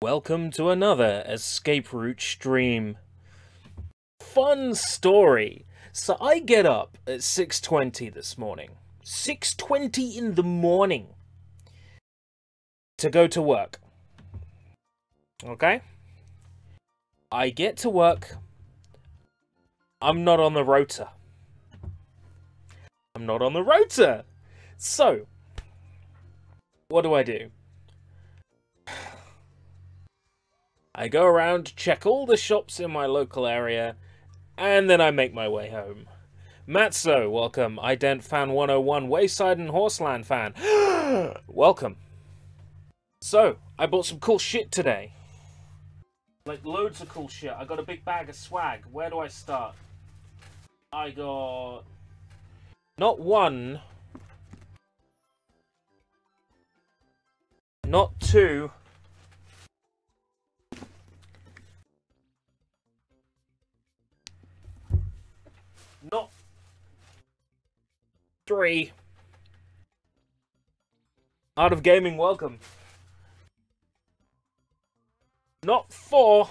Welcome to another escape route stream. Fun story. So I get up at 6:20 this morning. 6:20 in the morning. To go to work. Okay? I get to work. I'm not on the rota. So, what do? I go around, check all the shops in my local area, and then I make my way home. Matzo, welcome. Ident Fan 101, Wayside and Horseland fan. Welcome. So, I bought some cool shit today. Like, loads of cool shit. I got a big bag of swag. Where do I start? I got... not one. Not two. Not three. Art of Gaming, welcome. Not four.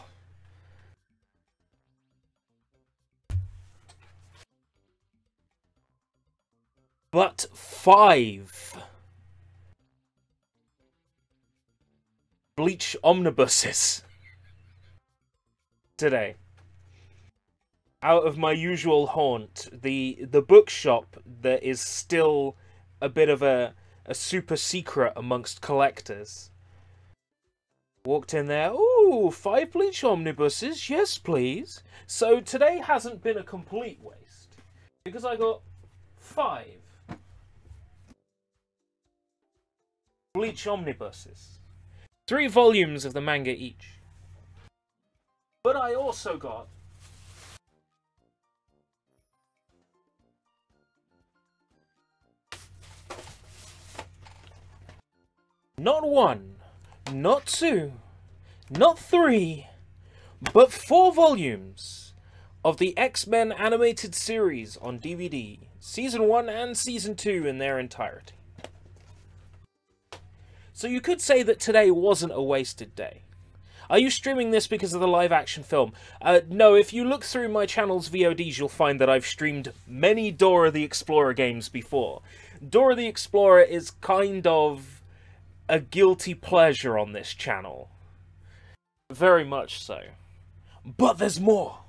But five. Bleach omnibuses. Today. Out of my usual haunt, the bookshop that is still a bit of a super secret amongst collectors. Walked in there, ooh, 5 Bleach omnibuses, yes please. So today hasn't been a complete waste, because I got 5 Bleach omnibuses. 3 volumes of the manga each. But I also got not 1, not 2, not 3, but 4 volumes of the X-Men animated series on DVD, Season 1 and Season 2 in their entirety. So you could say that today wasn't a wasted day. Are you streaming this because of the live-action film? No, if you look through my channel's VODs, you'll find that I've streamed many Dora the Explorer games before. Dora the Explorer is kind of a guilty pleasure on this channel. Very much so. But there's more!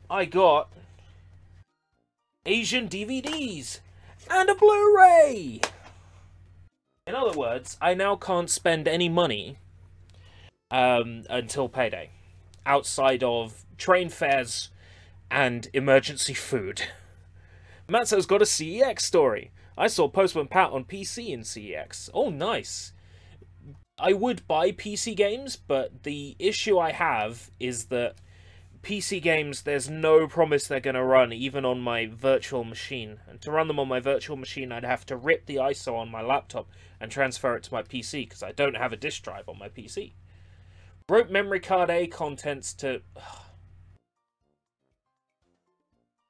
I got Asian DVDs and a Blu-ray! In other words, I now can't spend any money until payday, outside of train fares and emergency food. Matzo's got a CEX story. I saw Postman Pat on PC in CEX. Oh, nice. I would buy PC games, but the issue I have is that PC games, there's no promise they're going to run, even on my virtual machine. And to run them on my virtual machine, I'd have to rip the ISO on my laptop and transfer it to my PC, because I don't have a disk drive on my PC. Wrote memory card A contents to...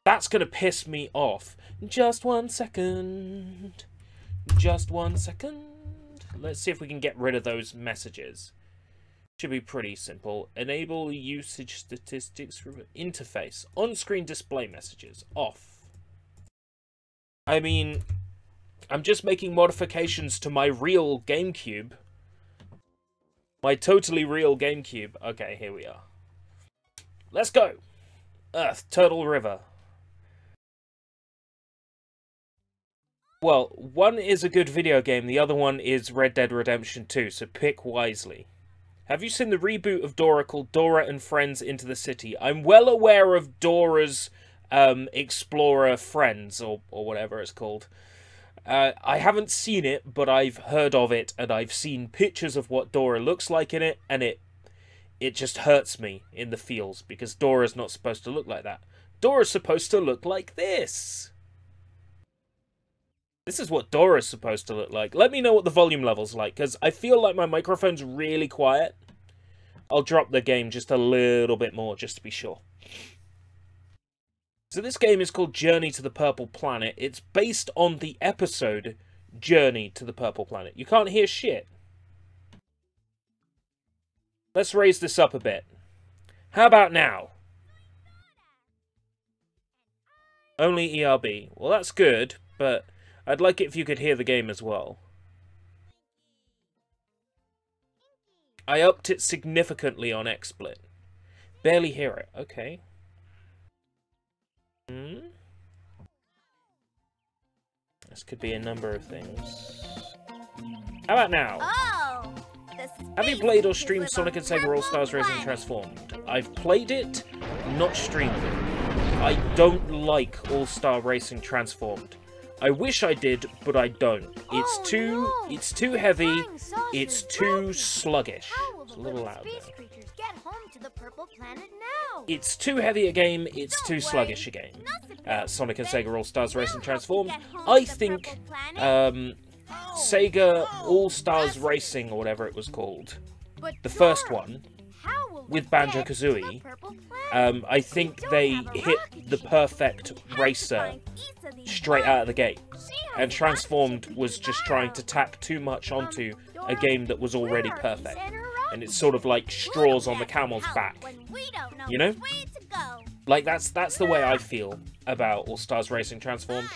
That's going to piss me off. Just 1 second. Just 1 second. Let's see if we can get rid of those messages. Should be pretty simple. Enable usage statistics from interface. On-screen display messages. Off. I mean, I'm just making modifications to my real GameCube. My totally real GameCube. Okay, here we are. Let's go. Earth, Turtle River. Well, one is a good video game, the other one is Red Dead Redemption 2, so pick wisely. Have you seen the reboot of Dora called Dora and Friends Into the City? I'm well aware of Dora's Explorer Friends, or whatever it's called. I haven't seen it, but I've heard of it, and I've seen pictures of what Dora looks like in it, and it just hurts me in the feels, because Dora's not supposed to look like that. Dora's supposed to look like this! This is what Dora's supposed to look like. Let me know what the volume level's like, because I feel like my microphone's really quiet. I'll drop the game just a little bit more, just to be sure. So this game is called Journey to the Purple Planet. It's based on the episode journey to the Purple Planet. You can't hear shit. Let's raise this up a bit. How about now? Only ERB. Well, that's good, but I'd like it if you could hear the game as well. I upped it significantly on XSplit. Barely hear it. Okay. This could be a number of things. How about now? Oh, have you played or streamed Sonic and Sega All-Stars Racing Transformed? I've played it, not streamed it. I don't like All-Star Racing Transformed. I wish I did, but I don't. It's too heavy, it's too sluggish. It's a little loud there. It's too heavy a game, it's too sluggish a game. Sonic and Sega All-Stars Racing Transformed. I think Sega All-Stars Racing, or whatever it was called, the first one, with Banjo-Kazooie, I think they hit the perfect racer straight out of the gate. And Transformed was just trying to tack too much onto a game that was already perfect. And it's sort of like straws on the camel's back. You know? Like, that's the way I feel about All-Stars Racing Transformed.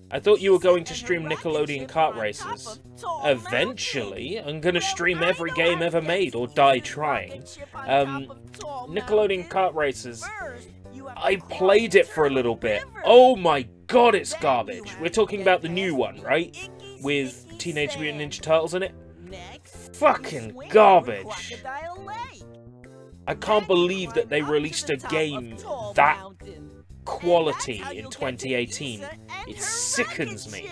I thought you were going to stream Nickelodeon kart races. Eventually, I'm gonna stream every game ever made or die trying. Nickelodeon kart races, I played it for a little bit. Oh my god, it's garbage. We're talking about the new one, right? With Teenage Mutant Ninja Turtles in it? Fucking garbage. I can't believe that they released a game that quality in 2018. It sickens me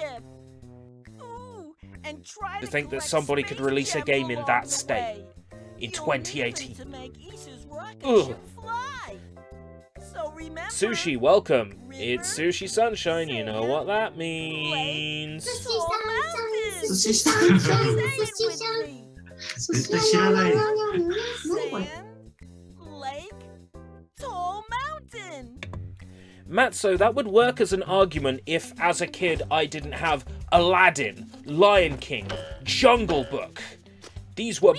to think that somebody could release a game in that state in 2018. Ugh. Sushi, welcome. It's Sushi Sunshine, you know what that means. Matzo, that would work as an argument if, as a kid, I didn't have Aladdin, Lion King, Jungle Book. These were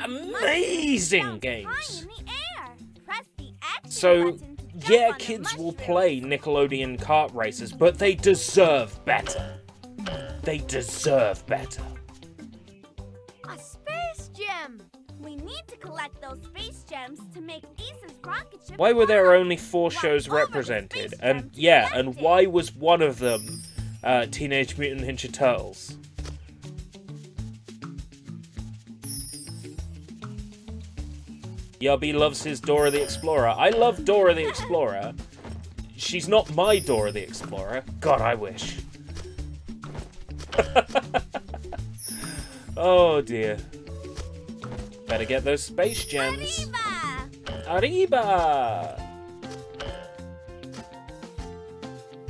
amazing games. So, yeah, kids will play Nickelodeon kart races, but they deserve better. They deserve better. A space gem! We need to collect those space gems to make Ace's rocket ship. Why were there only 4 shows represented? And yeah, and why was one of them Teenage Mutant Ninja Turtles? Yubby loves his Dora the Explorer. I love Dora the Explorer. She's not my Dora the Explorer. God, I wish. Oh dear. Better get those space gems. Arriba!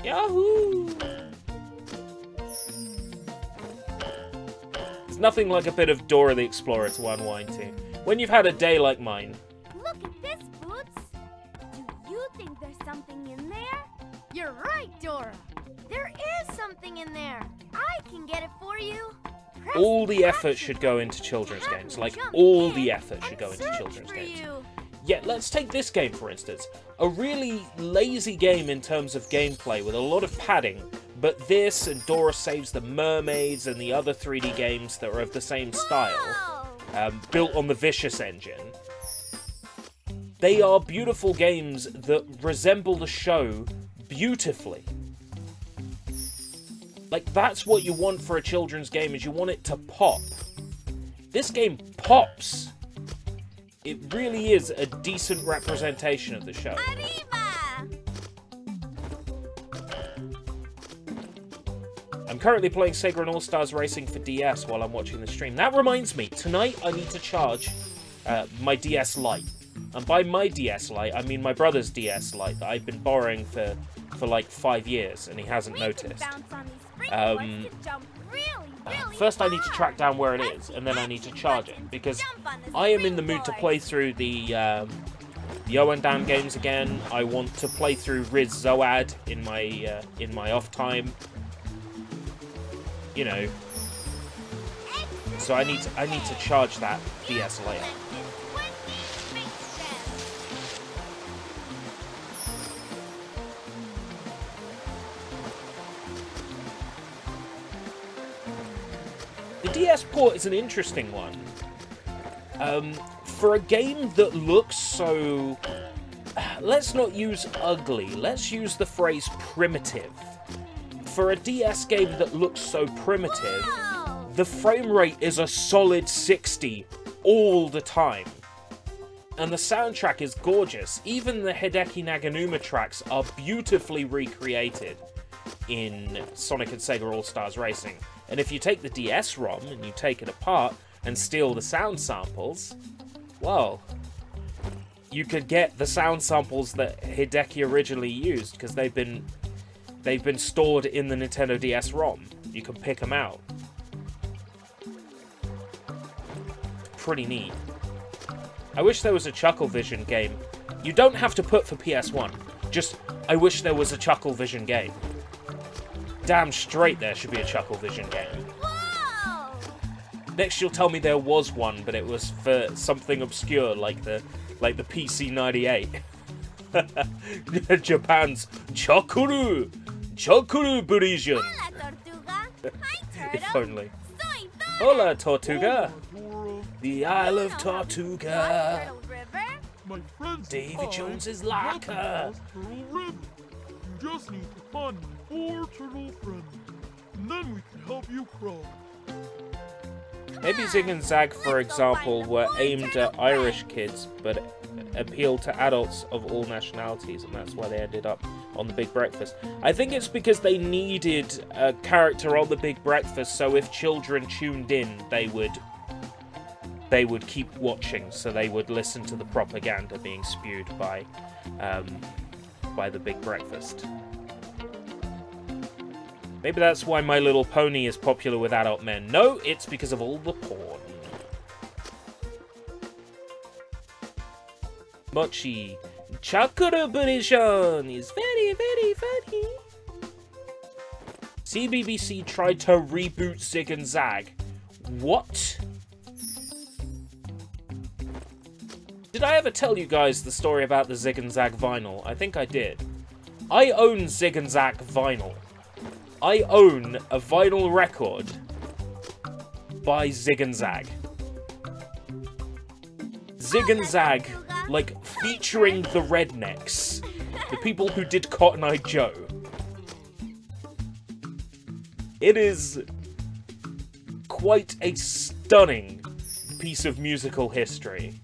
Yahoo! There's nothing like a bit of Dora the Explorer to unwind to. When you've had a day like mine. Look at this, Boots. Do you think there's something in there? You're right, Dora. There is something in there. I can get it for you. All the effort should go into children's games. Like, all the effort should go into children's games. Yeah, let's take this game, for instance. A really lazy game in terms of gameplay, with a lot of padding. But this, and Dora Saves the Mermaids, and the other 3D games that are of the same style, built on the Vicious engine, they are beautiful games that resemble the show beautifully. Like, that's what you want for a children's game, is you want it to pop. This game pops. It really is a decent representation of the show. Arriba! I'm currently playing Sega and All-Stars Racing for DS while I'm watching the stream. That reminds me, tonight I need to charge my DS Lite. And by my DS Lite, I mean my brother's DS Lite that I've been borrowing for like 5 years, and he hasn't noticed. First I need to track down where it is, and then I need to charge it, because I am in the mood to play through the Yoandam games again. I want to play through Riz Zoad in my off time. you know. So I need to charge that DS later. The DS port is an interesting one. For a game that looks so... Let's not use ugly, let's use the phrase primitive. For a DS game that looks so primitive, the frame rate is a solid 60 all the time. And the soundtrack is gorgeous. Even the Hideki Naganuma tracks are beautifully recreated in Sonic and Sega All-Stars Racing. And if you take the DS ROM and you take it apart and steal the sound samples, well, you could get the sound samples that Hideki originally used, because they've been stored in the Nintendo DS ROM. You can pick them out. Pretty neat. I wish there was a Chucklevision game. You don't have to put for PS1. Just, I wish there was a Chucklevision game. Damn straight there should be a Chucklevision game. Whoa! Next you'll tell me there was one, but it was for something obscure like the PC-98. Japan's Chakuru version. Hola, Tortuga. Hi, If Turtle. only. Soy Dora. Hola, Tortuga. Dora, The Isle of Cross Tortuga. Turtle River. my friends Davy and I Jones's will locker. cross Turtle River. You just need to find 4 turtle friends, and then we can help you cross. Maybe Zig and Zag, for example, were aimed at Irish kids, but appealed to adults of all nationalities, and that's why they ended up on The Big Breakfast. I think it's because they needed a character on The Big Breakfast, so if children tuned in, they would keep watching, so they would listen to the propaganda being spewed by The Big Breakfast. Maybe that's why My Little Pony is popular with adult men. No, it's because of all the porn. Mochi. Chakura Burishan is very, very funny. CBBC tried to reboot Zig and Zag. What? Did I ever tell you guys the story about the Zig and Zag vinyl? I think I did. I own Zig and Zag vinyl. I own a vinyl record by Zig and Zag. Zig and Zag, like, featuring the Rednecks. The people who did Cotton Eye Joe. It is quite a stunning piece of musical history.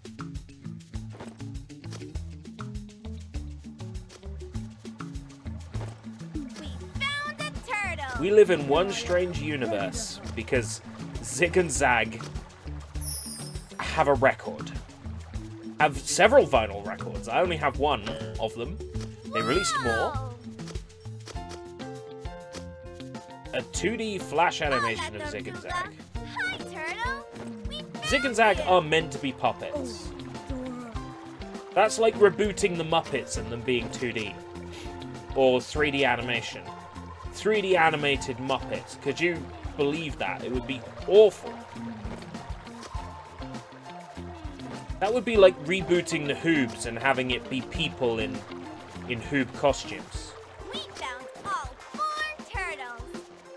We live in one strange universe, because Zig and Zag have a record. Have several vinyl records. I only have one of them. They released more. A 2D flash animation of Zig and Zag. Hi, Turtle. Zig and Zag are meant to be puppets. That's like rebooting the Muppets and them being 2D. Or 3D animation. 3D animated Muppets. Could you believe that? It would be awful. That would be like rebooting the Hoobs and having it be people in Hoob costumes. We found all 4 turtles.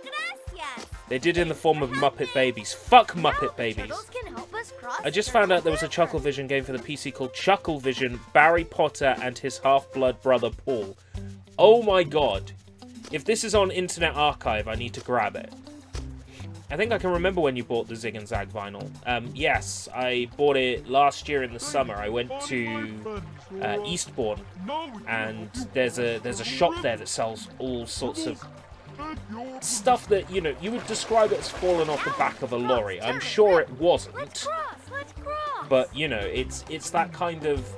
Gracias. They did in the form of Muppet Babies. Fuck Muppet Now, Babies. turtles can help us cross I just found out there was a Turtle River. Chucklevision game for the PC called Chucklevision, Barry Potter and his half-blood brother Paul. Oh my god. If this is on Internet Archive, I need to grab it. I think I can remember when you bought the Zig and Zag vinyl. Yes, I bought it last year in the summer. I went to Eastbourne, and there's a shop there that sells all sorts of stuff that, you know, you would describe it as fallen off the back of a lorry. I'm sure it wasn't, Let's cross. but, you know, it's that kind of...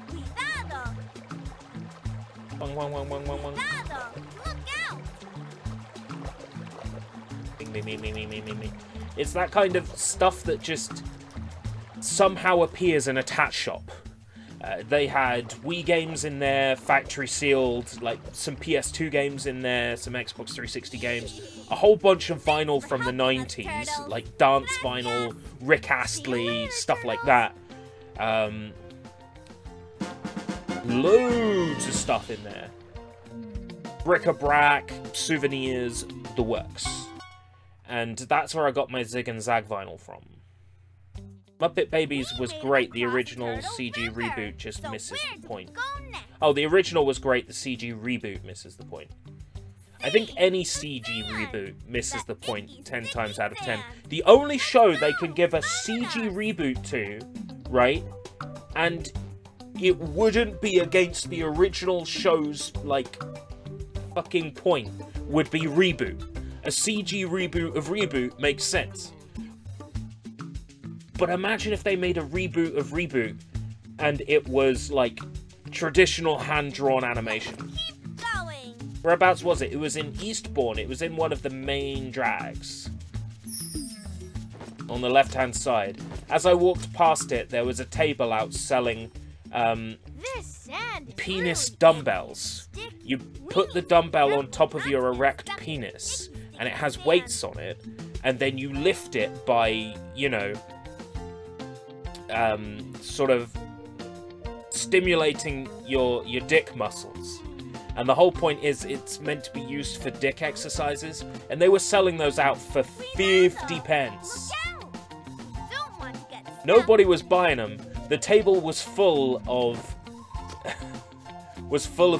Cuidado. Wang, wang, wang, wang, wang, wang. Cuidado. Look out. Me. It's that kind of stuff that just somehow appears in a tat shop. They had Wii games in there, factory sealed, like some PS2 games in there, some Xbox 360 games, a whole bunch of vinyl from the 90s, like dance vinyl, Rick Astley, stuff like that. Loads of stuff in there. Bric-a-brac, souvenirs, the works. And that's where I got my Zig and Zag vinyl from. Muppet Babies was great, the original CG reboot just misses the point. Oh, the original was great, the CG reboot misses the point. I think any CG reboot misses the point 10 times out of 10. The only show they can give a CG reboot to, right, and it wouldn't be against the original show's, like, fucking point, would be Reboot. A CG reboot of Reboot makes sense. But imagine if they made a reboot of Reboot and it was, like, traditional hand-drawn animation. Keep going. Whereabouts was it? It was in Eastbourne. It was in one of the main drags. On the left-hand side. As I walked past it, there was a table out selling penis dumbbells. You put the dumbbell on top of your erect penis, and it has weights on it, and then you lift it by, you know, sort of stimulating your dick muscles. And the whole point is it's meant to be used for dick exercises, and they were selling those out for 50 pence. Nobody was buying them. The table was full of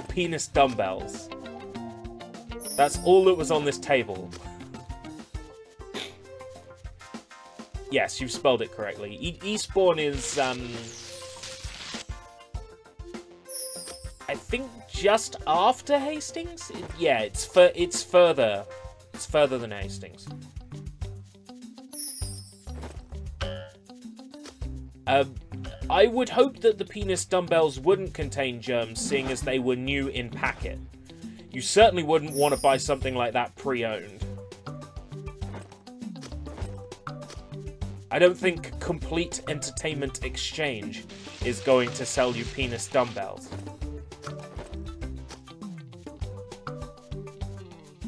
penis dumbbells. That's all that was on this table. Yes, you've spelled it correctly. Eastbourne is, I think just after Hastings? Yeah, it's further. It's further than Hastings. I would hope that the penis dumbbells wouldn't contain germs, seeing as they were new in packet. You certainly wouldn't want to buy something like that pre-owned. I don't think Complete Entertainment Exchange is going to sell you penis dumbbells.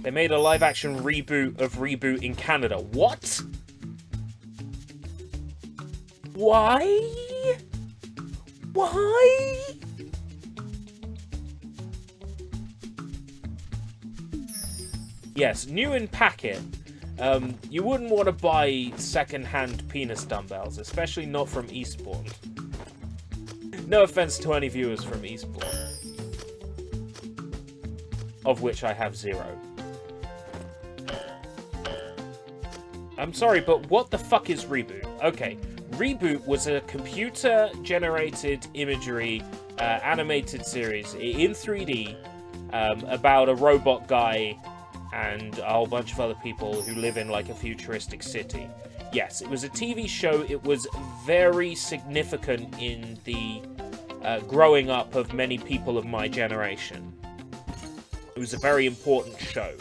They made a live-action reboot of Reboot in Canada. What? Why? Why? Yes, new in packet. You wouldn't want to buy second-hand penis dumbbells, especially not from Eastbourne. No offense to any viewers from Eastbourne. Of which I have 0. I'm sorry, but what the fuck is Reboot? Okay, Reboot was a computer-generated imagery animated series in 3D about a robot guy and a whole bunch of other people who live in, like, a futuristic city. Yes, it was a TV show. It was very significant in the growing up of many people of my generation. It was a very important show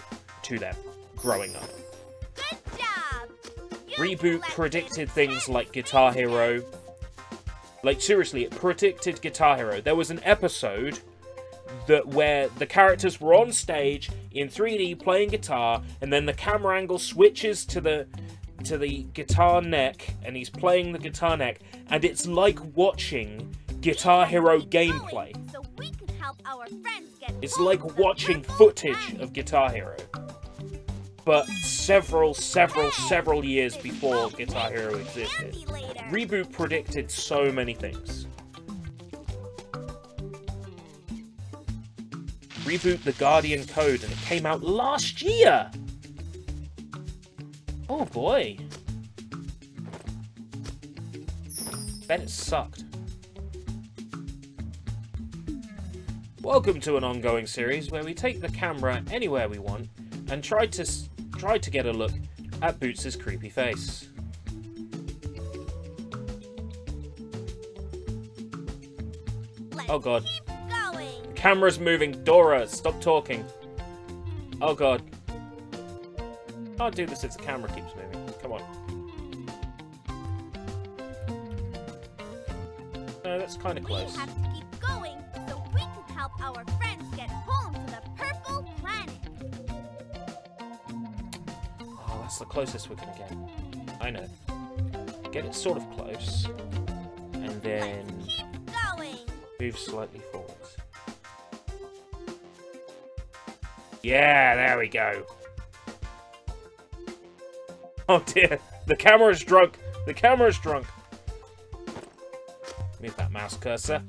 to them, growing up. Good job. Reboot predicted things like Guitar Hero. Like, seriously, it predicted Guitar Hero. There was an episode where the characters were on stage in 3D playing guitar, and then the camera angle switches to the guitar neck, and he's playing the guitar neck, and it's like watching Guitar Hero gameplay. So we can help our friends get It's like watching footage of Guitar Hero, but several years before Guitar Hero existed. Reboot predicted so many things. Reboot the Guardian Code, and it came out last year! Oh boy. Bet it sucked. Welcome to an ongoing series where we take the camera anywhere we want and try to get a look at Boots' creepy face. Oh god. Camera's moving. Dora, stop talking. Oh god. Can't do this if the camera keeps moving. Come on. No, that's kind of close. that's the closest we're gonna get. I know. Get it sort of close. And then Keep going. move slightly forwards. Yeah, there we go. Oh dear, the camera's drunk. The camera's drunk. Move that mouse cursor.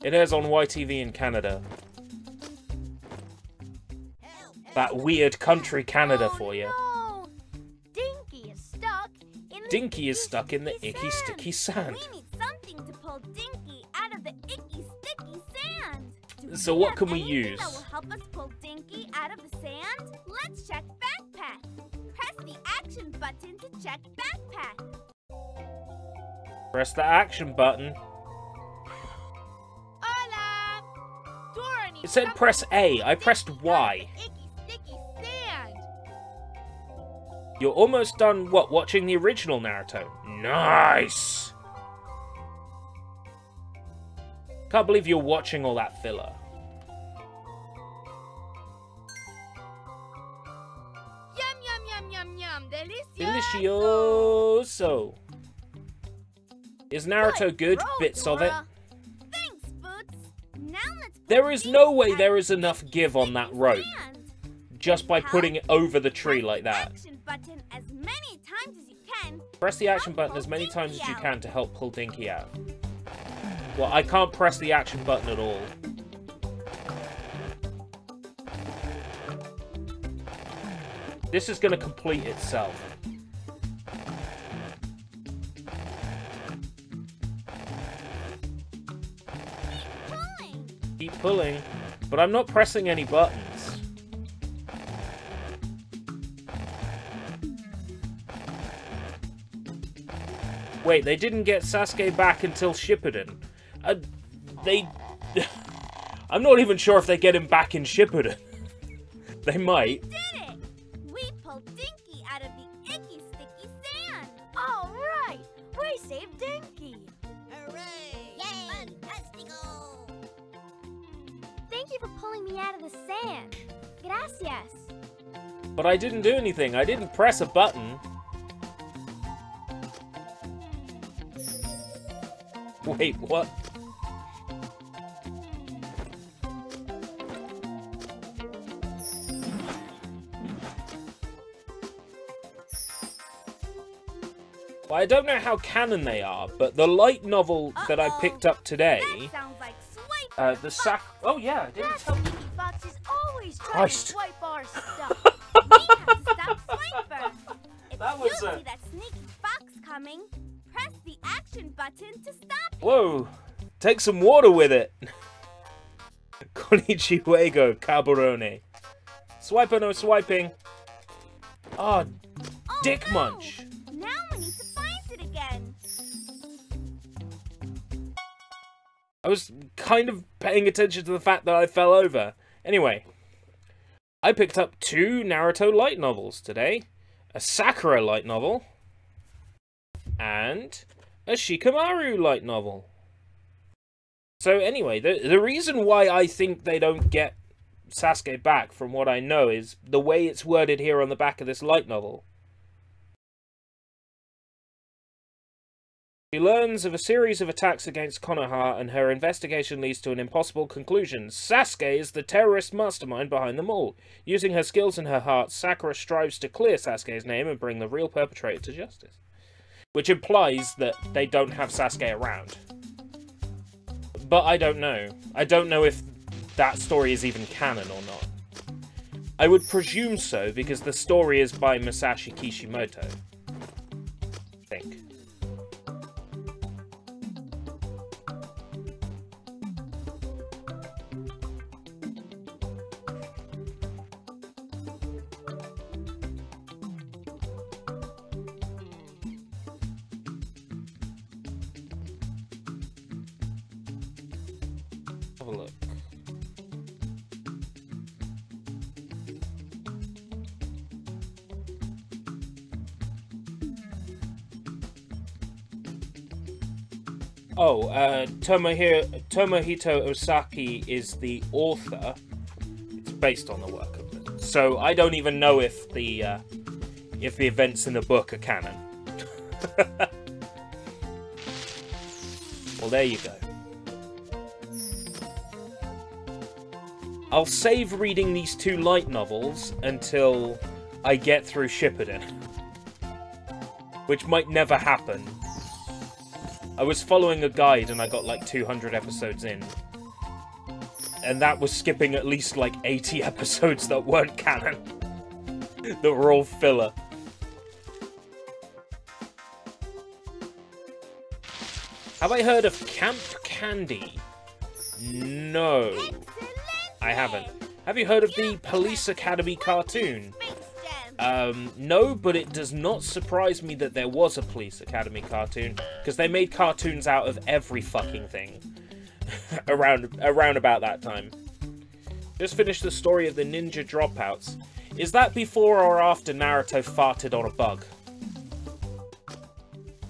It airs on YTV in Canada. That weird country Canada for you. No. Dinky is stuck in the Dinky is stuck in the icky, sand. sticky sand. We need something to pull Dinky out of the icky, sticky sand. Do So we what have can we anything use? that will help us pull Dinky out of the sand? Let's check backpack. Press the action button to check backpack. Press the action button. Hola. Dora needs It said something press to A. pull I pressed Dinky Y. out of the icky, sticky sand. You're almost done, what, watching the original Naruto? Nice! Can't believe you're watching all that filler. Yum, yum, yum, yum, yum. Delicioso! Is Naruto good? Roll, Bits of it. Dora. Thanks, Boots. Now let's pull There is Dinky no way out there of is the enough icky, give on sticky that rope. sand. Just by putting it over the tree Press like the that. action button as many times as you can. Press the action button as many times as you can to help pull Dinky out. Well, I can't press the action button at all. This is going to complete itself. Pulling. Keep pulling, but I'm not pressing any buttons. Wait, they didn't get Sasuke back until Shippuden. They... I'm not even sure if they get him back in Shippuden. They might. Did it! We pulled Dinky out of the icky, sticky sand. All right, we saved Dinky. Hooray! Yay! Fantastico! Thank you for pulling me out of the sand. Gracias. But I didn't do anything. I didn't press a button. Wait, what? Well, I don't know how canon they are, but the light novel that I picked up today, That sounds like swipe. the sac. Oh yeah, I didn't That tell. sneaky fox is always trying Christ. to swipe our stuff. We have to stop Swiper. If That you was, see that sneaky fox coming, press the action button to stop him. Whoa! Take some water with it. Konnichiwego, cabrone. Swipe or no swiping. Oh, Oh, dick no. munch. Now we need to find it again. I was kind of paying attention to the fact that I fell over. Anyway, I picked up 2 Naruto light novels today. A Sakura light novel. And a Shikamaru light novel. So anyway, the reason why I think they don't get Sasuke back, from what I know, is the way it's worded here on the back of this light novel. She learns of a series of attacks against Konoha, and her investigation leads to an impossible conclusion. Sasuke is the terrorist mastermind behind them all. Using her skills and her heart, Sakura strives to clear Sasuke's name and bring the real perpetrator to justice. Which implies that they don't have Sasuke around. But I don't know. I don't know if that story is even canon or not. I would presume so, because the story is by Masashi Kishimoto. I think. Have a look. Oh, Tomohito Osaki is the author. It's based on the work of So I don't even know if the events in the book are canon. Well, there you go. I'll save reading these 2 light novels until I get through Shippuden. Which might never happen. I was following a guide and I got like 200 episodes in. And that was skipping at least like 80 episodes that weren't canon. That were all filler. Have I heard of Camp Candy? No. I haven't. Have you heard of the Police Academy cartoon? No, but it does not surprise me that there was a Police Academy cartoon, because they made cartoons out of every fucking thing around about that time. Just finished the story of the ninja dropouts. Is that before or after Naruto farted on a bug?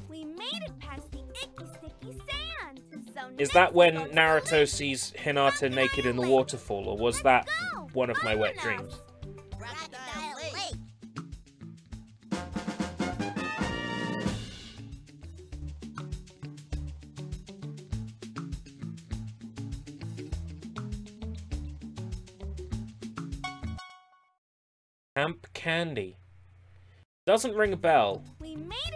We made it past the icky sticky sand. So Is that when Naruto sees Hinata naked in the waterfall, or was that one of my wet dreams? Camp Candy. Doesn't ring a bell,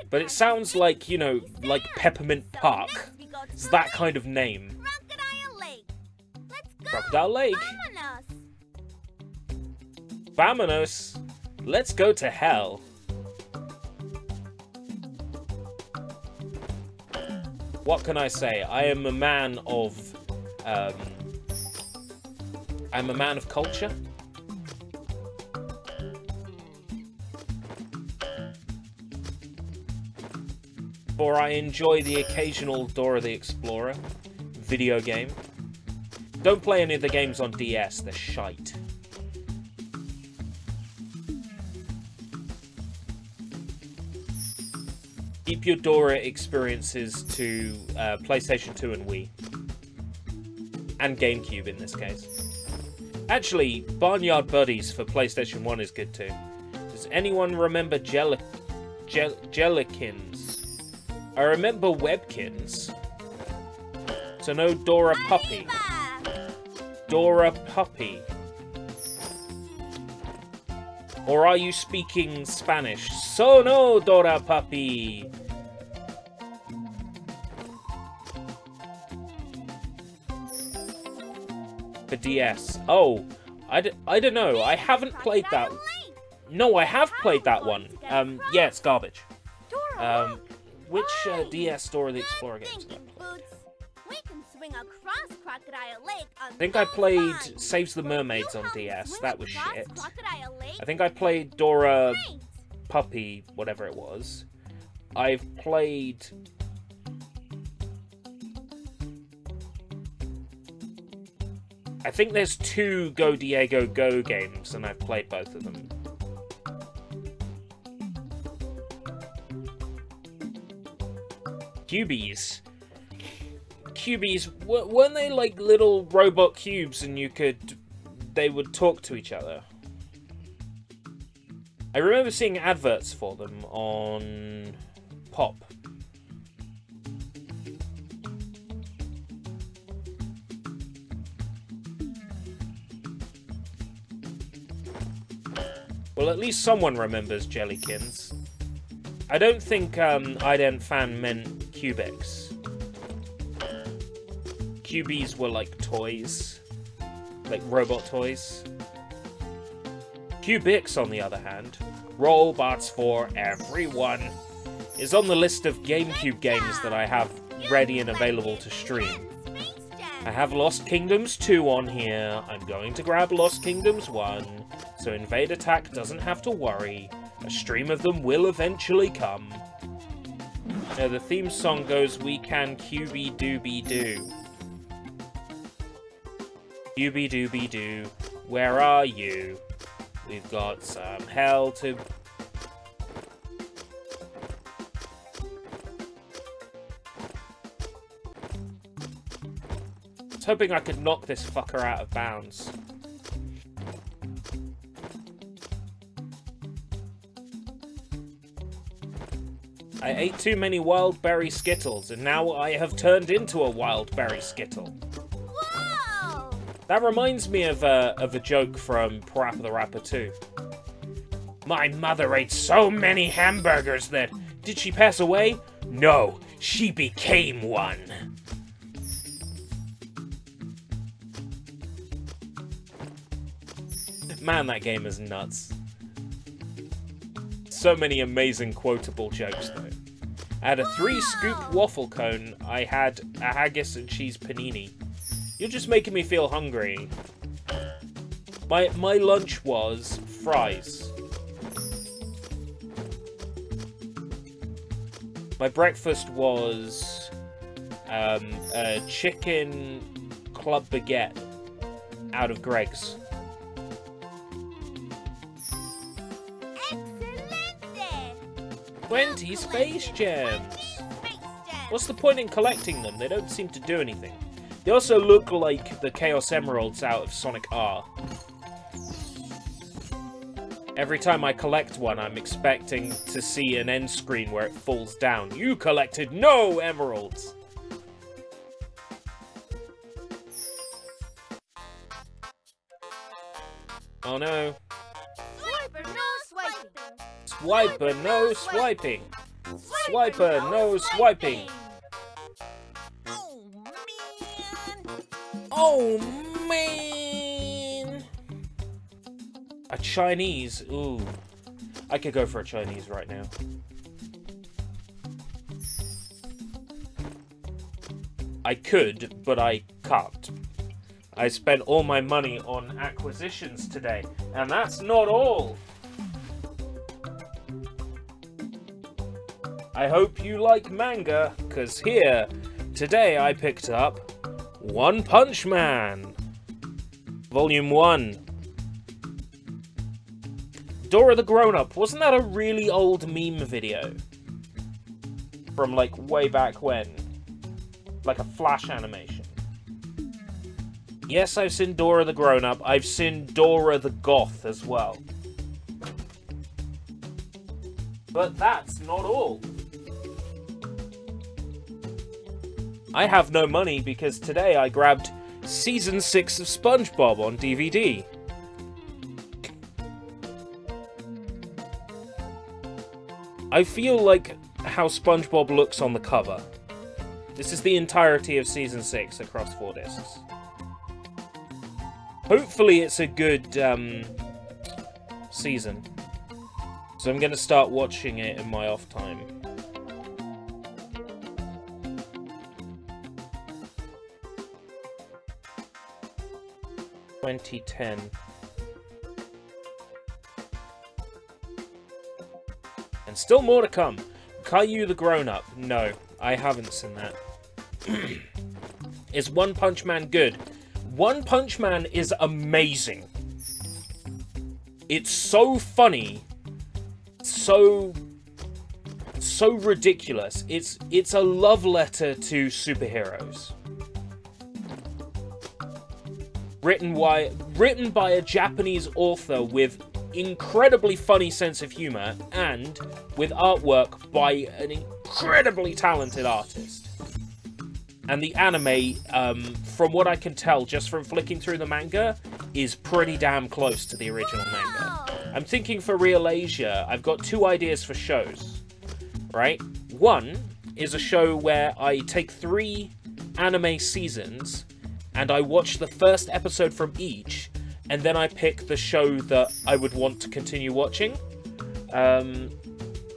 but it sounds like, you know, like Peppermint Park. It's that kind of name. Crocodile Lake. Vamonos. Let's go to hell. What can I say? I am a man of I'm a man of culture. For I enjoy the occasional Dora the Explorer video game. Don't play any of the games on DS, they're shite. Keep your Dora experiences to PlayStation 2 and Wii. And GameCube in this case. Actually, Barnyard Buddies for PlayStation 1 is good too. Does anyone remember Jellikins? I remember Webkins. So no Dora Puppy. Dora Puppy. Or are you speaking Spanish? So no Dora Puppy. For DS. Oh, I don't know. I haven't played that. No, I have played that one. Yeah, it's garbage. Which DS Dora the Explorer games did I play? I think I played Saves the Mermaids on DS. That was shit. I think I played Dora Puppy, whatever it was. I've played... I think there's 2 Go Diego Go games, and I've played both of them. Cubies. Cubies, weren't they like little robot cubes and they would talk to each other? I remember seeing adverts for them on Pop. Well, at least someone remembers Jellykins. I don't think Ident meant Cubics. Cubies were like toys. Like robot toys. Cubics, on the other hand, Robots for Everyone, is on the list of GameCube games that I have ready and available to stream. I have Lost Kingdoms 2 on here. I'm going to grab Lost Kingdoms 1, so Invade Attack doesn't have to worry. A stream of them will eventually come. Now, the theme song goes, "We can QB dooby doo. QB dooby doo, where are you? We've got some hell to..." I was hoping I could knock this fucker out of bounds. I ate too many wild berry Skittles, and now I have turned into a wild berry Skittle. Whoa! That reminds me of a joke from Parappa the Rapper 2. My mother ate so many hamburgers that... Did she pass away? No, she became one. Man, that game is nuts. So many amazing quotable jokes, though. I had a 3-scoop waffle cone. I had a haggis and cheese panini. You're just making me feel hungry. My lunch was fries. My breakfast was a chicken club baguette out of Greg's. 20 space gems! What's the point in collecting them? They don't seem to do anything. They also look like the Chaos Emeralds out of Sonic R. Every time I collect one, I'm expecting to see an end screen where it falls down. You collected no emeralds! Oh no. Swiper, no swiping! Swiper, no swiping! Swiper, no swiping! Oh, man! Oh, man! A Chinese, ooh. I could go for a Chinese right now. I could, but I can't. I spent all my money on acquisitions today, and that's not all! I hope you like manga, because here, today I picked up One Punch Man! Volume 1. Dora the Grown-Up, wasn't that a really old meme video? From, like, way back when? Like a Flash animation. Yes, I've seen Dora the Grown-Up. I've seen Dora the Goth as well. But that's not all. I have no money because today I grabbed Season 6 of SpongeBob on DVD. I feel like how SpongeBob looks on the cover. This is the entirety of Season 6 across 4 discs. Hopefully it's a good season. So I'm going to start watching it in my off time. (2010). And still more to come. Caillou the Grown-Up. No, I haven't seen that. Is One Punch Man good? One Punch Man is amazing. It's so funny. So ridiculous. It's a love letter to superheroes. Written by a Japanese author with incredibly funny sense of humor and with artwork by an incredibly talented artist. And the anime, from what I can tell just from flicking through the manga, is pretty damn close to the original manga. I'm thinking for Real Asia, I've got 2 ideas for shows, right? One is a show where I take 3 anime seasons and I watch the first episode from each, and then I pick the show that I would want to continue watching. I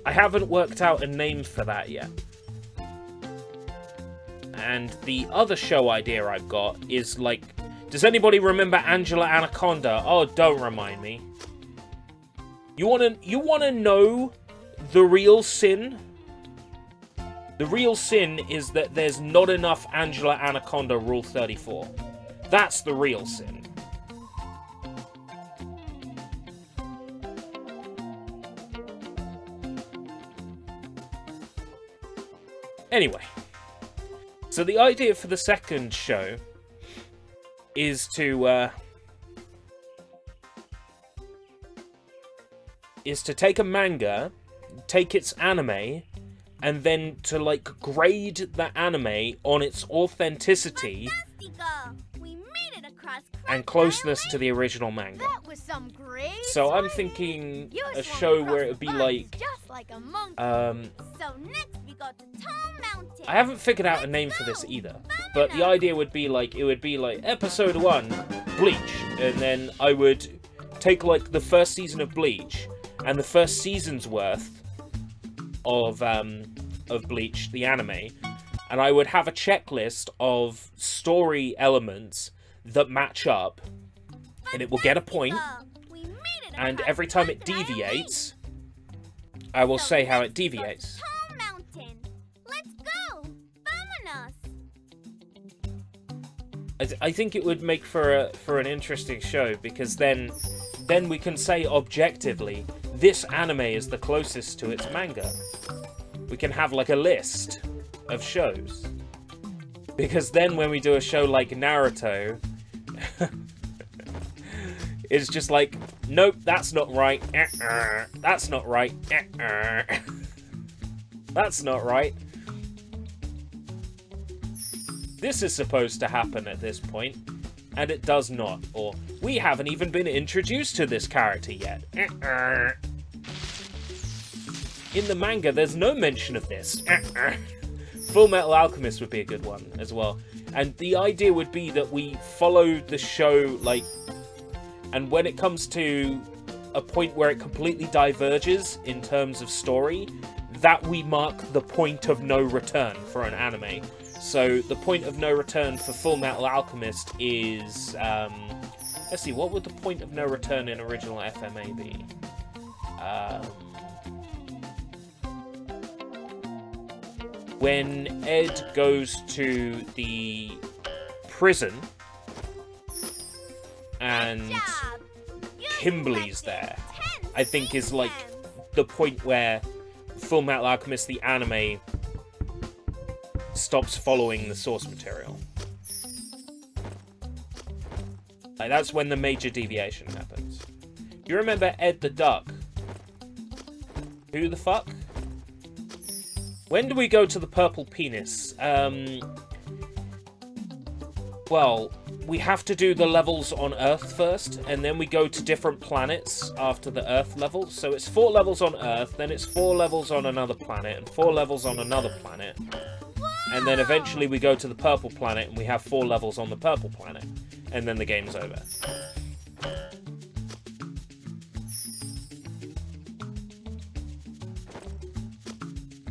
haven't worked out a name for that yet. And the other show idea I've got is, like... Does anybody remember Angela Anaconda? Oh, don't remind me. You wanna know the real sin? The real sin is that there's not enough Angela Anaconda Rule 34. That's the real sin. Anyway. So the idea for the second show is to take a manga, take its anime, and then to, like, grade the anime on its authenticity We made it across and closeness to the original manga. That was some great So I'm swimming. thinking You a swam show across where it the would be bugs like, just like a monkey. So next we go to Tall Mountain. I haven't figured out a name for this either, but the idea would be like, it would be like episode 1, Bleach, and then I would take like the first season of Bleach and the first season's worth of Bleach, the anime, and I would have a checklist of story elements that match up, and it will get a point, We made it and across every time it Crocodile deviates, I will say how it deviates. Tall Mountain. Let's go. Vámonos. I think it would make for an interesting show, because then we can say objectively, this anime is the closest to its manga. We can have like a list of shows. Because then when we do a show like Naruto, it's just like, nope, that's not right. That's not right. That's not right. This is supposed to happen at this point, and it does not. Or, we haven't even been introduced to this character yet. In the manga, there's no mention of this. Full Metal Alchemist would be a good one as well. And the idea would be that we follow the show, like, and when it comes to a point where it completely diverges in terms of story, that we mark the point of no return for an anime. So the point of no return for Full Metal Alchemist is, let's see, what would the point of no return in original FMA be? When Ed goes to the prison and Kimberly's there, I think is like the point where Full Metal Alchemist, the anime, stops following the source material. Like, that's when the major deviation happens. You remember Ed the Duck? Who the fuck? When do we go to the purple penis? Well, we have to do the levels on Earth first, and then we go to different planets after the Earth level. So it's 4 levels on Earth, then it's 4 levels on another planet, and 4 levels on another planet. And then eventually we go to the purple planet, and we have 4 levels on the purple planet. And then the game's over.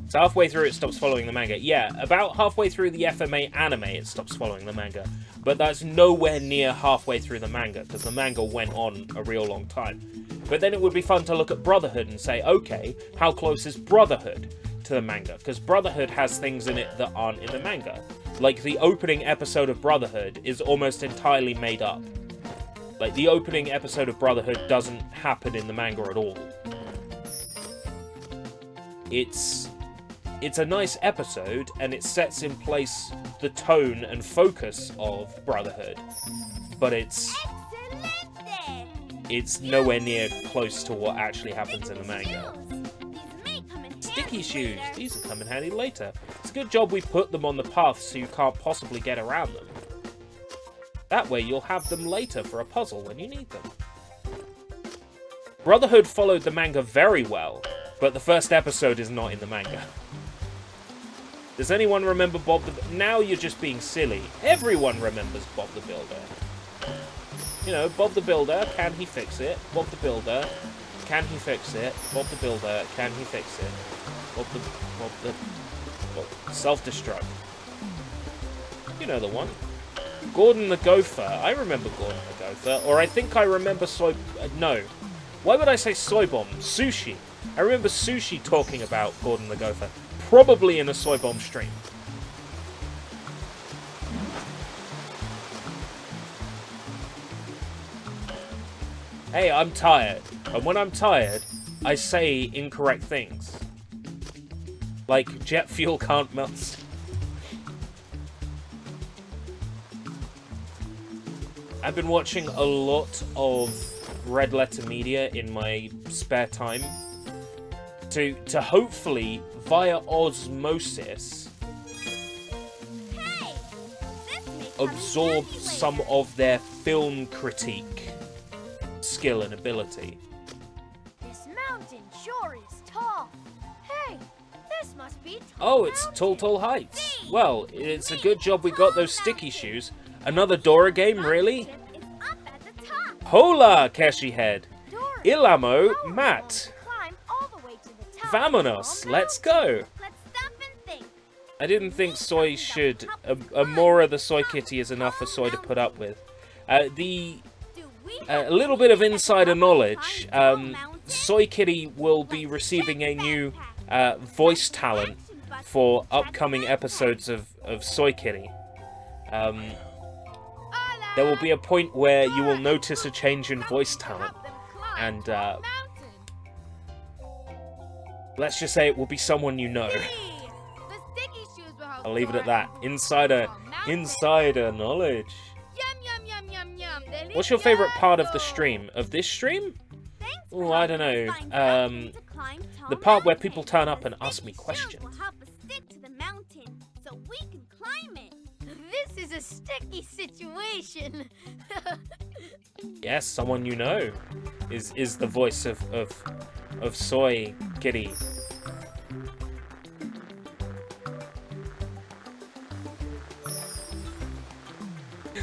So halfway through it stops following the manga. Yeah, about halfway through the FMA anime it stops following the manga. But that's nowhere near halfway through the manga, because the manga went on a real long time. But then it would be fun to look at Brotherhood and say, okay, how close is Brotherhood to the manga? Because Brotherhood has things in it that aren't in the manga. Like, the opening episode of Brotherhood is almost entirely made up. Like, the opening episode of Brotherhood doesn't happen in the manga at all. It's a nice episode, and it sets in place the tone and focus of Brotherhood, but it's nowhere near close to what actually happens in the manga. Sticky shoes! These will come in handy later. It's a good job we put them on the path so you can't possibly get around them. That way you'll have them later for a puzzle when you need them. Brotherhood followed the manga very well, but the first episode is not in the manga. Does anyone remember Bob the... Now you're just being silly. Everyone remembers Bob the Builder. You know, Bob the Builder, can he fix it? Bob the Builder, can he fix it? Bob the Builder, can he fix it? Self-destruct. You know the one. Gordon the Gopher. I remember Gordon the Gopher. Or I think I remember no. Why would I say Soy Bomb? Sushi. I remember Sushi talking about Gordon the Gopher. Probably in a Soy Bomb stream. Hey, I'm tired. And when I'm tired, I say incorrect things. Like, jet fuel can't melt. I've been watching a lot of Red Letter Media in my spare time. to hopefully, via osmosis, Hey! This may come in absorb handy some later. of their film critique skill and ability. This mountain sure is tall. Hey, this must be tall. Oh, it's Tall Heights. Well, it's a good job we got those sticky shoes. Another Dora game, really? Mountain is up at the top. Hola, Keshi Head. Dora, Ilamo, how are we Matt. going to climb all the way to the top Vamonos, of the let's mountain? go. Let's stop and think. I didn't think Soy should... Amora the Soy Kitty is enough for Soy to put up with. Do we A little bit of insider knowledge. Soy Kitty will be receiving a new voice talent for upcoming episodes of Soy Kitty. There will be a point where you will notice a change in voice talent, and let's just say it will be someone you know. I'll leave it at that. Insider knowledge. What's your favorite part of the stream? Of this stream? Oh, I don't know. The part where people turn up and ask me questions. This is a sticky situation. Yes, someone you know is the voice of Soy Kitty.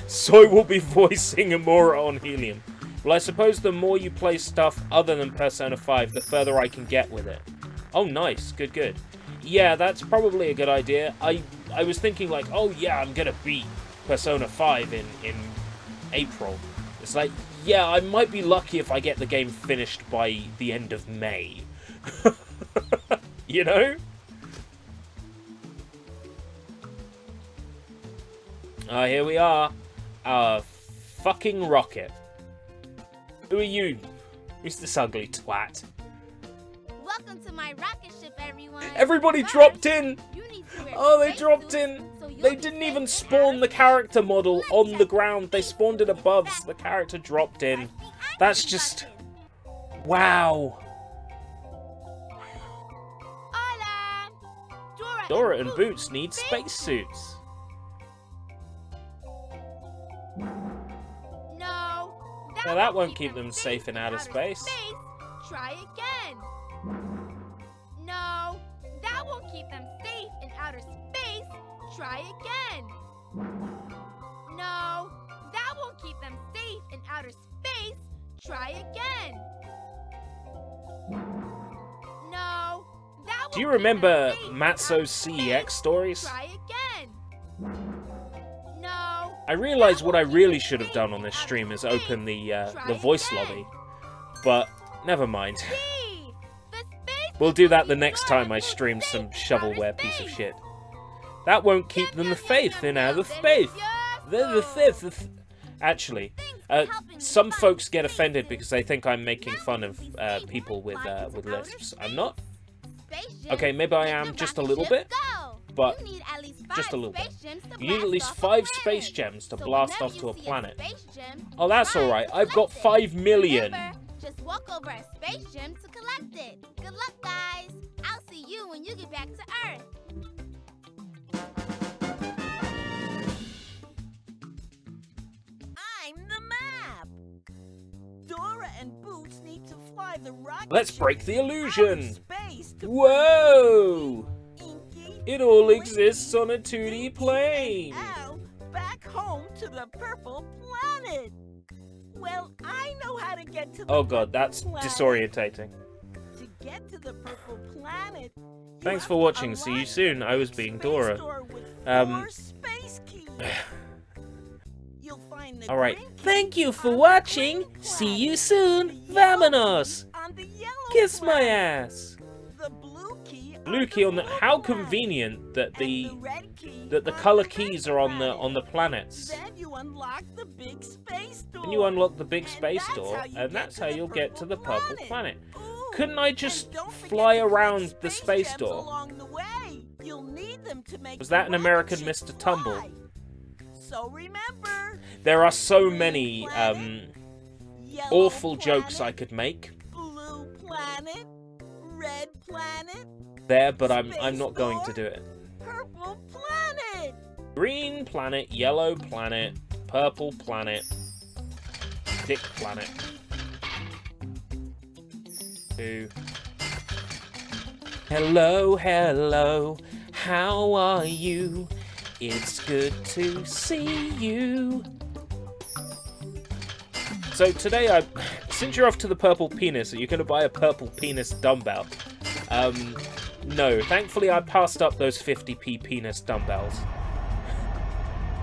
Soy will be voicing Amora on Helium. Well, I suppose the more you play stuff other than Persona 5, the further I can get with it. Oh, nice. Good, good. Yeah, that's probably a good idea. I was thinking like, oh yeah, I'm gonna beat Persona 5 in April. It's like, yeah, I might be lucky if I get the game finished by the end of May. You know? Here we are. Fucking rocket. Who are you, Mr. this ugly twat? Welcome to my rocket ship, everyone. Everybody First, dropped in! you need to wear Oh, they space dropped suits in! so you'll They be didn't safe even and spawn the out of character trouble. model Let's on the check ground. They space spawned it suits above, back so the character dropped in. Press the action That's just... button. Wow. Hola! Dora and Boots need spacesuits. No. Now that won't keep them safe in outer space. Try again. No. That won't keep them safe in outer space. Try again. No. That won't keep them safe in outer space. Try again. No. That won't Do you keep them remember safe in Matzo's outer CEX space. stories? Try again. No. I realize what I really should have done on this stream is open the voice lobby. But, never mind. See, the space We'll do that the is next Dora time I will stream safe some in outer shovelware piece of space. shit. That won't keep them the faith in outer space. They're the fifth. Actually, some folks get offended because they think I'm making fun of people with lisps. I'm not. Okay, maybe I am just a little bit, but just a little bit. You need at least 5 space gems to blast off to a planet. Oh, that's alright. I've got 5 million. Just walk over a space gem to collect it. Good luck, guys. I'll see you when you get back to Earth. I'm the map. Dora and Boots need to fly the rocket. Let's ship break the out of illusion. space to Whoa! Inky, It all Winky, exists on a 2D Dinky, plane. and Al back home to the purple planet. Well, I know how to get to the Oh god, that's planet. disorientating. To get to the purple planet. you Thanks have for to watching. See you unlock soon. I was the being space Dora. door with Um, 4 space keys. You'll find the Alright. green key Thank you for on the watching. green See planet, you soon. the yellow Vamonos. key on the yellow Kiss my planet, ass. the blue key Blue key on the. How planet, convenient that and the red key that the on color red keys are on the planet. planets. Then you unlock the big space door. And you unlock the big And space that's door, how you and get that's to how the you'll get to the purple planet. Ooh, Couldn't I and just don't forget fly to collect around the space gems door? along the way. You'll need them to make Was the that an rocket American ship Mr. Tumble? fly. So remember, There are so green many planet, yellow awful jokes I planet, could make. blue planet, Red planet. there, but I'm Space not going to Dora. do it. Purple planet. Green planet, yellow planet, purple planet, dick planet. 2. Hello, hello, how are you? It's good to see you. So today, since you're off to the purple penis, are you going to buy a purple penis dumbbell? No, thankfully I passed up those 50p penis dumbbells.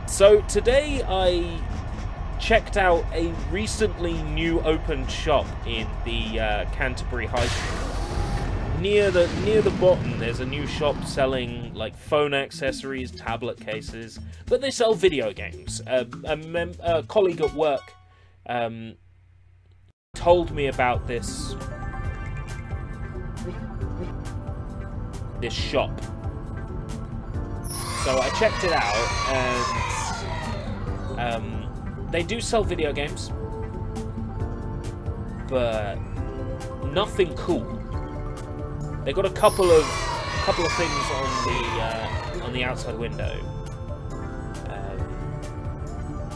So today I checked out a recently new opened shop in the Canterbury High Street. Near the bottom, there's a new shop selling like phone accessories, tablet cases, but they sell video games. A colleague at work told me about this shop, so I checked it out, and they do sell video games, but nothing cool. They got a couple of things on the outside window,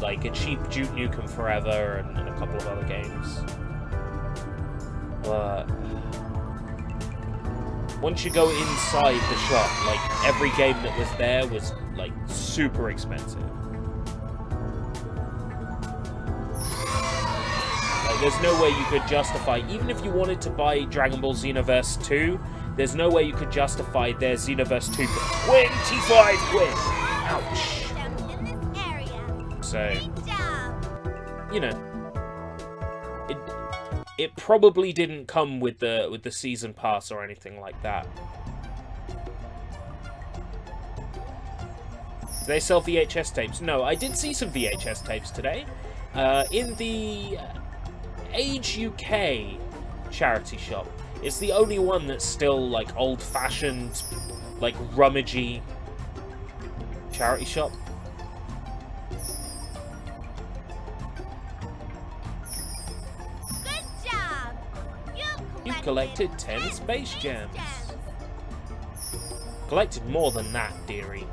like a cheap Duke Nukem Forever and a couple of other games. But once you go inside the shop, like every game that was there was like super expensive. Like there's no way you could justify, even if you wanted to buy Dragon Ball Xenoverse 2, there's no way you could justify their Xenoverse 2 for 25 quid! Ouch! So, you know, it probably didn't come with the season pass or anything like that. Do they sell VHS tapes? No, I did see some VHS tapes today in the Age UK charity shop. It's the only one that's still like old-fashioned, like rummagey charity shop. You've collected 10 Space Gems. Collected more than that, dearie.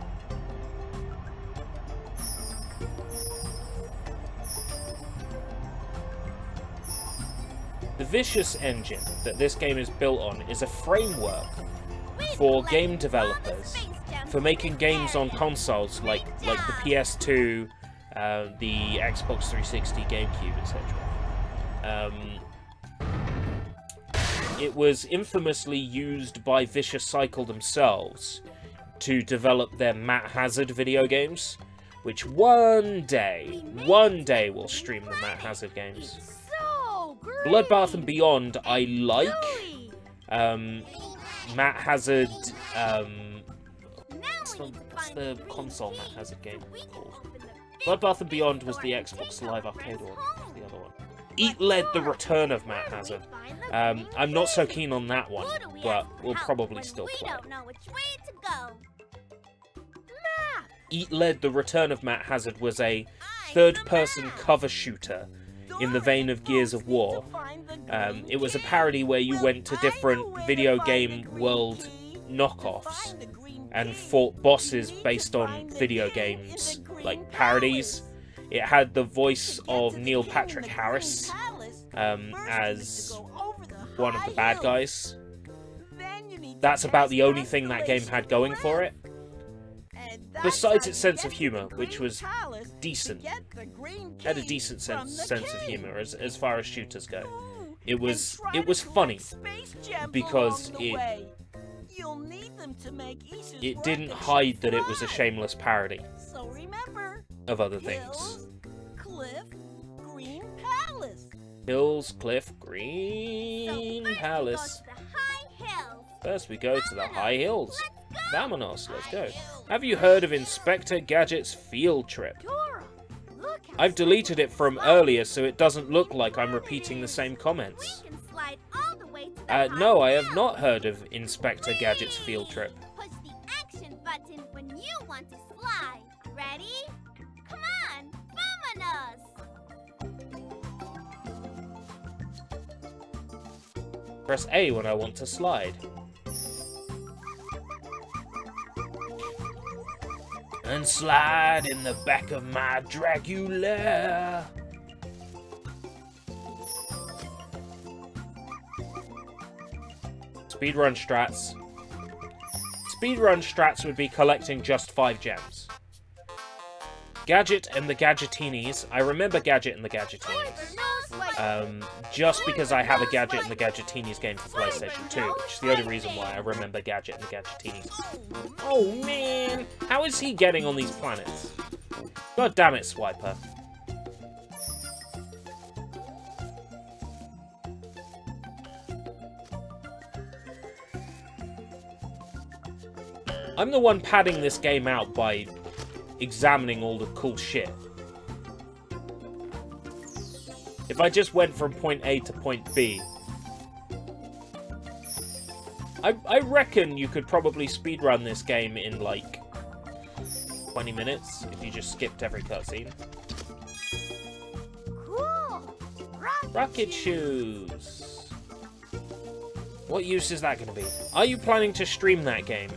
The Vicious engine that this game is built on is a framework for game developers for making games on consoles like the PS2, the Xbox 360, GameCube, etc. It was infamously used by Vicious Cycle themselves to develop their Matt Hazard video games, which one day we'll stream the Matt Hazard games. Bloodbath and Beyond I like. Matt Hazard, what's the console Matt Hazard game called? Bloodbath and Beyond was the Xbox Live Arcade one, the other one. Eat Lead, The Return of Matt Hazard. I'm not so keen on that one, but we'll probably still play it. Eat Lead, The Return of Matt Hazard was a third-person cover shooter in the vein of Gears of War. It was a parody where you went to different video game world knockoffs and fought bosses based on video games, like parodies. It had the voice of Neil Patrick Harris as one of the bad guys. That's about the only thing that game had going for it. Besides its sense of humor, which was decent. It had a decent sense of humor as far as shooters go. It was funny because it didn't hide that it was a shameless parody of other things. Hills, Cliff, Green Palace. First we go to the high hills. Vamonos, let's go. Have you heard of Inspector Gadget's field trip? I've deleted it from earlier so it doesn't look like I'm repeating the same comments. No, I have not heard of Inspector Gadget's field trip. Push the action button when you want to slide. Ready? Come on, vamonos! Press A when I want to slide. And slide in the back of my Dracula. Speedrun strats. Speedrun strats would be collecting just 5 gems. Gadget and the Gadgetinis. I remember Gadget and the Gadgetinis. Just because I have a Gadget and the Gadgetinis game for PlayStation 2, which is the only reason why I remember Gadget and the Gadgetinis. Oh man! How is he getting on these planets? God damn it, Swiper. I'm the one padding this game out by examining all the cool shit. If I just went from point A to point B, I reckon you could probably speedrun this game in like 20 minutes if you just skipped every cutscene. Cool! Rocket shoes! What use is that going to be? Are you planning to stream that game?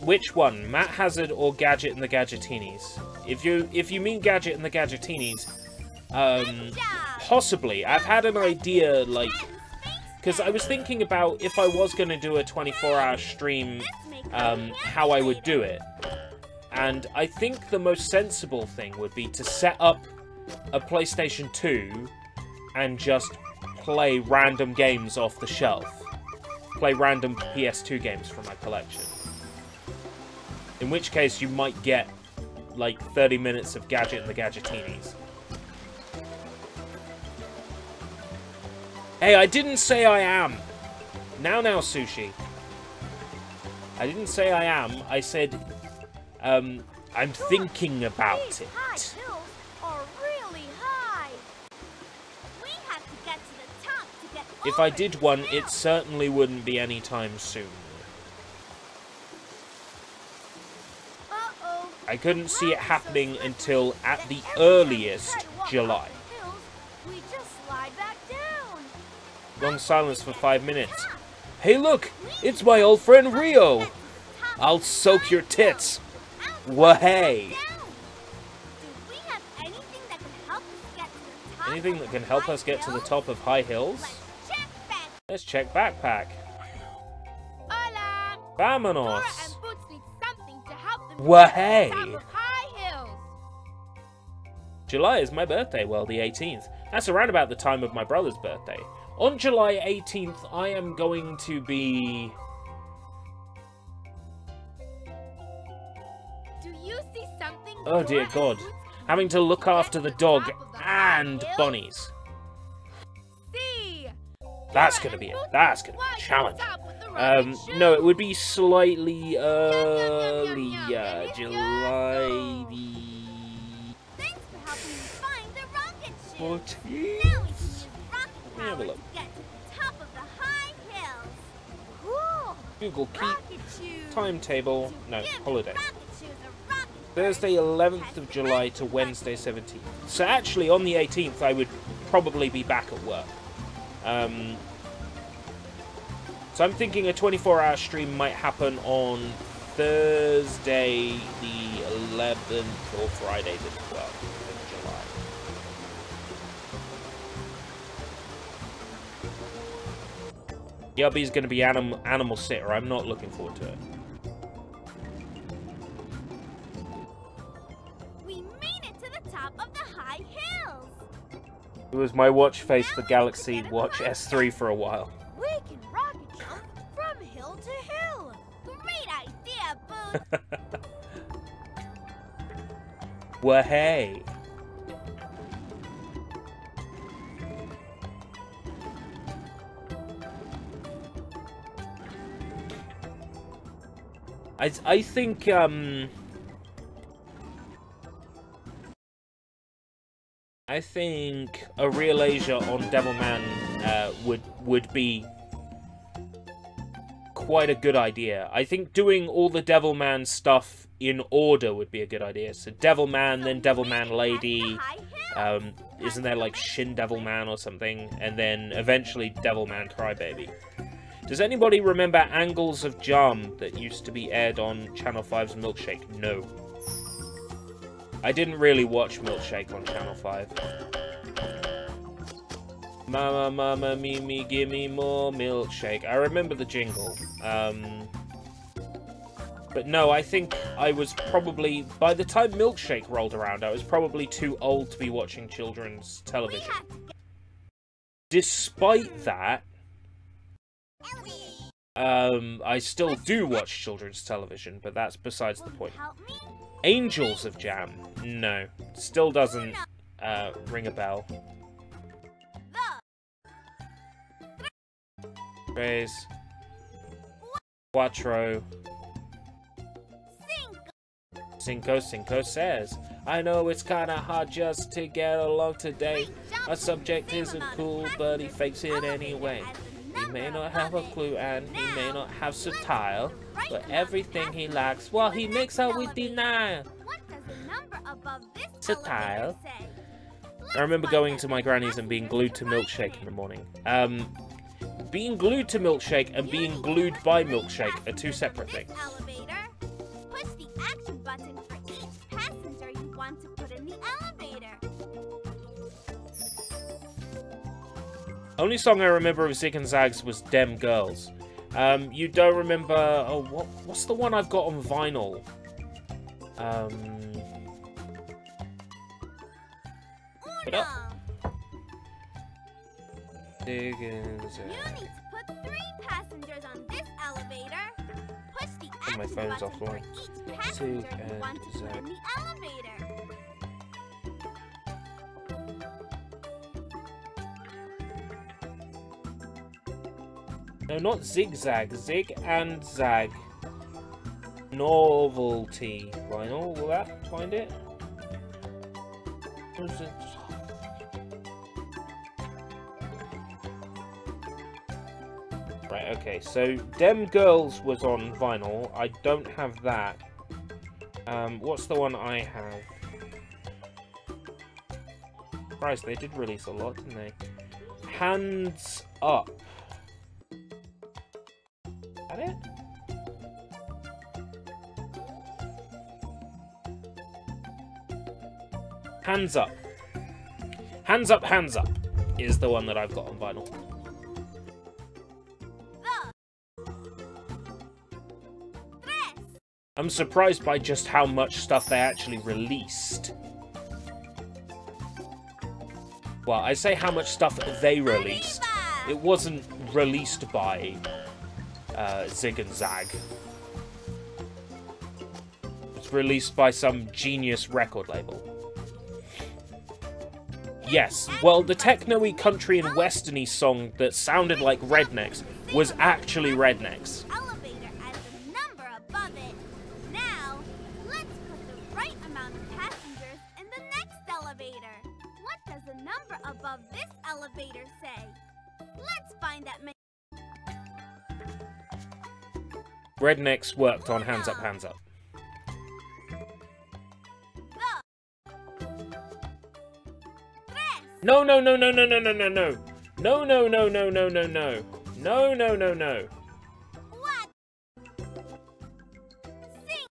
Which one? Matt Hazard or Gadget and the Gadgetinis? If you mean Gadget and the Gadgetinis, possibly. I've had an idea, like, because I was thinking about if I was going to do a 24-hour stream, how I would do it. And I think the most sensible thing would be to set up a PlayStation 2 and just play random games off the shelf. Play random PS2 games from my collection. In which case you might get like 30 minutes of Gadget and the Gadgetinis. Hey, I didn't say I am! Now, Sushi. I didn't say I am, I said, I'm thinking about it. Hills are really high. We have to get to the top to get If I did one, it certainly wouldn't be anytime soon. I couldn't see it happening until, at the earliest, July. We just slide back down. Long silence for 5 minutes. Hey look! It's my old friend Rio! I'll soak your tits! Wah-hey! Anything that can help us get to the top of high hills? Let's check backpack. Vamonos! Wah-hey! July is my birthday, well, the 18th. That's around about the time of my brother's birthday. On July 18th, I am going to be... Do you see something? Oh dear God. Having to look after the dog and bunnies. That's gonna be a challenge. No, it would be slightly earlier. July the... Thanks for helping me find the rocket ship. 14th? Now we can use rocket Let me have a power look. to get to the top of the high hills. Cool. Google Keep. Rocket shoes. Timetable. No, Give me holiday. rocket shoes or rocket Thursday 11th of July to Wednesday 17th. So actually on the 18th I would probably be back at work. So I'm thinking a 24-hour stream might happen on Thursday the 11th or Friday the 12th of July. Yubby's going to be animal sitter. I'm not looking forward to it. We made it to the top of the high hills. It was my watch face for Galaxy Watch S3 for a while. We can rocket jump from hill to hill. Great idea, Boo. Well, hey. I think I think a real Asia on Devilman would be quite a good idea. I think doing all the Devilman stuff in order would be a good idea. So Devilman, then Devilman Lady, isn't there like Shin Devilman or something? And then eventually Devilman Crybaby. Does anybody remember Angles of Jam that used to be aired on Channel 5's Milkshake? No. I didn't really watch Milkshake on Channel 5. Mama, mama, me, gimme more milkshake. I remember the jingle. But no, I think I was probably... By the time Milkshake rolled around, I was probably too old to be watching children's television. Despite that... I still do watch children's television, but that's besides the point. Angels of Jam. No. Still doesn't ring a bell. Tres. Cuatro. Cinco says, I know it's kinda hard just to get along today. Our subject isn't cool, but he fakes it anyway. He may not have a clue and he may not have satire, but everything he lacks, well, he makes out with denial. Satire. I remember going to my granny's and being glued to Milkshake in the morning. Being glued to Milkshake and being glued by Milkshake are two separate things. Push the action button for each passenger you want to put in the elevator. Only song I remember of Zig and Zag's was Dem Girls. You don't remember... Oh, what's the one I've got on vinyl? Put up. Zig and Zag. You need to put 3 passengers on this elevator. Push the action my phone's button for offline. each passenger Zig you want to and put Zag. in the elevator. No, not Zigzag. Zig and Zag. Novelty vinyl. Will that find it? Or is it? Right, okay, so Dem Girls was on vinyl. I don't have that. What's the one I have? Christ, they did release a lot, didn't they? Hands Up. Is that it? Hands Up. Hands Up, Hands Up is the one that I've got on vinyl. I'm surprised by just how much stuff they actually released. Well, I say how much stuff they released. It wasn't released by Zig and Zag. It's released by some genius record label. Yes, well, the techno-y, country, and westerny song that sounded like Rednecks was actually Rednecks. Elevator as the number above it. Now, let's put the right amount of passengers in the next elevator. What does the number above this elevator say? Let's find that many. Rednecks worked on Hands Up, Hands Up. No, no, no, no, no, no, no, no, no. No, no, no, no, no, no, no. No, no, no, no. What? Sing.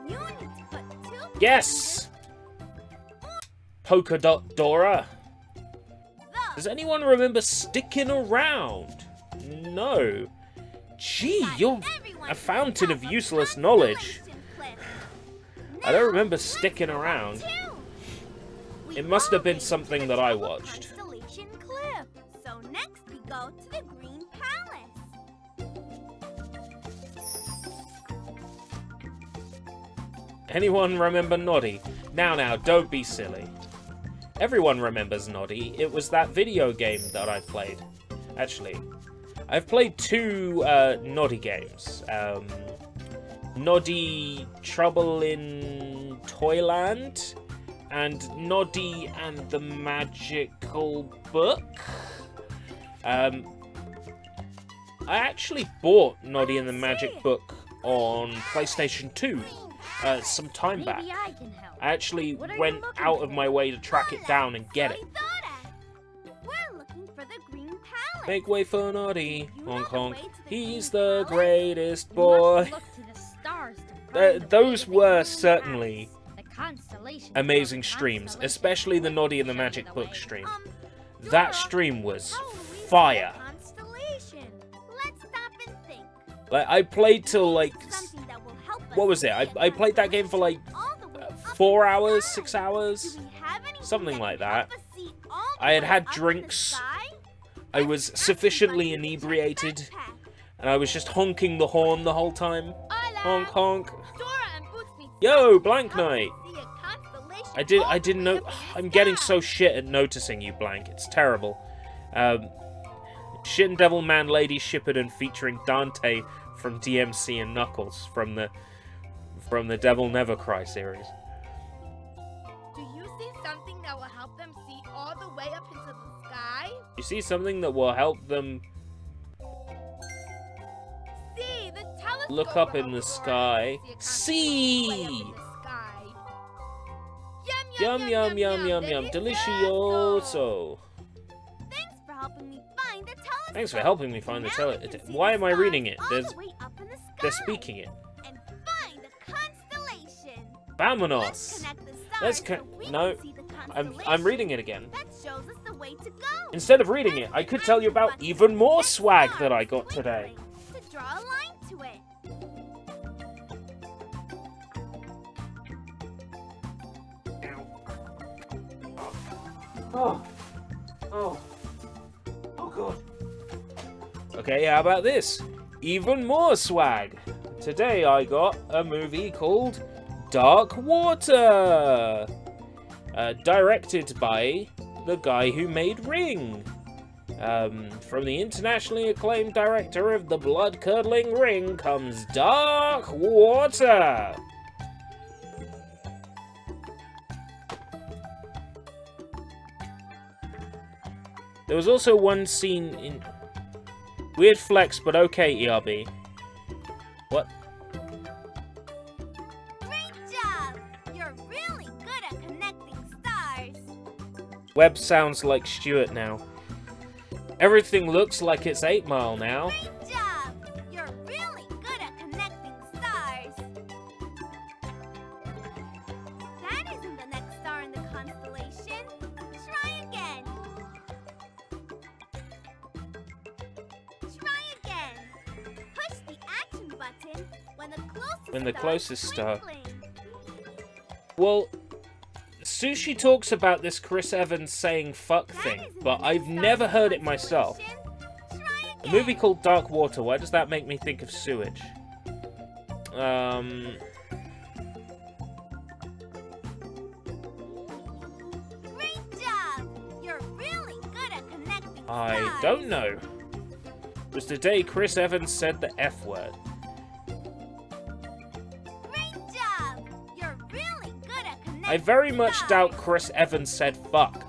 You need to put 2. Yes! Polka Dot Dora. Does anyone remember Sticking Around? No. Gee, you're a fountain of useless knowledge. I don't remember Sticking Around. It must have been something that I watched. So next we go to the Green Palace. Anyone remember Noddy? Now, don't be silly. Everyone remembers Noddy. It was that video game that I played. Actually, I've played 2 Noddy games. Noddy Trouble in Toyland and Noddy and the Magical Book. I actually bought Noddy and the Magic Book on PlayStation 2 some time back. Maybe I can help. I actually What are you went looking out of for? my way to track it down and get it. Silly Dora. We're looking for the Green Palace. Make way for Noddy, You know honk the honk. way to the He's Green the Palace? greatest You boy. must look to the stars to find the Those way to the were Green certainly Palace. The constellations amazing of the streams, constellation especially the Noddy and the show you Magic the Book way. stream. Dora, That stream was how will we see fire. a constellation? Let's stop and think. Like, I played till like, Something that will help us what was it? see a I played that game for like all the way up 4 in the hours, sky. 6 hours. Do we have anything Something that like can that. help us see all the I had way had up in the drinks. sky? I was sufficiently inebriated, and I was just honking the horn the whole time. Honk honk. Dora and Boots meet Yo, Blank Knight. see a constellation I didn't know. all the way up in the I'm getting sky. so shit at noticing you, Blank. It's terrible. Shit and Devil Man Lady Shippuden featuring Dante from DMC and Knuckles from the Devil Never Cry series. Do you see something that will help them see all the way up into the sky? You see something that will help them See, the telescope look up will in the help Dora sky. see a constellation way up See! in the sky. Yum yum yum yum yum, delicioso. Thanks for helping me find the telescope. Thanks for helping me find the Now we can see Why the am I stars reading it? all They're the way up in the they're sky. speaking it. And find the constellation. Let's Vámonos. connect the stars Let's so we no. can see the I'm constellation. reading it again. That shows us the way to go. Instead of reading it, I could tell you about even more swag that I got today. To draw a line to it. Oh god. Okay, how about this? Even more swag. Today I got a movie called Dark Water. Directed by the guy who made Ring. From the internationally acclaimed director of The Blood-Curdling Ring comes Dark Water. There was also one scene in... Weird flex, but okay, ERB. What? Great job! You're really good at connecting stars. Webb sounds like Stuart now. Everything looks like it's 8 Mile now. Great job! You're really good at connecting stars. That isn't the next star in the constellation. Try again. Try again. Push the action button when the closest star is star. twinkling. Well, Sushi talks about this Chris Evans saying fuck That thing, isn't but the I've next star never in the heard it myself. constellation. Try A again. movie called Dark Water, why does that make me think of sewage? Great job! You're really good at connecting I stars. don't know. It was the day Chris Evans said the F word. Great job! You're really good at connecting I very much stars. doubt Chris Evans said fuck.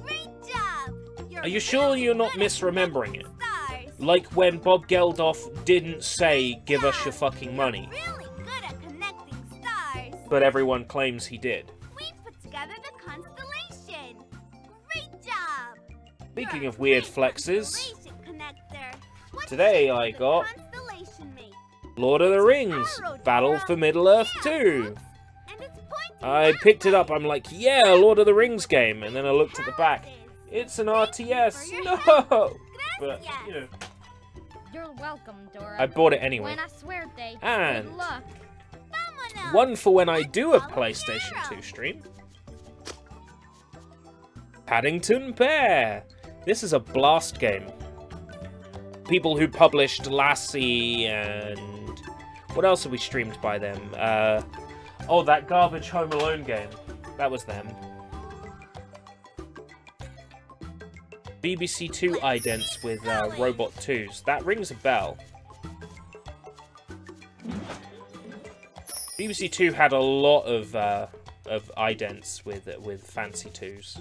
Great job! You're Are you sure really you're not good at misremembering it? connecting stars. Like when Bob Geldof didn't say, give us your fucking money, Really good at connecting stars. but everyone claims he did. We put together the constellation. Great job! Speaking You're of weird a great flexes, constellation connector. What today shape I does got the constellation make? Lord of the Rings, Battle for Middle-earth 2. And it's pointing I that picked it way. up, I'm like, yeah, Lord of the Rings game, and then I looked at the back. It's an RTS, no! But, you know, You're welcome, Dora. I bought it anyway. Buena suerte. And Good luck. Vámonos. one for when I do a Follow PlayStation Dora. 2 stream. Paddington Bear. This is a blast game. People who published Lassie and... What else have we streamed by them? Oh, that garbage Home Alone game. That was them. BBC Two idents with Robot 2s. That rings a bell. BBC Two had a lot of idents with fancy twos.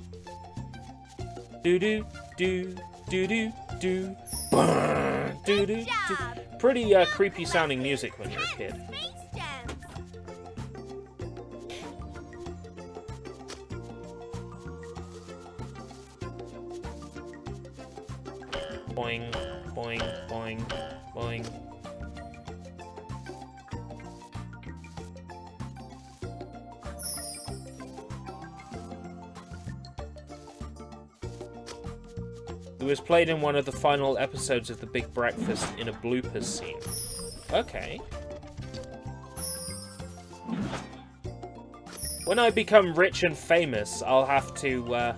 Do do do do do do. Do do do. Pretty creepy sounding music when you're a kid. Boing, boing, boing, boing. It was played in one of the final episodes of The Big Breakfast in a bloopers scene. Okay. When I become rich and famous, I'll have to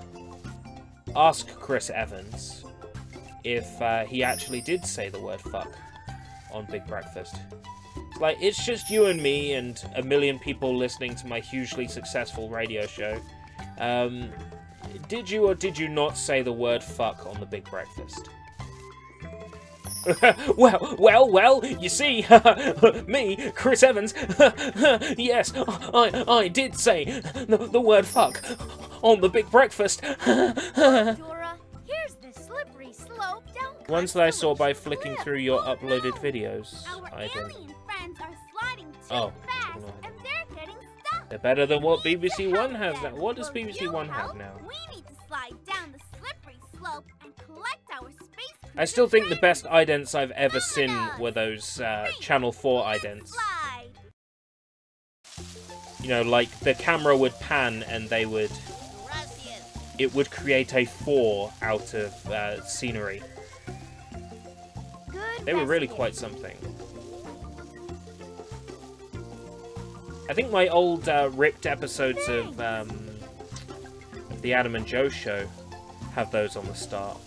ask Chris Evans if he actually did say the word fuck on Big Breakfast. Like, it's just you and me and a million people listening to my hugely successful radio show. Did you or did you not say the word fuck on the Big Breakfast? well, you see, me, Chris Evans, yes, I did say the word fuck on the Big Breakfast. Dora, here's the slippery slope down. Ones that I saw by flicking through your uploaded videos. Our I did. alien friends are sliding too Oh. fast, and they're getting stuck. They're better than what BBC One has now. What does BBC One have now? We need to slide down the slippery slope and collect our space. I still think the best idents I've ever seen were those Channel 4 idents. Slide. You know, like the camera would pan and they would... It would create a 4 out of scenery. Good They were really rescue. quite something. I think my old ripped episodes of the Adam and Joe show have those on the start.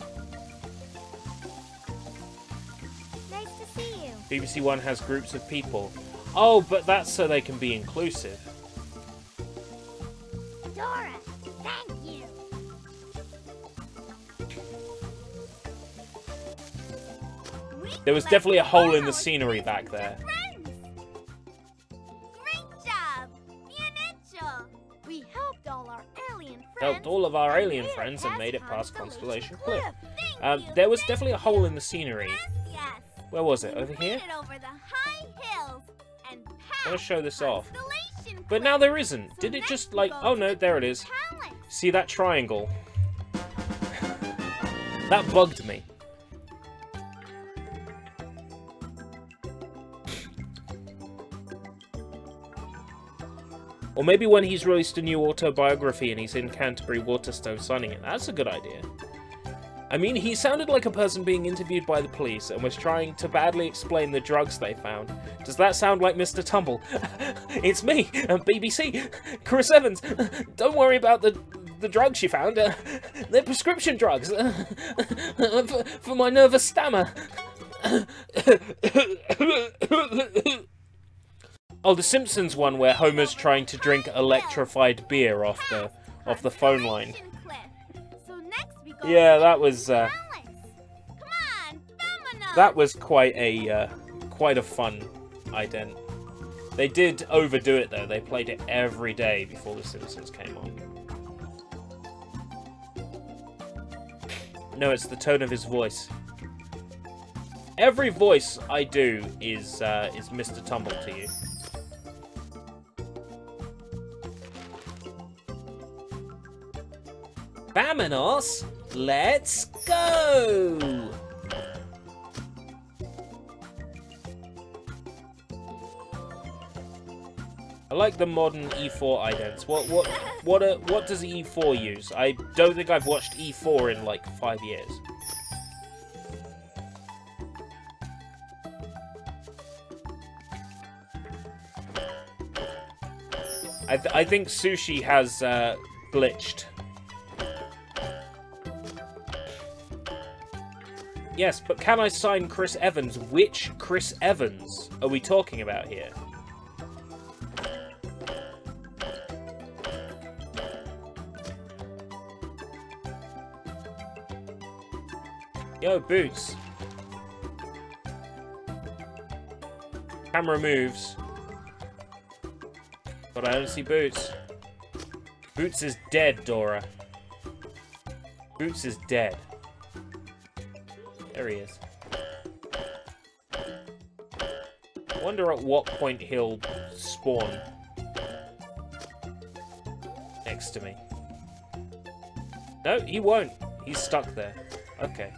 Nice to see you. BBC One has groups of people. Oh, but that's so they can be inclusive. Dora, thank you. There was definitely a hole in the scenery back there. Great job! Bien We helped all our alien friends. Helped all of our alien friends and made it past Constellation Cliff. There was definitely a hole in the scenery. Yes. Where was it? Over here? Over the high hills and I'm gonna show this off. Constellation But now there isn't. So Did it next just we like... go Oh to no, the there it is. palace. See that triangle? That bugged me. Or maybe when he's released a new autobiography and he's in Canterbury Waterstone signing it. That's a good idea. I mean, he sounded like a person being interviewed by the police and was trying to badly explain the drugs they found. Does that sound like Mr. Tumble? It's me, BBC, Chris Evans. Don't worry about the drugs you found. They're prescription drugs for my nervous stammer. Oh, the Simpsons one where Homer's trying to drink electrified beer off the phone line. So next we go Yeah, to that was the palace. Come on, Domino. that was quite a fun ident. They did overdo it though. They played it every day before the Simpsons came on. No, it's the tone of his voice. Every voice I do is Mr. Tumble to you. Vámonos! Let's go! I like the modern E4 idents. What does E4 use? I don't think I've watched E4 in like 5 years. I think Sushi has glitched. Yes, but can I sign Chris Evans? Which Chris Evans are we talking about here? Yo, Boots. Camera moves. But I don't see Boots. Boots is dead, Dora. Boots is dead. There he is. I wonder at what point he'll spawn next to me. No, he won't. He's stuck there. Okay.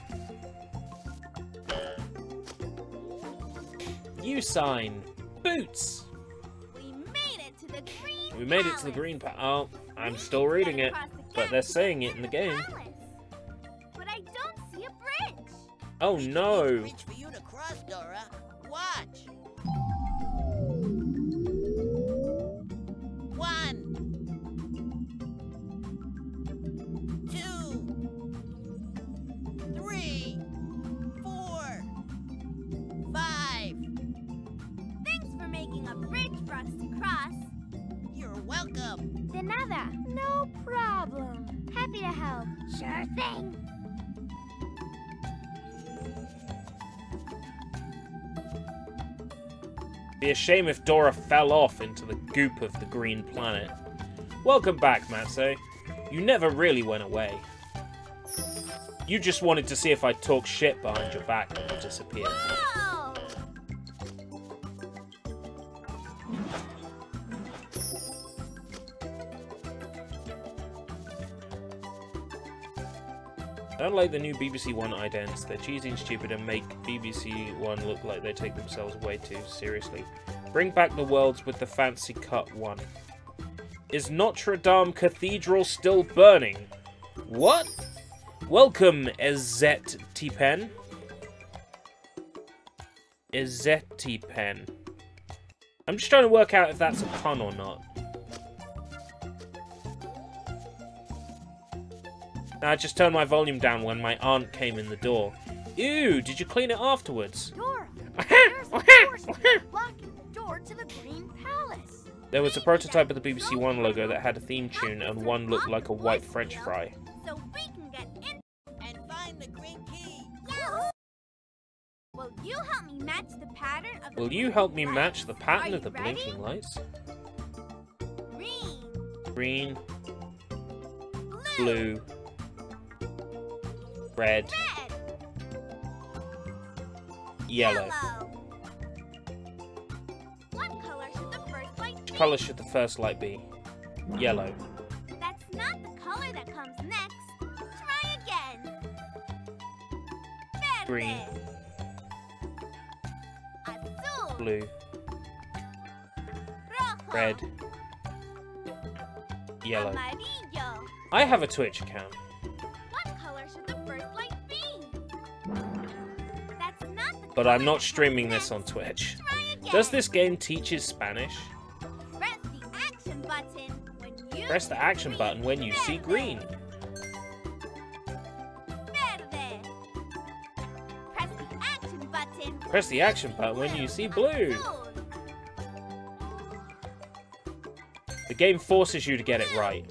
New sign. Boots. We made it to the green We made it to the green Oh, I'm still reading it, but they're saying it in the game. But I don't see a bridge. Oh no. Bridge for you to cross, Dora. Watch. 1, 2, 3, 4, 5. Thanks for making a bridge for us to cross. You're welcome. De nada. No problem. Happy to help. Sure thing. Be a shame if Dora fell off into the goop of the green planet. Welcome back, Matze. You never really went away. You just wanted to see if I'd talk shit behind your back when you disappeared. Whoa! I don't like the new BBC One idents. They're cheesy and stupid and make BBC One look like they take themselves way too seriously. Bring back the worlds with the fancy cut one. Is Notre Dame Cathedral still burning? What? Welcome, Ezet Pen. Ezet Pen. I'm just trying to work out if that's a pun or not. I just turned my volume down when my aunt came in the door. Ew, did you clean it afterwards? Dora, there's a force blocking the door to the Green Palace. There was a prototype of the BBC One logo that had a theme tune and one looked like a white French fry. So we can get in And find the green key. Yahoo! Will you help me match the pattern of the Will you help me blinking match the lights? pattern Are of the you ready? blinking lights? Green, Green, blue, blue, red, red, yellow. What color should the first light be? Which colour should the first light be? Yellow. That's not the color that comes next. Try again. Verde. Green. Azul. Blue, Rojo. red, yellow. Amarillo. I have a Twitch account. What color should the first light be? That's not the But color I'm not that streaming comes this on next. Twitch. Try again. Does this game teaches Spanish? Press the action button when you Press the see action green. button when you see green. Verde. Press the action button. Press the action button when you see blue. Azul. The game forces you to get it right.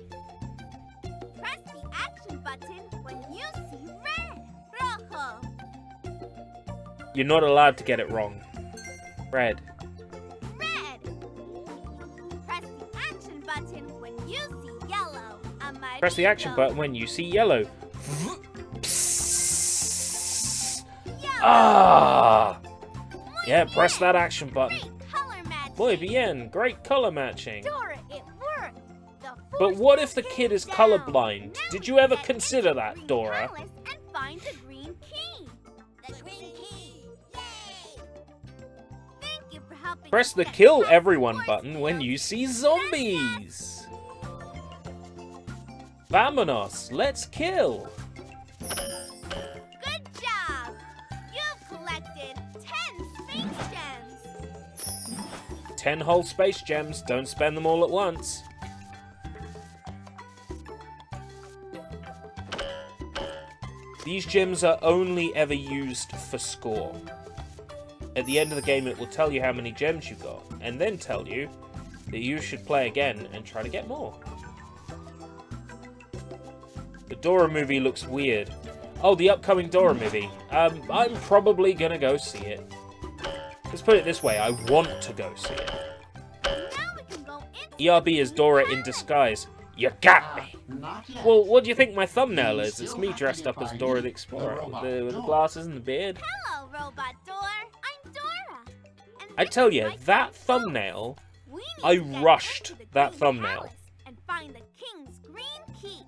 Press the action button when you see red. Rojo. You're not allowed to get it wrong. Red. Red. Press the action button when you see yellow. Amarillo. Press the action button when you see yellow. Yellow. Ah! Yeah, press that action button. Great color matching. Muy bien, great color matching. Dora, it worked. The But force what if the is kid is down. colorblind? Now Did we you ever get consider into that, Green Dora? Palace and find the green key. The green key. Yay! Thank you for helping Press us the get kill past everyone force button when fields. you see zombies. Vamonos, let's kill. Good job. You've collected 10 space gems. 10 whole space gems, don't spend them all at once. These gems are only ever used for score. At the end of the game it will tell you how many gems you got, and then tell you that you should play again and try to get more. The Dora movie looks weird. Oh, the upcoming Dora movie. I'm probably gonna go see it. Let's put it this way, I want to go see it. Now we can go into ERB is Dora in disguise. You got me! Not yet. Well, what do you think my thumbnail is? It's me dressed up as Dora the Explorer with the glasses and the beard. Hello, Robot Door. I'm Dora. And I this tell is you, my that friend thumbnail, We need I to get rushed into the that Green thumbnail. Palace and find the king's green key.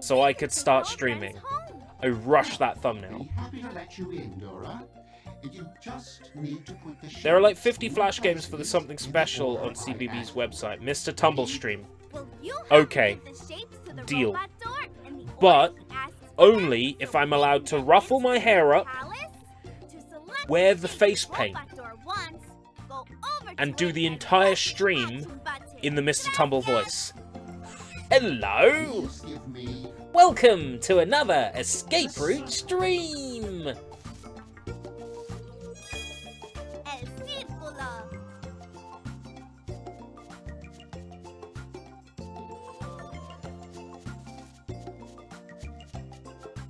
So we I can could take start our streaming. friends home. I rushed that thumbnail. Be happy to let you in, Dora. You just need to put the There are like shapes 50 in flash places games for the in something the special order on I CBB's asked. website. Mr. Tumblestream. Will you help Okay. me give the shapes to the Deal. Robot Door and the But orcs asks for only them if so I'm we allowed can to get ruffle into my the hair up, palace to select wear the the shape face the paint, Robot Door wants, go over and to do it the and entire press the stream action button. in the Mr. Tumble voice. Please Hello! give me Welcome to another escape route stream! El Círculo.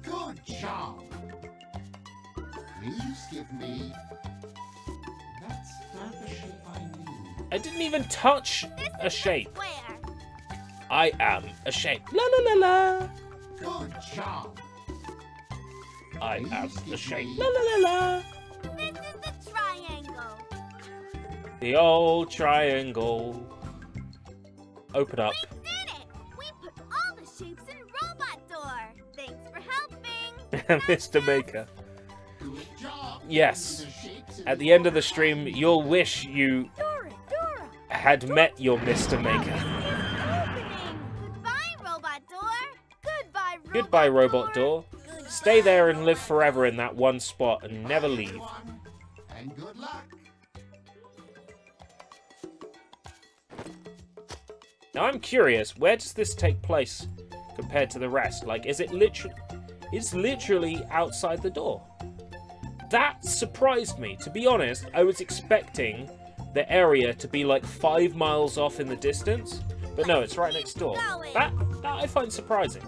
good job. Please give me. That's not the shape I need. I didn't even touch This a is shape. the square. I am a shape. La la la la! Good job. I am Please a give shape. me- La la la la! This is the triangle. The old triangle. Open up. We did it! We put all the shapes in Robot Door. Thanks for helping. Mr. Maker. Good job. Yes. The shapes in At the end of the stream, you'll wish you Dora, Dora. had met your Mr. Maker. It's opening. Goodbye, Robot Door. Goodbye, Robot Goodbye, Robot Door. Goodbye. Stay there and live forever in that one spot and never leave. everyone, and good luck. Now I'm curious, where does this take place compared to the rest? Like, is it literally... It's literally outside the door. That surprised me. To be honest, I was expecting the area to be like 5 miles off in the distance. But no, it's right next door. That I find surprising.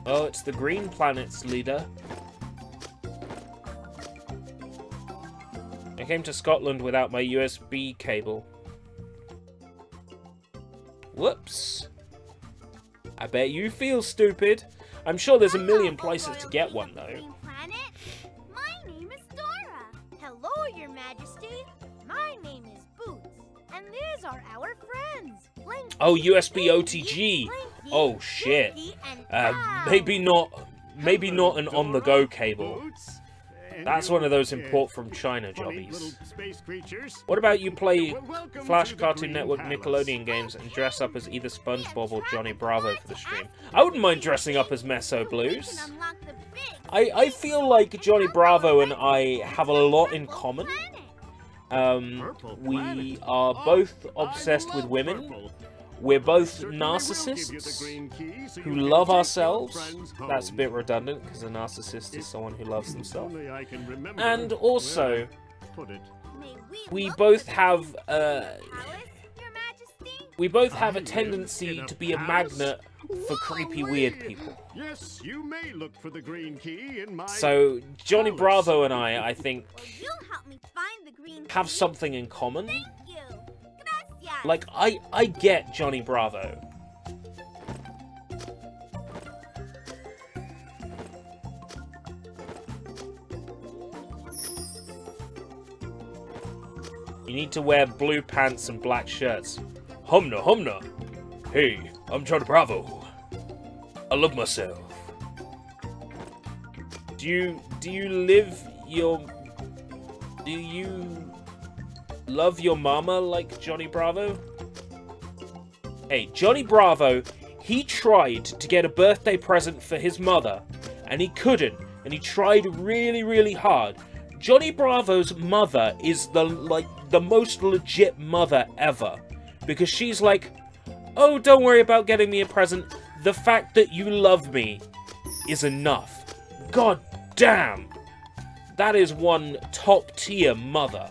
Oh, it's the Green Planet's leader. I came to Scotland without my USB cable. Whoops. I bet you feel stupid. I'm sure there's a million places to get one, though. Green Planet. My name is Dora. Hello, Your Majesty. My name is Boots, and these are our friends. Blinky, Oh, USB Blinky, OTG. Blinky, Oh, shit. Blinky, and Ow. Maybe not an on-the-go cable. That's one of those import from China jobbies. What about you play Flash Cartoon Network Nickelodeon games and dress up as either SpongeBob or Johnny Bravo for the stream? I wouldn't mind dressing up as Meso You Blues. can unlock the big I feel like Johnny Bravo and I have a lot in common. We are both obsessed with women. We're both narcissists who love ourselves. That's a bit redundant because a narcissist is someone who loves themselves. And also, May we look both for the have palace, Your Majesty? we both have a tendency to be a magnet for creepy weird people. Yes, you may look for the green key in my... So Johnny Bravo and I think, Will you help me find the green have key? something in common. Thank you. Gracias. Like I get Johnny Bravo. You need to wear blue pants and black shirts. Humna, humna. Hey, I'm Johnny Bravo. I love myself. Do you love your mama like Johnny Bravo? Hey, Johnny Bravo, he tried to get a birthday present for his mother, and he couldn't, and he tried really, really hard. Johnny Bravo's mother is the most legit mother ever, because she's like, oh, don't worry about getting me a present. The fact that you love me is enough. God damn! That is one top-tier mother.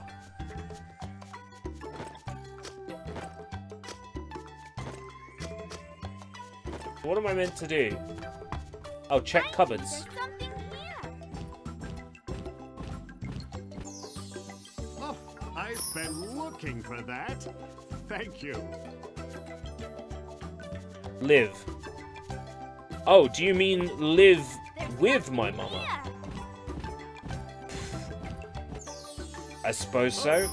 What am I meant to do? Oh, check cupboards. There's something here. been looking for that. Thank you. Live. Oh, do you mean live with my mama? I suppose so.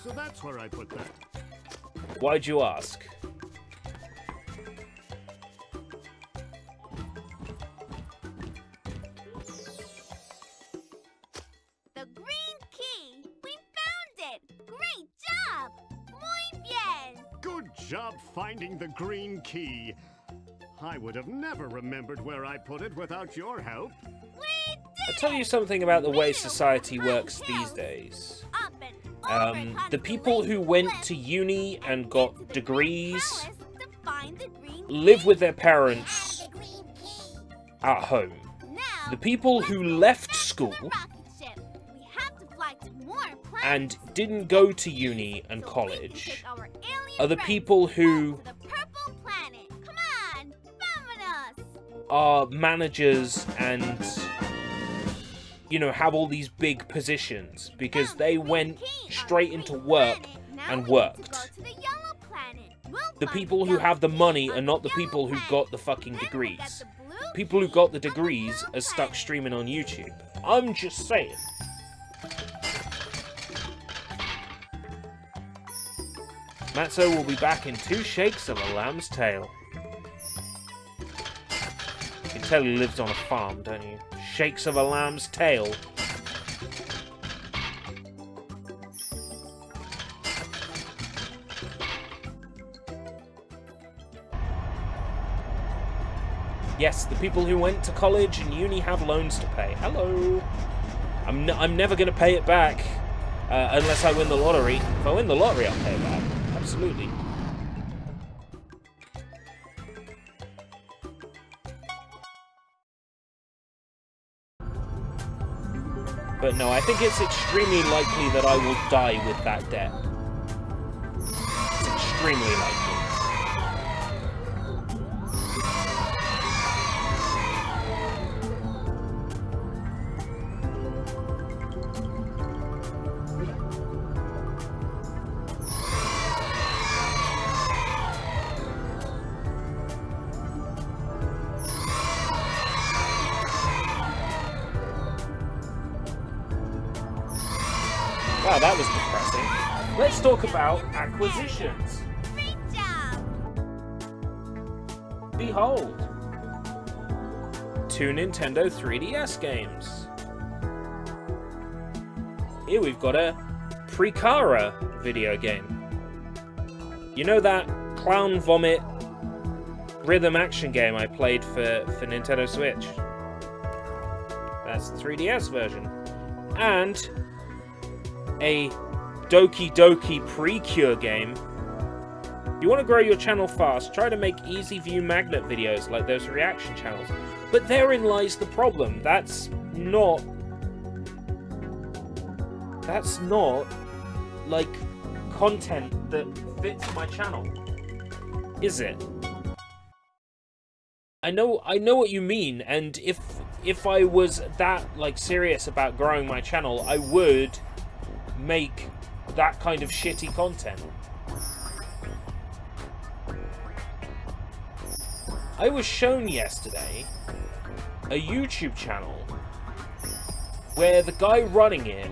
So that's where I put that. Why'd you ask? The green key! We found it! Great job! Muy bien! Good job finding the green key. I would have never remembered where I put it without your help. We did! I'll tell you something about the way society works these days. Up and over The people who went to uni and got degrees to find the green live with their parents The green key. at home. Now, The people who left school rocket ship. We have to fly to more planets. and didn't go to uni and so we can college take our alien are the friends people who to the purple planet. Come on, vámonos! are managers and, you know, have all these big positions because they went straight into work and worked. The people who have the money are not the people who got the fucking degrees. People who got the degrees are stuck streaming on YouTube. I'm just saying. Matzo will be back in 2 shakes of a lamb's tail. You can tell he lives on a farm, don't you? Shakes of a lamb's tail. Yes, the people who went to college and uni have loans to pay. Hello. I'm never going to pay it back unless I win the lottery. If I win the lottery, I'll pay it back. Absolutely. But no, I think it's extremely likely that I will die with that debt. It's extremely likely. Wow, that was depressing. Let's talk about acquisitions. Great job! Behold. 2 Nintendo 3DS games. Here we've got a Precara video game. You know that clown vomit rhythm action game I played for Nintendo Switch? That's the 3DS version. And a Doki Doki Precure game. If you want to grow your channel fast, try to make easy view magnet videos like those reaction channels. But therein lies the problem. That's not like content that fits my channel, is it? I know what you mean, and if I was that like serious about growing my channel, I would make that kind of shitty content. I was shown yesterday a YouTube channel where the guy running it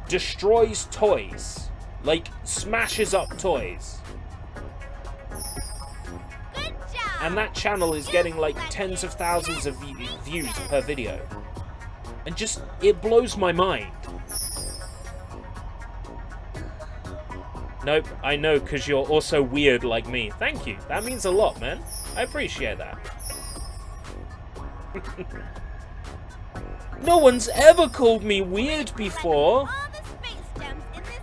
destroys toys, like smashes up toys. Good job! And that channel is getting like tens of thousands of views per video. And just, it blows my mind. Nope, I know, because you're also weird like me. Thank you. That means a lot, man. I appreciate that. No one's ever called me weird before.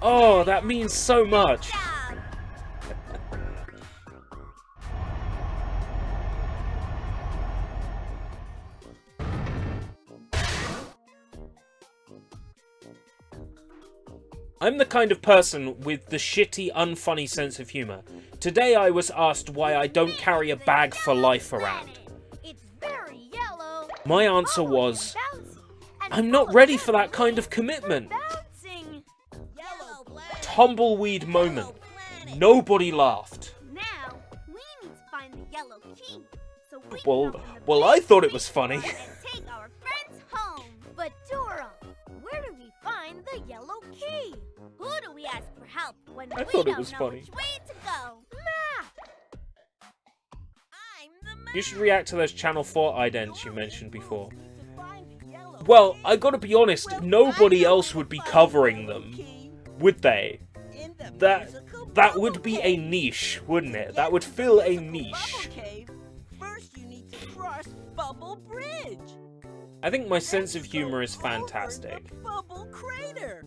Oh, that means so much. I'm the kind of person with the shitty, unfunny sense of humor. Today I was asked why I don't carry a bag for life around. It's very yellow. My answer was, I'm not ready for that kind of commitment. Bouncing. Yellow, black. tumbleweed moment. Nobody laughed. Now, we need to find the yellow key. So we can Well, open the well, I big thought it was space funny. pod and take our friends home. But Dora, where do we find the yellow key? Who do we ask for help when I we thought it don't was know funny. which way to go? Map! I'm the map. You should react to those Channel 4 idents you mentioned before. Well, I gotta be honest, nobody else would be covering them, would they? That would be a niche, wouldn't it? That would fill a niche. First you need to cross Bubble Bridge. I think my sense of humor is fantastic. Bubble Crater.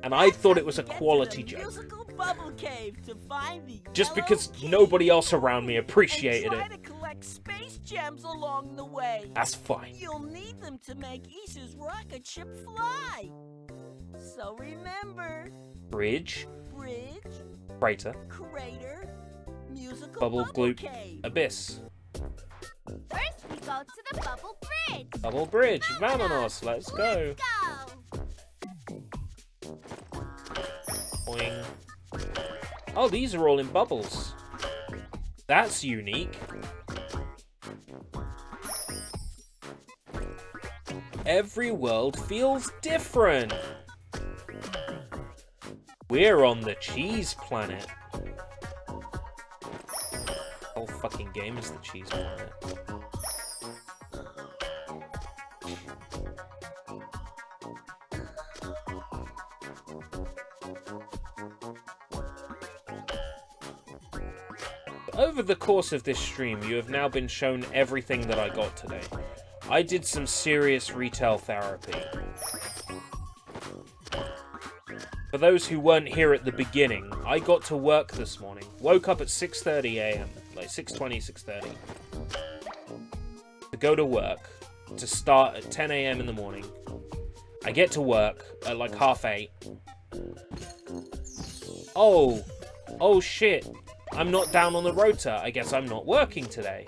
And I thought it was a quality joke. Musical Bubble Cave to find the Just yellow because key. nobody else around me appreciated And try it. to collect space gems along the way. That's fine. You'll need them to make Issa's rocket ship fly. So remember, Bridge, bridge, crater, crater, musical bubble gloop, cave. abyss. First, we go to the bubble bridge. Bubble bridge, vamonos, let's go. Go! Boing. Oh, these are all in bubbles. That's unique. Every world feels different. We're on the cheese planet. The whole fucking game is the cheese planet. Over the course of this stream, you have now been shown everything that I got today. I did some serious retail therapy. For those who weren't here at the beginning, I got to work this morning. Woke up at 6:30 a.m. Like 6:20, 6:30. To go to work. To start at 10 a.m. in the morning. I get to work at like 8:30. Oh shit. I'm not down on the rota. I guess I'm not working today.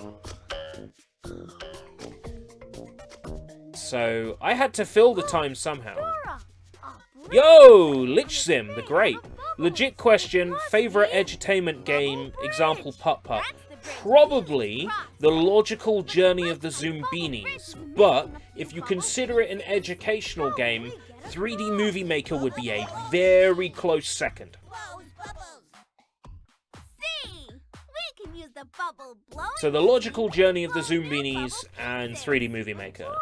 So, I had to fill the time somehow. Dora! Yo! Lich Sim, the Great. Legit question, favorite edutainment game, example Putt Putt. Probably The Logical Journey of the Zoombinis. But, if you consider it an educational game, 3D Movie Maker would be a very close second. We can use the bubble blowing. So the Logical Journey of the Zoombinis and 3D Movie Maker.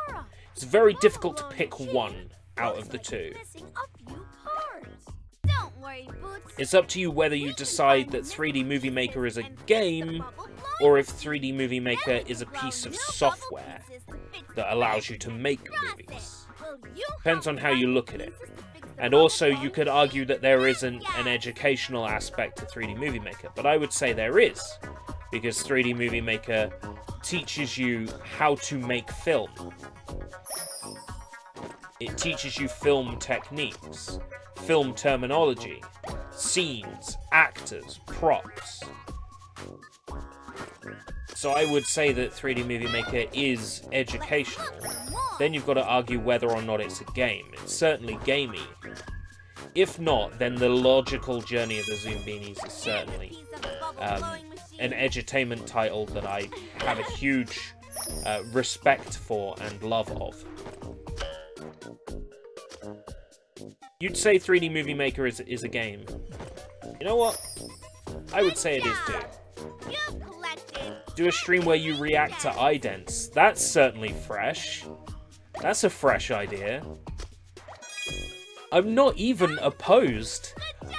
It's very difficult to pick one out of the two. Missing a few parts. Don't worry, Boots. It's up to you whether you decide that 3D Movie Maker is a game, or if 3D Movie Maker is a piece of software that allows you to make movies. Depends on how you look at it. And also, you could argue that there isn't an educational aspect to 3D Movie Maker, but I would say there is, because 3D Movie Maker teaches you how to make film. It teaches you film techniques, film terminology, scenes, actors, props. So I would say that 3D Movie Maker is educational. Then you've got to argue whether or not it's a game. It's certainly gamey. If not, then The Logical Journey of the Zoombinis is certainly an edutainment title that I have a huge respect for and love of. You'd say 3D Movie Maker is a game. You know what? I would say it is too. Do a stream where you react to idents. That's certainly fresh. That's a fresh idea. I'm not even opposed.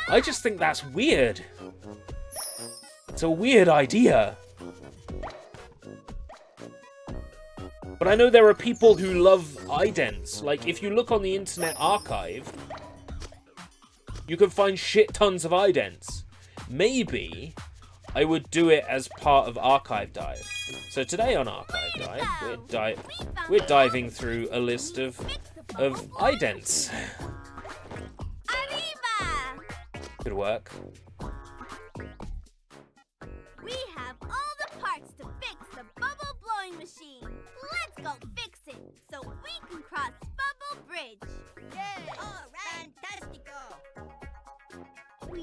I just think that's weird. It's a weird idea. But I know there are people who love idents. Like, if you look on the Internet Archive, you can find shit tons of idents. Maybe I would do it as part of Archive Dive. So today on Archive Dive, we're diving through a list of idents. Good work. We have all the parts to fix the bubble blowing machine. Let's go fix it so we can cross Bubble Bridge. Yay! All right! Fantastico!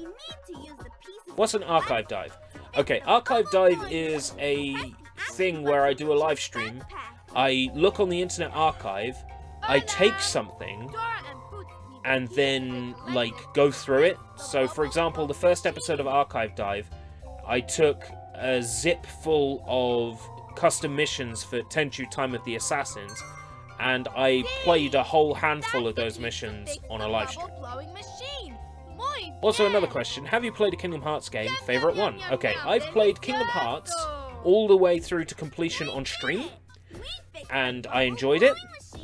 need to use the pieces. What's an archive dive? Okay, archive dive is a thing where I do a live stream. I look on the Internet Archive, I take something, and then, like, go through it. So, for example, the first episode of Archive Dive, I took a zip full of custom missions for Tenchu Time of the Assassins, and I played a whole handful of those missions on a live stream. Also, another question, have you played a Kingdom Hearts game? Favorite one? Okay, I've played Kingdom Hearts all the way through to completion on stream, and I enjoyed it.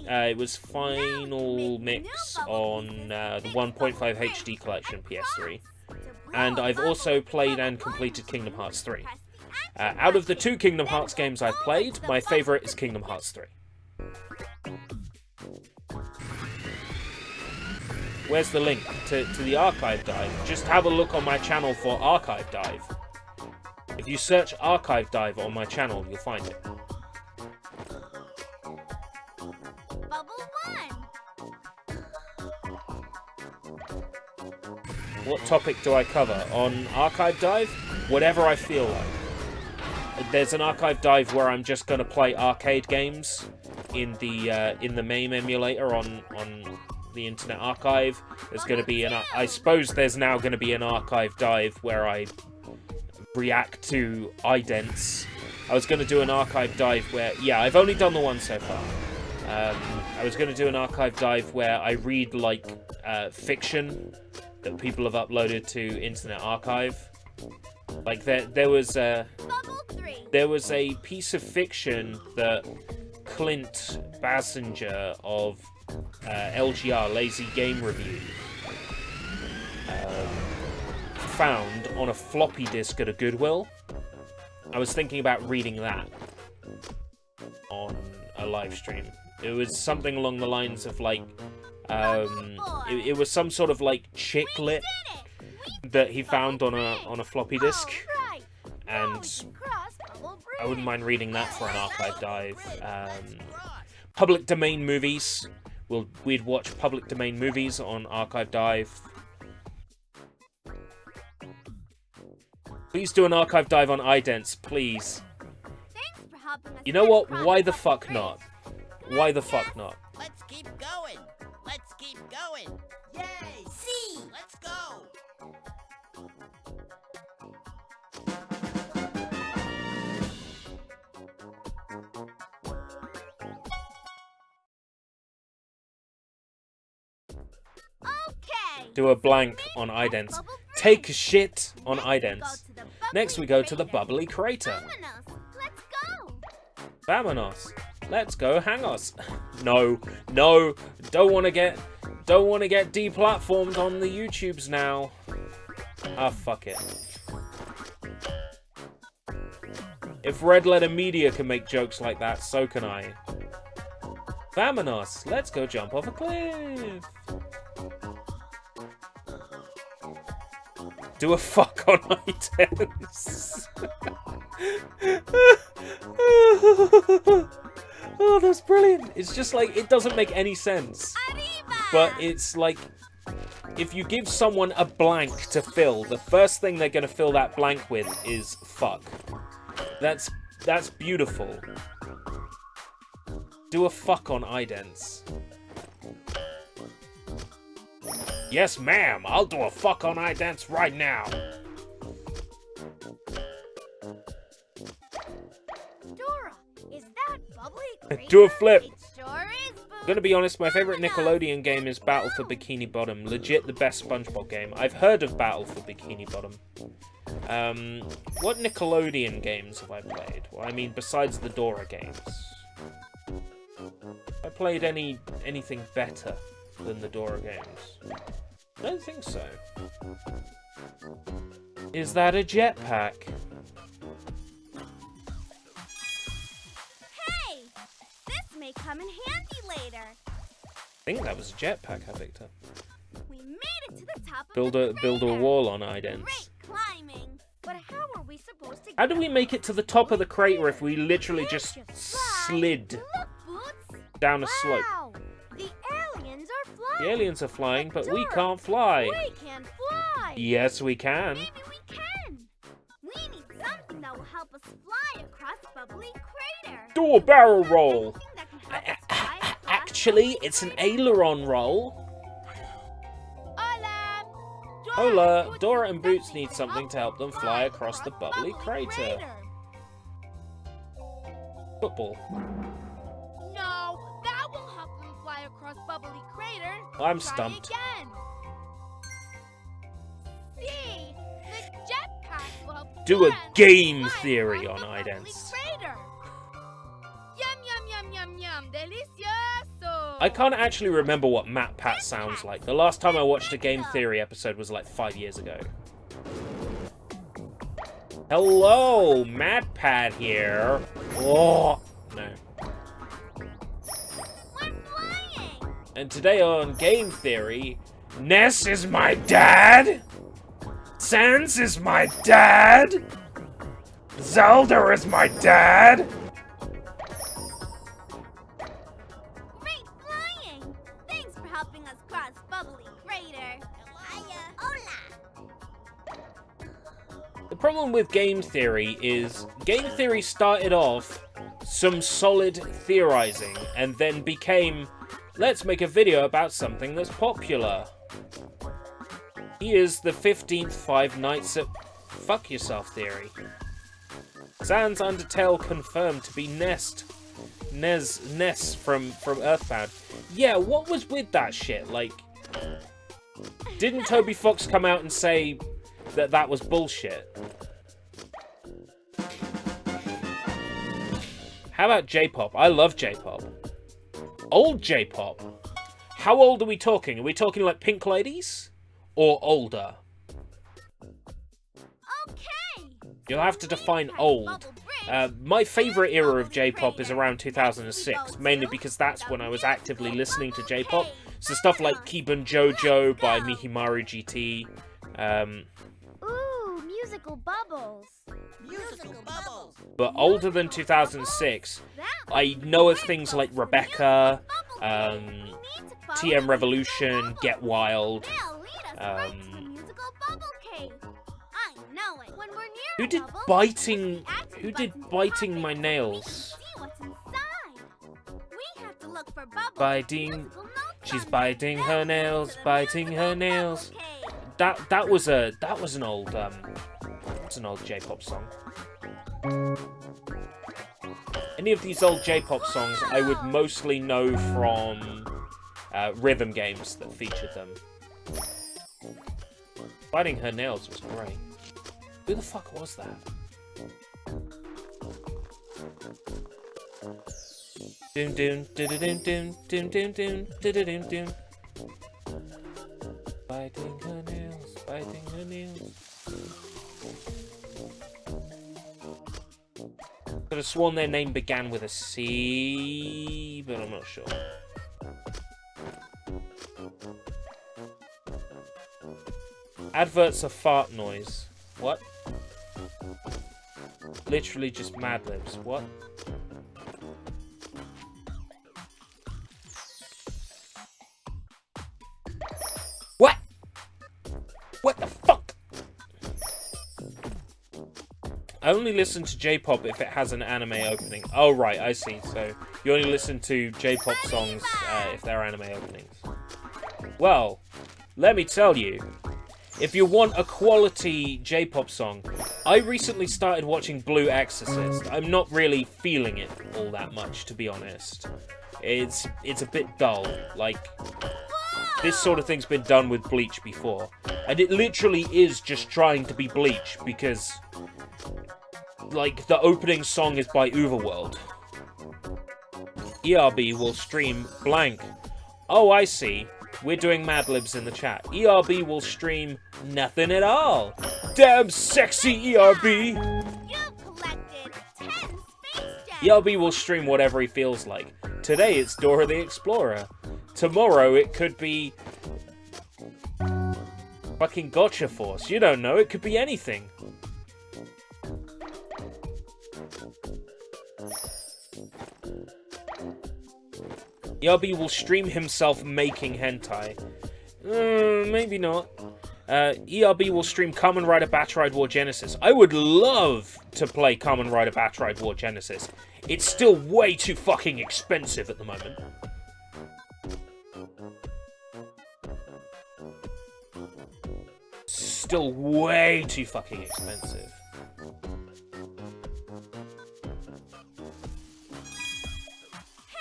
It was final mix on the 1.5 HD collection PS3. And I've also played and completed Kingdom Hearts 3. Out of the 2 Kingdom Hearts games I've played, my favourite is Kingdom Hearts 3. Where's the link to the Archive Dive? Just have a look on my channel for Archive Dive. If you search Archive Dive on my channel, you'll find it. What topic do I cover? On Archive Dive? Whatever I feel like. There's an Archive Dive where I'm just going to play arcade games in the MAME emulator on the Internet Archive. There's going to be I suppose there's now going to be an Archive Dive where I react to idents. I was going to do an Archive Dive where... Yeah, I've only done the one so far. I was going to do an Archive Dive where I read, like, fiction that people have uploaded to Internet Archive. Like, there was a piece of fiction that Clint Basinger of LGR, Lazy Game Review, found on a floppy disk at a Goodwill. I was thinking about reading that on a live stream. It was something along the lines of, like, it was some sort of, like, chick lit that he found on a floppy disk, and I wouldn't mind reading that for an Archive Dive. Public domain movies. We'd watch public domain movies on Archive Dive. Please do an Archive Dive on idents, please. You know what? Why the fuck not? Why the fuck not? Let's keep going. Let's keep going. Yay! See! Let's go! Okay. Do a blank on idents. Take a shit on idents. Next we go to the bubbly crater. Let's go. Vamonos. Let's go hang us. No, don't want to get deplatformed on the YouTubes now. Ah, fuck it. If Red Letter Media can make jokes like that, so can I. Vamonos. Let's go jump off a cliff. Do a fuck on items. Oh, that's brilliant. It's just like, it doesn't make any sense. But it's like, if you give someone a blank to fill, the first thing they're going to fill that blank with is fuck. That's beautiful. Do a fuck on idents. Yes, ma'am. I'll do a fuck on idents right now. Dora, is that bubbly crater? Do a flip. It sure is, boo. I'm gonna be honest, my favorite Nickelodeon game is Battle for Bikini Bottom. Legit the best SpongeBob game. I've heard of Battle for Bikini Bottom. What Nickelodeon games have I played? Well, I mean, besides the Dora games. Have I played anything better than the Dora games? I don't think so. Is that a jetpack? Hey, this may come in handy later. I think that was a jetpack, Victor. We made it to the top Build of the a crater. wall on idents. Great climbing. But how are we supposed to How do we make it to the top of the crater if we literally just slid Look, Boots. down a slope? Wow. The aliens are flying. The aliens are flying, but we can't fly. We can fly. fly. Yes, we can. Maybe we can. We need something that will help us fly across Bubbly Crater. Do a barrel roll. Anything that can help us fly across Actually, Bubbly it's an Crater. aileron roll. Hola. Hola, Dora and Boots need something to help them fly across the bubbly crater. Football. No, that will help them fly across Bubbly Crater. I'm Try stumped. again. See, the jetpack will help Do a friends game fly theory across on the Bubbly idents. Crater. Yum yum yum yum yum, delicioso. I can't actually remember what MatPat sounds like. The last time I watched a game theory episode was like 5 years ago. Hello, MatPat here. Oh, no. We're flying. And today on Game Theory, Ness is my dad. Sans is my dad. Zelda is my dad. Great flying. Thanks for helping us cross Bubbly Crater. Hola. The problem with game theory is game theory started off some solid theorizing and then became, let's make a video about something that's popular. Here's the 15th Five Nights at Fuck Yourself theory. Sans Undertale confirmed to be Ness from Earthbound. Yeah, what was with that shit? Like, didn't Toby Fox come out and say that that was bullshit? How about J-pop? I love J-pop. Old J-pop. How old are we talking? Are we talking like Pink Ladies? Or older? Okay. You'll have to define old. My favourite era of J-pop is around 2006, mainly because that's when I was actively listening to J-pop. So stuff like Kiban Jojo by Mihimaru GT. Ooh, musical bubbles. Musical bubbles. But older than 2006, I know of things like Rebecca, TM Revolution, Get Wild. Who did biting? Who did biting my nails? Biting. She's biting her nails, biting her nails. That was an old J-pop song. Any of these old J-pop songs I would mostly know from rhythm games that featured them. Biting her nails was great. Who the fuck was that? Doom doom doom doom doom doom doom doom doom doom. Biting her nails, biting her nails. Could have sworn their name began with a C, but I'm not sure. Adverts are fart noise. What? Literally just Mad Libs. What? What? What the fuck? I only listen to J-pop if it has an anime opening. Oh, right, I see. So, you only listen to J-pop songs if they're anime openings. Well, let me tell you, if you want a quality J-pop song, I recently started watching Blue Exorcist. I'm not really feeling it all that much, to be honest. It's a bit dull. Like, this sort of thing's been done with Bleach before. And it literally is just trying to be Bleach, because, like, the opening song is by Uberworld. ERB will stream blank. Oh, I see. We're doing Mad Libs in the chat. ERB will stream nothing at all. Damn sexy ERB! You've collected 10 space gems. ERB will stream whatever he feels like. Today it's Dora the Explorer. Tomorrow it could be fucking Gotcha Force. You don't know, it could be anything. ERB will stream himself making hentai. Maybe not. ERB will stream Kamen Rider Battle Ride War Genesis. I would love to play Kamen Rider Battle Ride War Genesis. It's still way too fucking expensive at the moment. Still way too fucking expensive.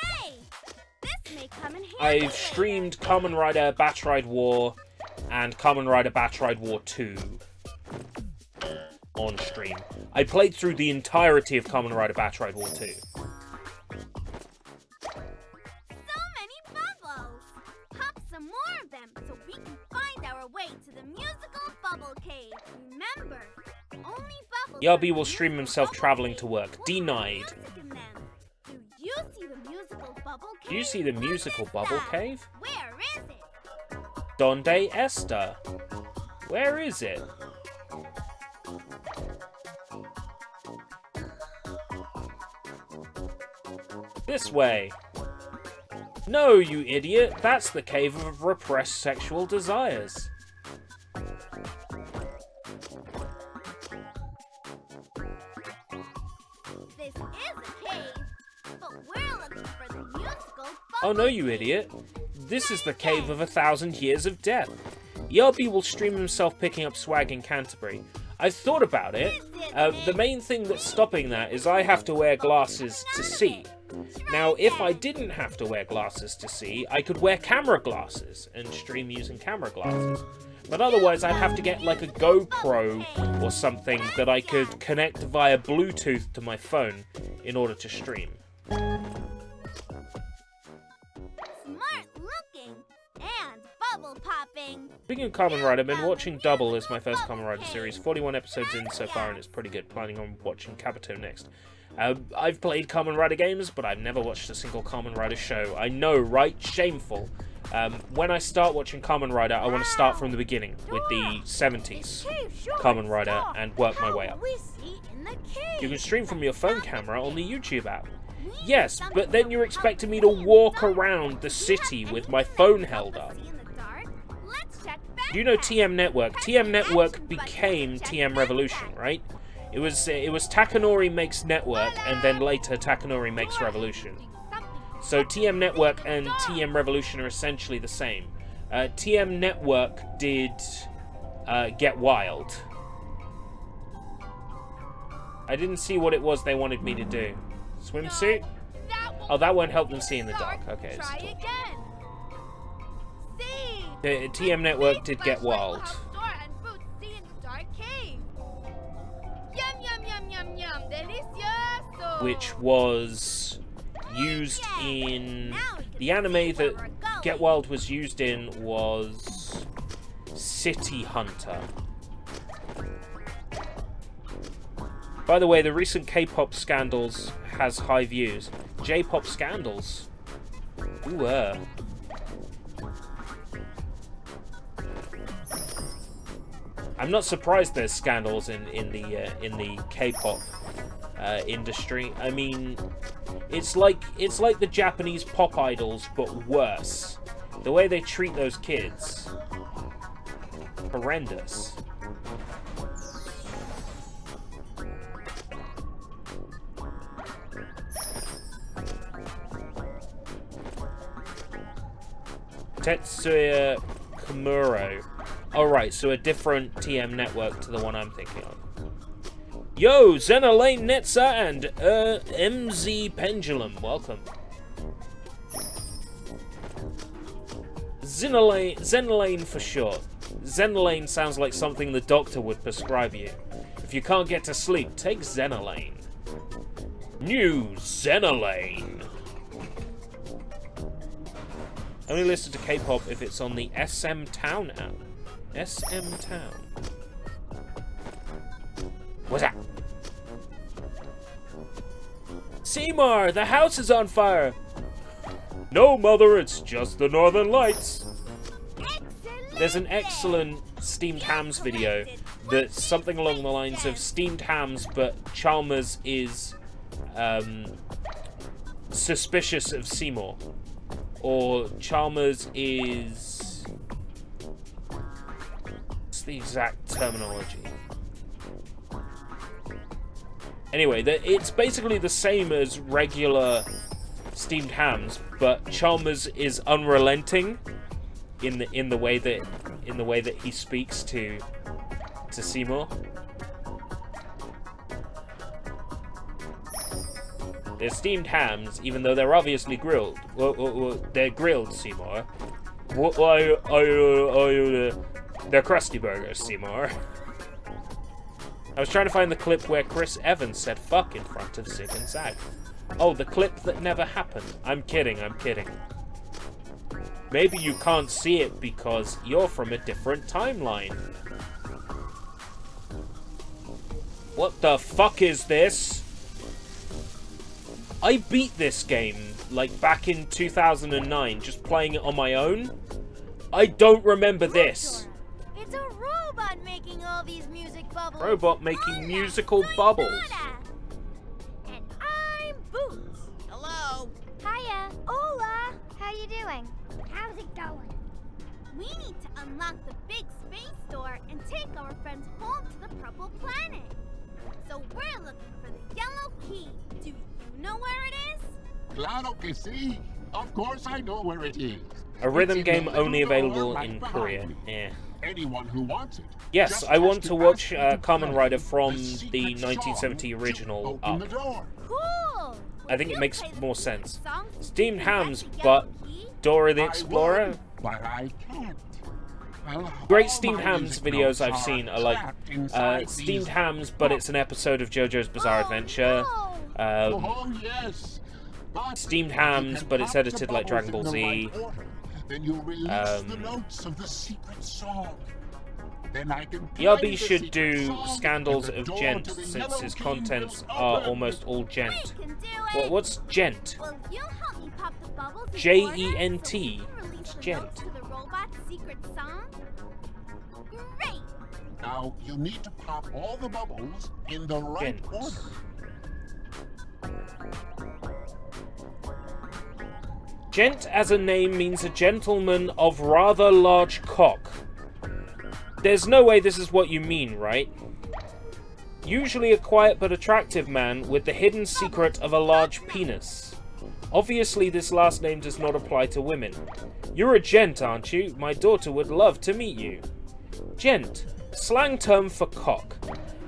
Hey, this may come in handy. I've streamed Kamen Rider Battle Ride War and Kamen Rider Battle Ride War 2 on stream. I played through the entirety of Kamen Rider Battle Ride War 2. So many bubbles! Pop some more of them so we can find our way to the musical bubble cave. Remember, only bubbles. ERB will stream himself traveling to work. Denied. Do you see the musical bubble cave? Do you see the musical bubble cave? Where is it? Donde esta? Where is it? This way. No, you idiot. That's the cave of repressed sexual desires. This is a cave, but we're looking for the musical bubble. Oh no, you idiot. This is the cave of 1,000 years of death. ERB will stream himself picking up swag in Canterbury. I've thought about it. The main thing that's stopping that is I have to wear glasses to see. Now, if I didn't have to wear glasses to see, I could wear camera glasses and stream using camera glasses. But otherwise, I'd have to get like a GoPro or something that I could connect via Bluetooth to my phone in order to stream. And bubble popping. Speaking of Kamen Rider, I've been watching Double as my first Kamen Rider series. 41 episodes in so far, and it's pretty good. Planning on watching Kabuto next. I've played Kamen Rider games, but I've never watched a single Kamen Rider show. I know, right? Shameful. When I start watching Kamen Rider, I want to start from the beginning with the 70s Kamen Rider and work my way up. You can stream from your phone camera on the YouTube app. Yes, but then you're expecting me to walk around the city with my phone held up. Do you know TM Network? TM Network became TM Revolution, right? It was Takanori makes Network, and then later Takanori makes Revolution. So TM Network and TM Revolution are essentially the same. TM Network did Get Wild. I didn't see what it was they wanted me to do. Swimsuit? Oh, that won't help them see in the dark. Okay. TM Network did Get Wild. Which was used in... The anime that Get Wild was used in was City Hunter. By the way, the recent K-pop scandals has high views. J-pop scandals? Ooh, I'm not surprised there's scandals in the K-pop industry. I mean, it's like the Japanese pop idols, but worse. The way they treat those kids, horrendous. Tetsuya Komuro. Alright, so a different TM network to the one I'm thinking of. Yo, Zenalane Netza and MZ Pendulum, welcome. Zenalane for short. Zenalane sounds like something the doctor would prescribe you. If you can't get to sleep, take Zenalane. New Zenalane. Only listen to K-pop if it's on the SM Town app. SM Town. What's that? Seymour, the house is on fire! No, Mother, it's just the Northern Lights. There's an excellent steamed hams video that's something along the lines of steamed hams, but Chalmers is suspicious of Seymour. Or Chalmers is... What's the exact terminology? Anyway, it's basically the same as regular steamed hams, but Chalmers is unrelenting in the way that he speaks to Seymour. They're steamed hams, even though they're obviously grilled. Well, they're grilled, Seymour. They're crusty burgers, Seymour. I was trying to find the clip where Chris Evans said fuck in front of Zig and Zag. Oh, the clip that never happened. I'm kidding, I'm kidding. Maybe you can't see it because you're from a different timeline. What the fuck is this? I beat this game, like, back in 2009, just playing it on my own. I don't remember this. It's a robot making all these music bubbles. Robot making musical bubbles. And I'm Boots. Hello. Hiya. Hola. How you doing? How's it going? We need to unlock the big space door and take our friends home to the purple planet. So we're looking for the yellow key. Do you know where it is? Claro que sí. Of course I know where it is. A rhythm It's in game the only little door available right in behind Korea. you. Yeah. Anyone who wants it. Yes, just I want has to watch ask Kamen Rider from the the secret 1970 song original to open up. the door. Cool. I think it Will makes you play more the sense. song? Steamed Is hams, that the but yellow key? Dora the I Explorer? would, but I can't. Well, Great all steamed my hams music videos notes I've are seen are like trapped inside steamed these hams, but it's an episode of JoJo's Bizarre Adventure. No. Oh yes. But Steamed if hams, you can but it's pop the edited like bubbles Dragon Ball in the Z. right order, then you release the notes of the secret song. Then I can play Yabi the should secret do song, Scandals and the of door Gent, to the since yellow his key contents will are open. almost all We Gent. can do it. What's Gent? Will you help me pop the bubbles in J-E-N-T. order so we can It's release the Gent. notes to the robot's secret song? Great. Now you need to pop all the bubbles in the right Gent. order. Gent as a name means a gentleman of rather large cock. There's no way this is what you mean, right? Usually a quiet but attractive man with the hidden secret of a large penis. Obviously this last name does not apply to women. You're a gent, aren't you? My daughter would love to meet you. Gent, slang term for cock.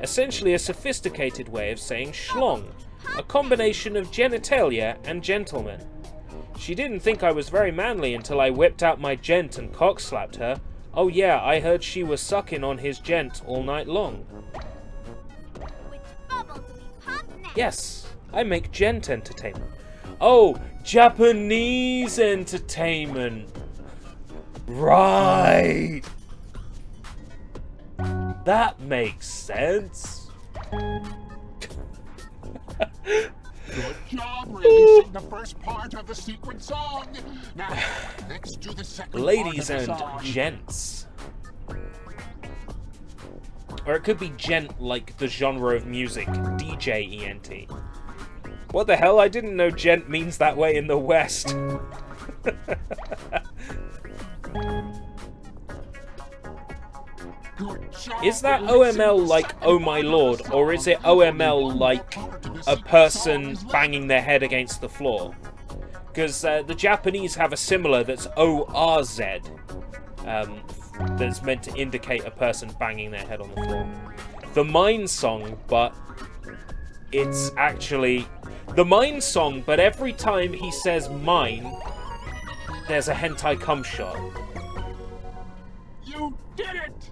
Essentially a sophisticated way of saying schlong. A combination of genitalia and gentleman. She didn't think I was very manly until I whipped out my gent and cock-slapped her. Oh yeah, I heard she was sucking on his gent all night long. Which bubble do we pop next? Yes, I make gent entertainment. Oh, Japanese entertainment. Right. That makes sense. Good job releasing the first part of the secret song. Now, let's do the second Ladies part of the and song. gents. Or it could be gent like the genre of music, DJ-E-N-T. What the hell? I didn't know gent means that way in the West. Good job Is that releasing OML the like second Oh My part of Lord, the or is it song. OML One like part of the a secret person song is banging their head against the floor? Because the Japanese have a similar that's O-R-Z, that's meant to indicate a person banging their head on the floor. The Mine Song, but it's actually the Mine Song, but every time he says mine, there's a hentai cum shot. You did it!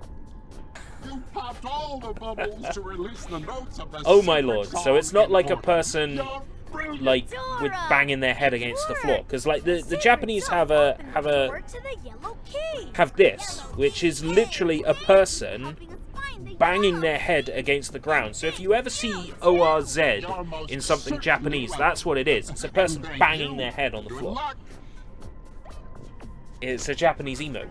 You popped all the bubbles to release the notes of the Oh my secret lord, song so it's not in like a order. person You're brilliant. like with banging their head against the floor, because like the Japanese have this, which is literally a person banging their head against the ground. So if you ever see O-R-Z in something Japanese, that's what it is. It's a person banging their head on the Good floor. luck. It's a Japanese emote.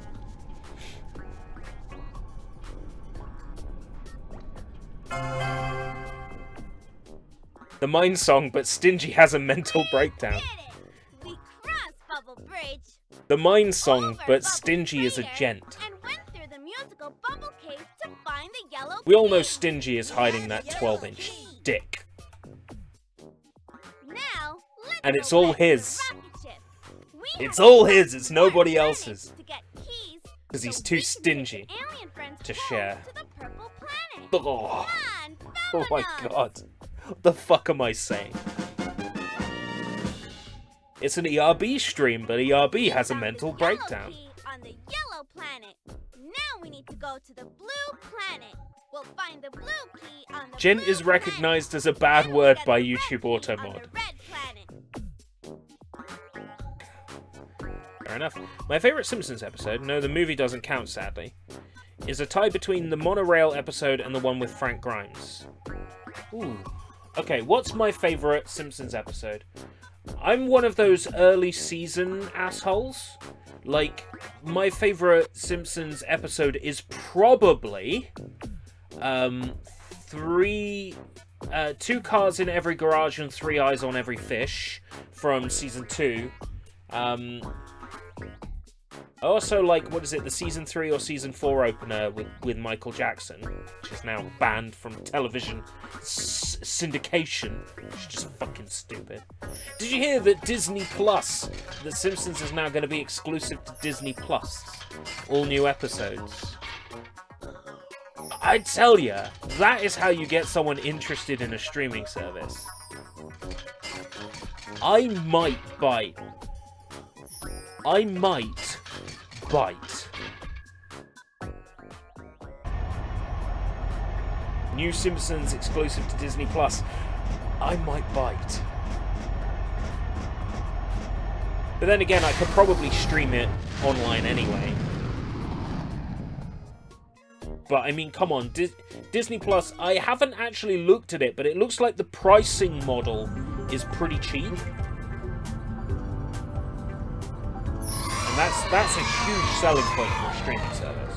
The Mine Song, but Stingy has a mental breakdown. Did it! We crossed Bubble Bridge. The Mine Song, over but Bubble Stingy is a Crater, gent. And went through the musical bubble cave We all know Stingy is hiding that 12-inch dick. Now, let's And it's go all back to the his. rocket ship. We It's have all to his, it's nobody explore else's. planets to get keys Because he's so too we can take stingy the alien friends to home share. to the purple planet. Oh, Come on, oh my vámonos. god. What the fuck am I saying? It's an ERB stream, but ERB has a Found the mental yellow breakdown. key on the yellow planet. Now we need to go to the blue planet. We'll find the blue key on the Gent blue is recognized as a bad planet. Then we'll word get by the red YouTube key Auto on Mod. the red planet. Fair enough. My favourite Simpsons episode, no, the movie doesn't count sadly, is a tie between the monorail episode and the one with Frank Grimes. Ooh. Okay, what's my favourite Simpsons episode? I'm one of those early season assholes. Like, my favourite Simpsons episode is probably 2 cars in every garage and 3 eyes on every fish from season 2. I also like, what is it, the season 3 or season 4 opener with Michael Jackson, which is now banned from television syndication, which is just fucking stupid. Did you hear that Disney Plus, The Simpsons is now going to be exclusive to Disney Plus? All new episodes. I tell ya, that is how you get someone interested in a streaming service. I might bite. New Simpsons exclusive to Disney Plus. I might bite. But then again, I could probably stream it online anyway. But I mean, come on, Disney Plus, I haven't actually looked at it, but it looks like the pricing model is pretty cheap. And that's a huge selling point for a streaming service.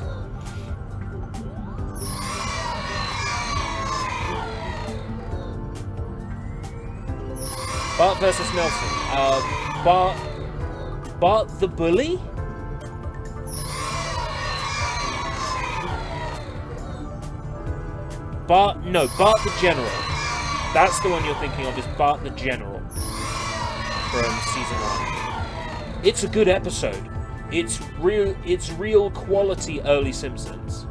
Bart versus Nelson. Bart the bully? Bart the General. That's the one you're thinking of, is Bart the General from season 1. It's a good episode. It's real quality early Simpsons.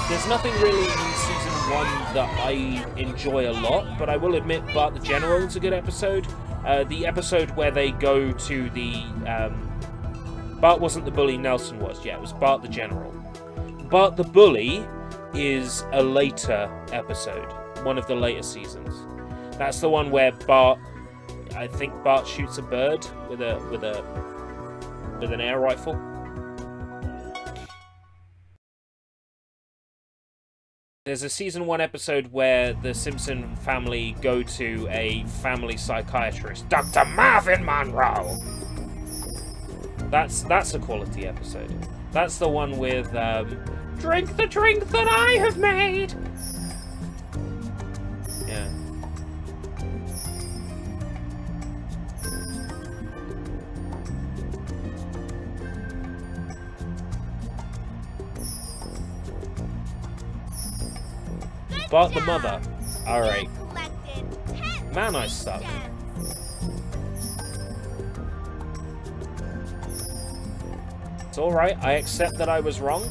There's nothing really in season 1 that I enjoy a lot, but I will admit Bart the General is a good episode. The episode where they go to the... Bart wasn't the bully, Nelson was. Yeah, it was Bart the General. Bart the Bully is a later episode, one of the later seasons. That's the one where I think Bart shoots a bird with an air rifle. There's a season 1 episode where the Simpson family go to a family psychiatrist, Dr. Marvin Monroe. That's a quality episode. That's the one with drink the drink that I have made. Yeah. Bart the mother. Alright. Man, I suck. It's alright, I accept that I was wrong.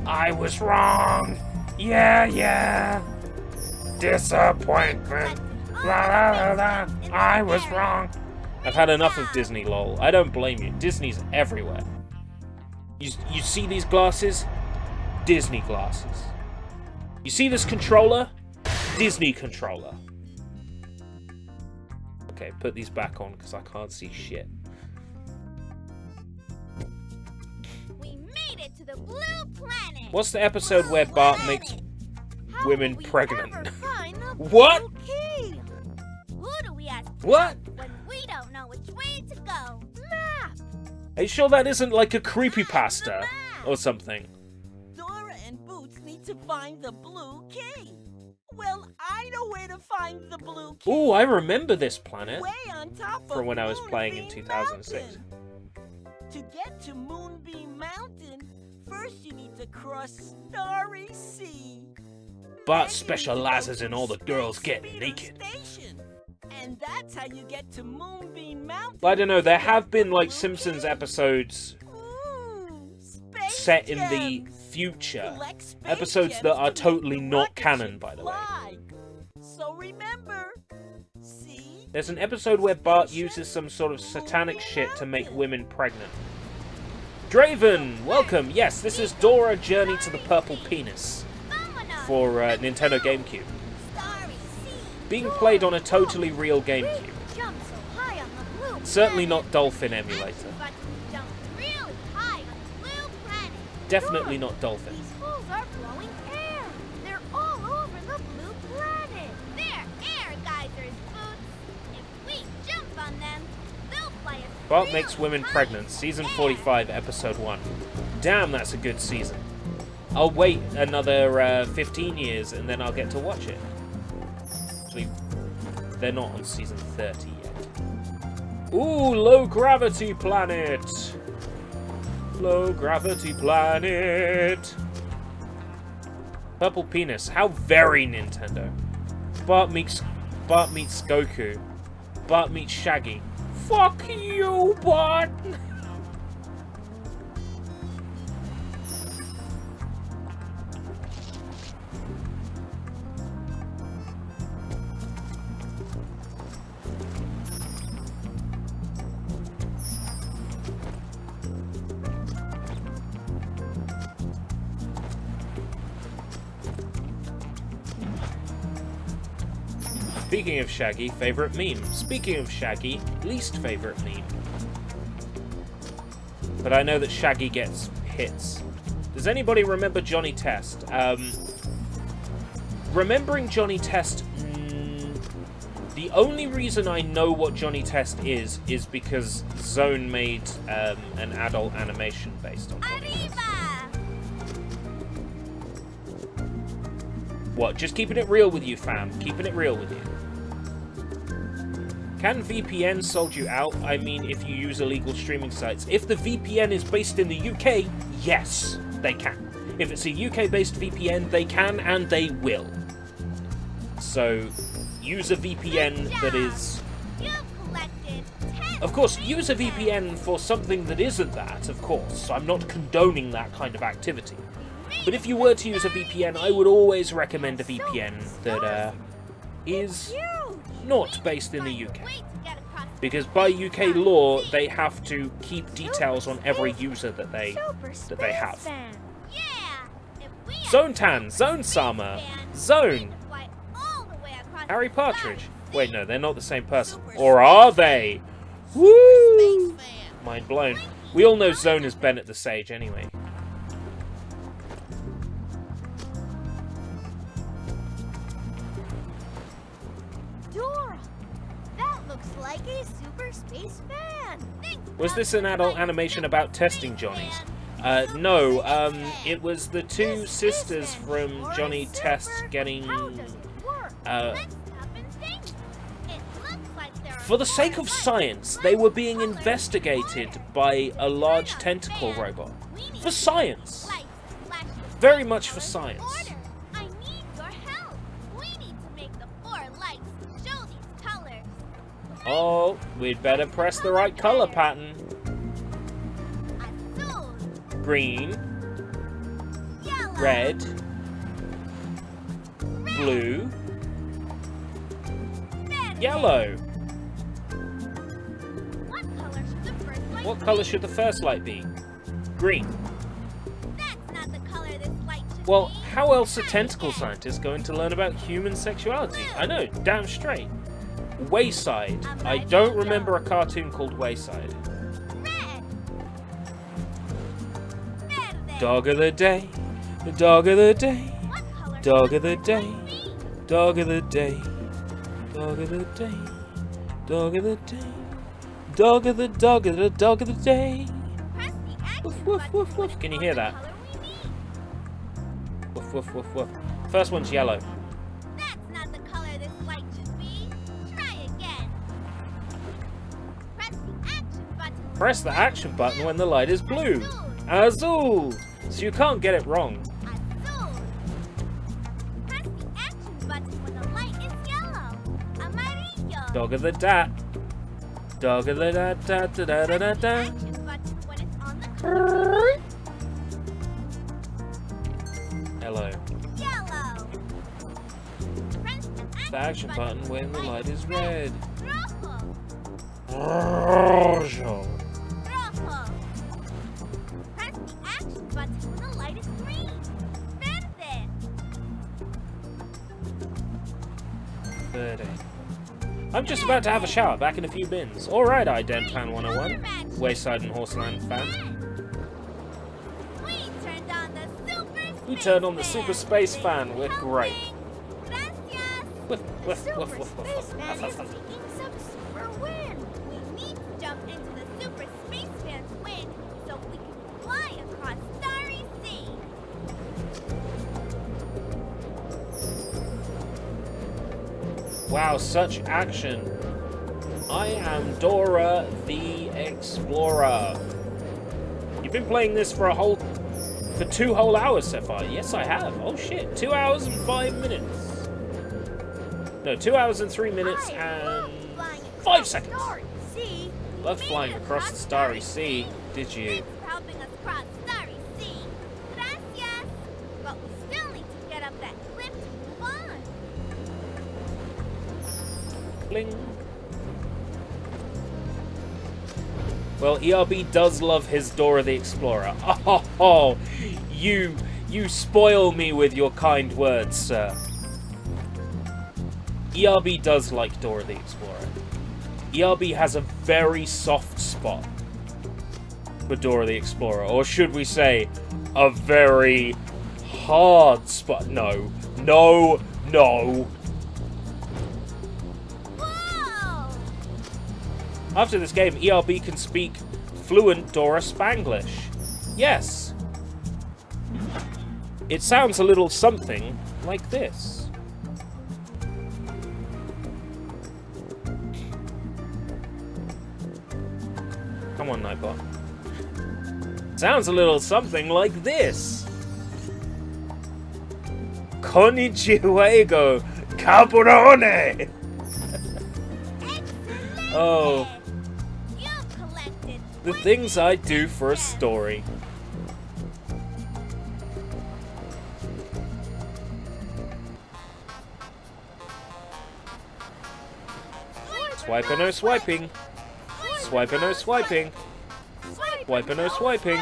I was wrong! Yeah! Disappointment! La la la la! I was wrong! I've had enough of Disney, lol. I don't blame you. Disney's everywhere. You see these glasses? Disney glasses. You see this controller? Disney controller. Okay, put these back on because I can't see shit. We made it to the blue planet. What's the episode where Bart makes women How will we pregnant? ever find the What? blue key? Who do we ask What? when we don't know which way to go? Map. Are you sure that isn't like a creepypasta or something? Dora and Boots need to find the blue key. Well, I know where to find the blue key. Ooh, I remember this planet Way on top from of when I was playing in Moonbeam 2006. Mountain. To get to Moonbeam Mountain, first you need to cross Starry Sea. Bart Then you specializes need in to all go the to girls Space getting Speeder naked. Station. And that's how you get to Moonbeam Mountain. But I don't know, there have been Blue like Simpsons Key. episodes Ooh, space set in the gems. future. Collect space Episodes gems that are to make totally the not rocket canon, ship by the way. fly. So remember, see? There's an episode where Bart uses some sort of satanic shit to make women pregnant. Draven, welcome. Yes, this is Dora Journey to the Purple Penis for Nintendo GameCube. Starry Sea. Being played on a totally real GameCube. Jump so high on the blue Certainly planet. not Dolphin emulator. But jump really high on the blue planet. Definitely not Dolphin. These holes are blowing air. They're all over the blue planet. They're air geysers, Boots. If we jump on them, they'll fly us Bart really makes women high pregnant, in season the air. 45, episode 1. Damn, that's a good season. I'll wait another 15 years and then I'll get to watch it. Actually, they're not on season 30 yet. Ooh, low gravity planet! Low gravity planet! Purple penis, how very Nintendo. Bart meets Goku. Bart meets Shaggy. Fuck you, Bart! Speaking of Shaggy, favorite meme. Speaking of Shaggy, least favorite meme. But I know that Shaggy gets hits. Does anybody remember Johnny Test? Remembering Johnny Test, the only reason I know what Johnny Test is because Zone made an adult animation based on Johnny Test. What? Just keeping it real with you, fam. Keeping it real with you. Can VPN sold you out? I mean, if you use illegal streaming sites. If the VPN is based in the UK, yes, they can. If it's a UK-based VPN, they can and they will. So, use a VPN that is... Of course, use a VPN for something that isn't that, of course. I'm not condoning that kind of activity. But if you were to use a VPN, I would always recommend a VPN that is not based in the UK. Because by UK law, they have to keep details on every user that they have. Zone Tan, Zone Sama, Zone, Harry Partridge. Wait, no, they're not the same person. Or are they? Woo! Mind blown. We all know Zone is Bennett the Sage anyway. Dora, that looks like a super space fan. Was this an adult animation about testing Johnnies? No, it was the two sisters from Johnny Test getting... For the sake of science, they were being investigated by a large tentacle robot. For science! Very much for science. I need your help. We need to make the 4 lights show these colors. Oh, we'd better press the right color pattern. Azul, Green, yellow, red, blue, verde. yellow. What color should the first light What be? color should the first light be? Green. That's not the color this light should Well, be. how else are tentacle scientists going to learn about human sexuality? I know, damn straight. Wayside. I don't remember a cartoon called Wayside. Red. Verde. Dog of the day. The dog of the day. What color Dog should of the the day. light be? Dog of the day. Dog of the day. Dog of the day. Dog of the dog of the day. Press the action Woof, woof, button woof, woof. to Can you find hear the that? color we need. Woof, woof, woof, woof. First one's yellow. That's not the color this light should be. Try again. Press the action button. Press the action button when the light is blue. Azul. So you can't get it wrong. Azul. Press the action button when the light is yellow. Amarillo. Dog of the dat. Dog of the dat da da da da da da. Action button when it's on the clock. Hello. Yellow. Press The action button when the light is red. Rojo. Rojo. Rojo. Press the action button when the light is green. Verde. Verde. I'm just about to have a shower. Back in a few bins. Alright, Ident Fan 101. Wayside and Horseland fan. We turned on the Super Space Fan. We're great. Gracias. Woof, woof, Super woof, woof, woof, Space woof. Fan is making some super wind. We need to jump into the Super Space Fan's wind so we can fly across Starry Sea. Wow, such action. I am Dora the Explorer. You've been playing this for 2 whole hours so far. Yes, I have. Oh shit, 2 hours and 5 minutes. No, 2 hours and 3 minutes and 5 seconds. Loved flying across the Starry Sea, did you? Thanks for helping us cross Starry Sea. Gracias. But we still need to get up that cliff to move on. Bling. Well, ERB does love his Dora the Explorer. Oh, you spoil me with your kind words, sir. ERB does like Dora the Explorer. ERB has a very soft spot for Dora the Explorer, or should we say, a very hard spot. No. Whoa! After this game, ERB can speak fluent Dora Spanglish. Yes. It sounds a little something like this. Come on, Nightbot. Sounds a little something like this. Konnichiwa, cabrone! Oh. The things I do for a story. Swipe or no swiping. Swipe or no swiping. Swipe or no swiping.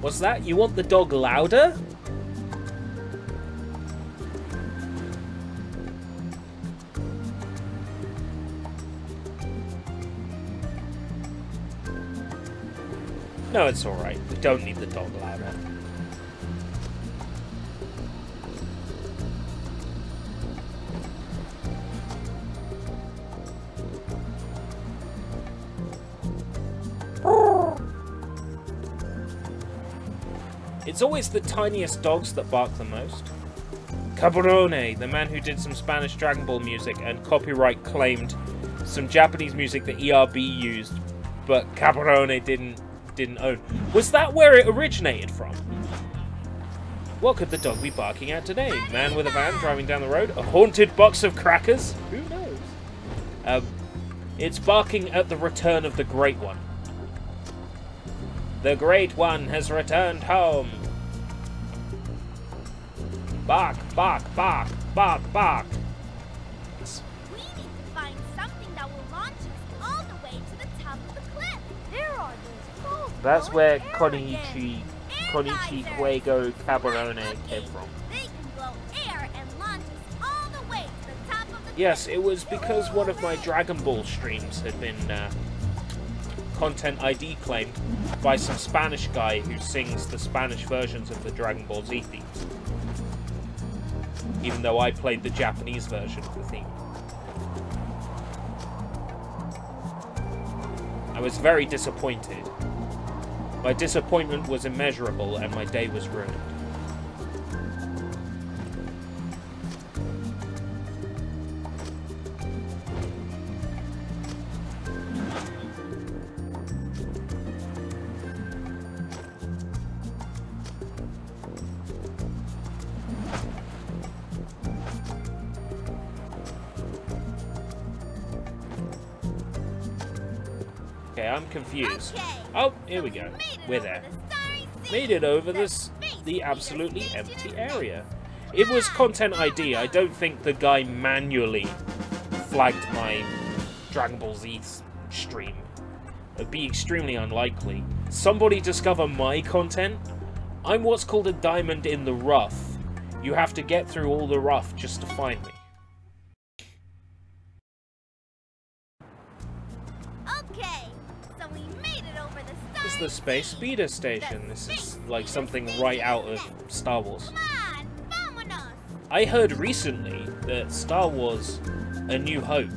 What's that? You want the dog louder? No, it's alright. We don't need the dog louder. It's always the tiniest dogs that bark the most. Cabrone, the man who did some Spanish Dragon Ball music and copyright claimed some Japanese music that ERB used, but Cabrone didn't own. Was that where it originated from? What could the dog be barking at today? Man with a van driving down the road? A haunted box of crackers? Who knows? It's barking at the return of the Great One. The Great One has returned home. Bark, bark, bark, bark, bark. We need to find something that will launch us all the way to the top of the cliff. There are those cold That's where glowing Konnichiwa Cabrone came from. They can blow air and launch us all the way to the top of the Yes, it was because one of my Dragon Ball streams had been content ID claimed by some Spanish guy who sings the Spanish versions of the Dragon Ball Z themes. Even though I played the Japanese version of the theme. I was very disappointed. My disappointment was immeasurable and my day was ruined. Okay, I'm confused. Okay, Oh, here we go. We're there. Made it over this the absolutely empty area. If it was Content ID, I don't think the guy manually flagged my Dragon Ball Z stream. It'd be extremely unlikely. Somebody discover my content? I'm what's called a diamond in the rough. You have to get through all the rough just to find me. Okay, so we made it over the This is the Space Speeder Station. This is like something right out of Star Wars. Come on, vámonos. I heard recently that Star Wars A New Hope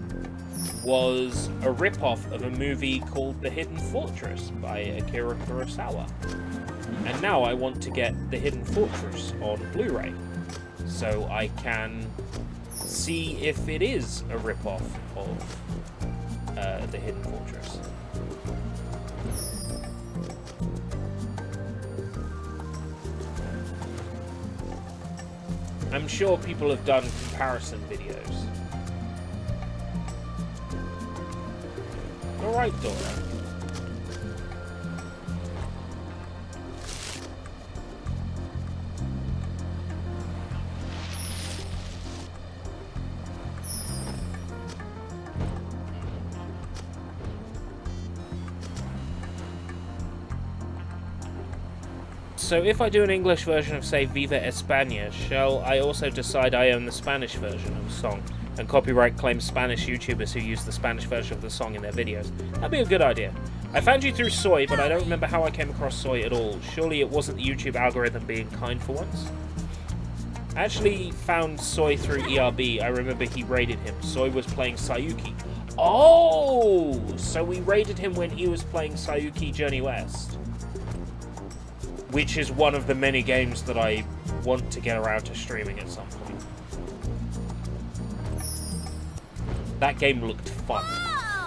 was a rip-off of a movie called The Hidden Fortress by Akira Kurosawa. And now I want to get The Hidden Fortress on Blu-ray, so I can see if it is a rip-off of The Hidden Fortress. I'm sure people have done comparison videos. Alright, Dora. So if I do an English version of, say, Viva España, shall I also decide I own the Spanish version of the song and copyright claim Spanish YouTubers who use the Spanish version of the song in their videos? That'd be a good idea. I found you through Soy, but I don't remember how I came across Soy at all. Surely it wasn't the YouTube algorithm being kind for once? I actually found Soy through ERB. I remember he raided him. Soy was playing Sayuki. Oh! So we raided him when he was playing Sayuki Journey West. Which is one of the many games that I want to get around to streaming at some point. That game looked fun.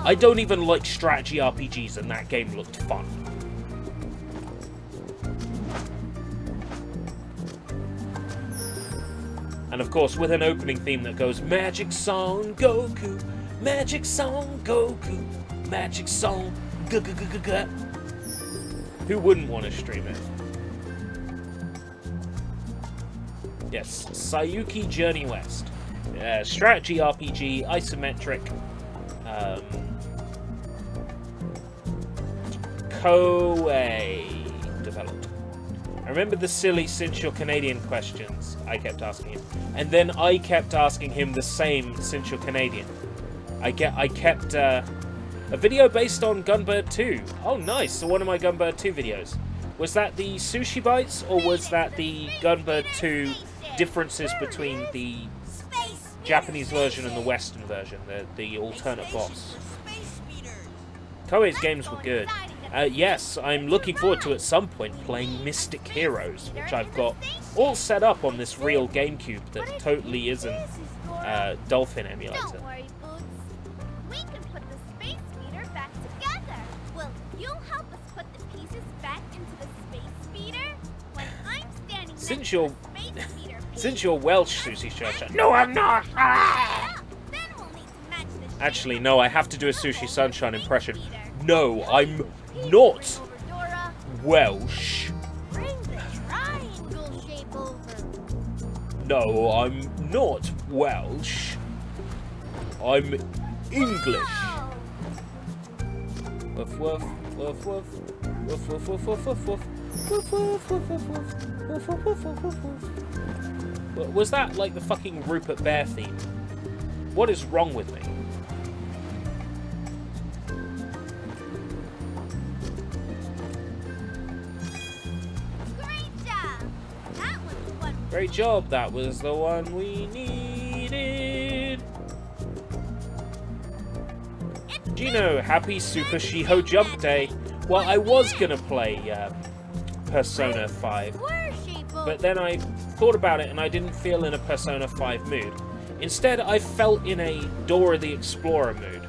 I don't even like strategy RPGs, and that game looked fun. And of course, with an opening theme that goes, Magic Song Goku, Magic Song Goku, Magic Song G-g-g-g-g. Who wouldn't want to stream it? Yes, Sayuki Journey West. Strategy RPG, isometric, Koei developed. I remember the silly since you're Canadian questions I kept asking him. And then I kept asking him the same since you're Canadian. I kept a video based on Gunbird 2. Oh nice, so one of my Gunbird 2 videos. Was that the Sushi Bites, or was that the Gunbird 2 differences between the Japanese version and the Western version, the alternate boss? Koei's games were good. Yes, I'm looking forward to at some point playing Mystic Heroes, which I've got all set up on this real GameCube that totally isn't Dolphin emulator. Don't worry, Boots. We can put the space speeder back together. Will you help us put the pieces back into the space speeder? When I'm standing Since you're Welsh, Susie Church. No, I'm not! Ah! Then we'll need to match the shape. Actually, no, I have to do a Sushi Sunshine impression. No, I'm not Dora, Welsh. bring the triangle shape over. No, I'm not Welsh. I'm English. Woof woof woof woof woof woof woof woof woof woof. Woof, woof, woof, woof, woof. Woof, woof, woof, woof, woof, woof. Was that like the fucking Rupert Bear theme? What is wrong with me? Great job. That was the one. Great job, that was the one we needed. Gino, happy Super Shiho Jump Day. Well, I was gonna play Persona 5, but then I thought about it and I didn't feel in a Persona 5 mood. Instead, I felt in a Dora the Explorer mood.